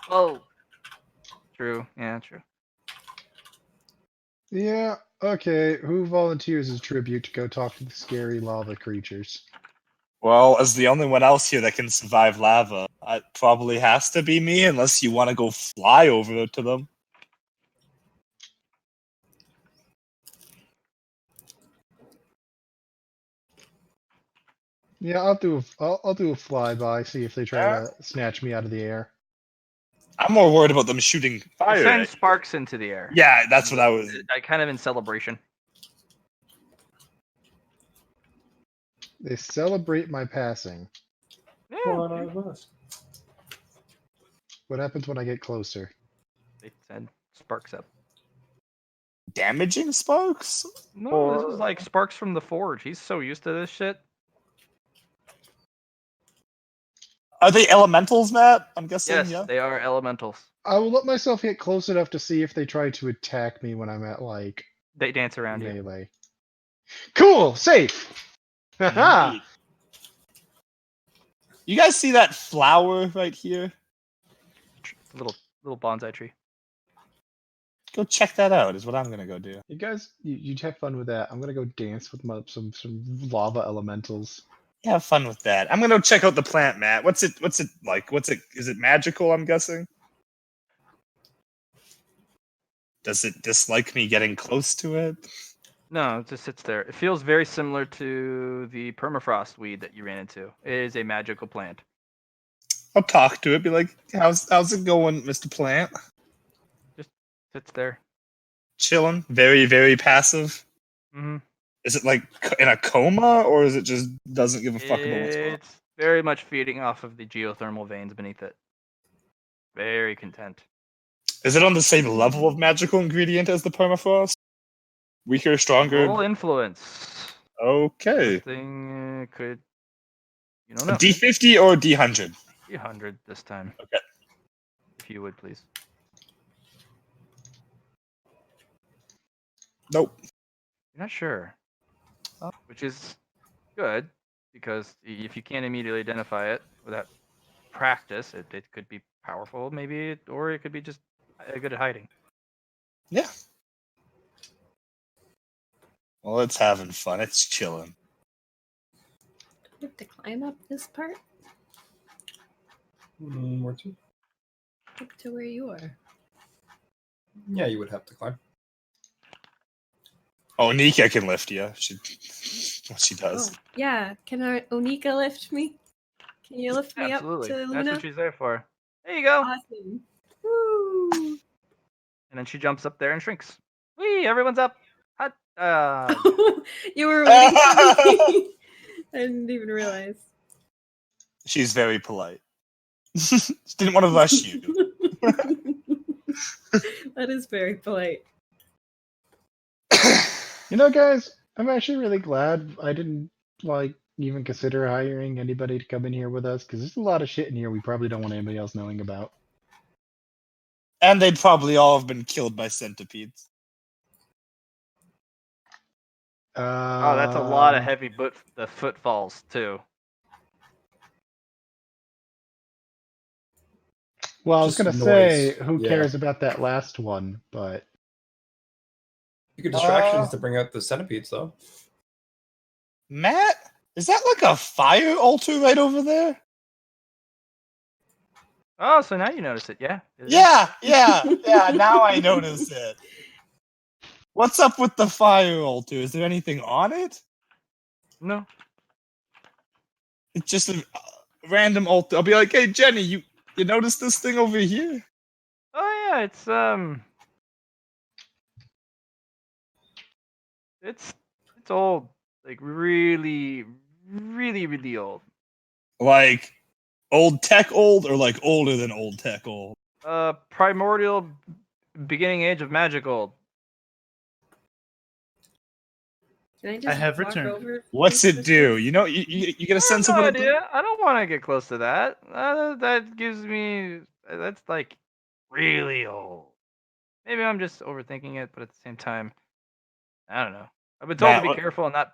Oh, true. Yeah, true. Yeah, okay. Who volunteers as tribute to go talk to the scary lava creatures? Well, as the only one else here that can survive lava, it probably has to be me, unless you want to go fly over to them. Yeah, I'll do a flyby, see if they try to snatch me out of the air. I'm more worried about them shooting fire. Send sparks into the air. Yeah, that's what I was. Kind of in celebration. They celebrate my passing. Yeah, What happens when I get closer? they send sparks up. Damaging sparks? No, this is like sparks from the forge. He's so used to this shit. Are they elementals, Matt? I'm guessing, Yes, yeah. they are elementals. I will let myself get close enough to see if they try to attack me when I'm at like They dance around you. melee. Cool, safe. Haha. Neat. You guys see that flower right here? Little bonsai tree. Go check that out. Is what I'm gonna go do. You guys, you have fun with that. I'm gonna go dance with some lava elementals. Yeah, have fun with that. I'm gonna go check out the plant, Matt. What's it like? Is it magical, I'm guessing? Does it dislike me getting close to it? No, it just sits there. It feels very similar to the permafrost weed that you ran into. It is a magical plant. I'll talk to it, be like, how's it going, Mr. Plant? Just sits there. Chilling, very, very passive. Mm-hmm. Is it like in a coma, or is it just doesn't give a fuck about what's going on? It's very much feeding off of the geothermal veins beneath it. Very content. Is it on the same level of magical ingredient as the permafrost? Weaker, stronger? Roll influence. Okay. This thing could. You don't A know. D50 or a D100? D100 this time. Okay. If you would, please. Nope. You're not sure. Which is good, because if you can't immediately identify it without practice, it could be powerful, maybe, or it could be just good at hiding. Yeah. Well, it's having fun. It's chilling. Do we have to climb up this part? Where to? Up to where you are. Yeah, you would have to climb. Oh, Nika can lift you. What she does. Oh, yeah. Can our Onika lift me? Can you lift me Absolutely. up to That's Luna? what she's there for. There you go. Awesome. Woo! And then she jumps up there and shrinks. Whee! Everyone's up. Hot. You were waiting for me. I didn't even realize. She's very polite. She didn't want to rush you. That is very polite. You know, guys, I'm actually really glad I didn't like even consider hiring anybody to come in here with us, because there's a lot of shit in here we probably don't want anybody else knowing about. And they'd probably all have been killed by centipedes. Oh, that's a lot of heavy the footfalls too. Well, I was Just gonna noise. say, who Yeah. cares about that last one? But You could distractions to bring out the centipedes, though. Matt, is that like a fire altar right over there? Oh, so now you notice it, yeah? Yeah. Now I notice it. What's up with the fire altar? Is there anything on it? No. It's just a random altar. I'll be like, hey, Jenny, you notice this thing over here? Oh yeah, it's old, like really, really, really old. Like old tech old, or like older than old tech old? Primordial beginning age of magic old. Can I just I have walk returned. over? What's this it do? You know, you get a sense of no what it idea. I don't want to get close to that. That gives me. That's like really old. Maybe I'm just overthinking it, but at the same time, I don't know. I've been told Matt, to be what- careful and not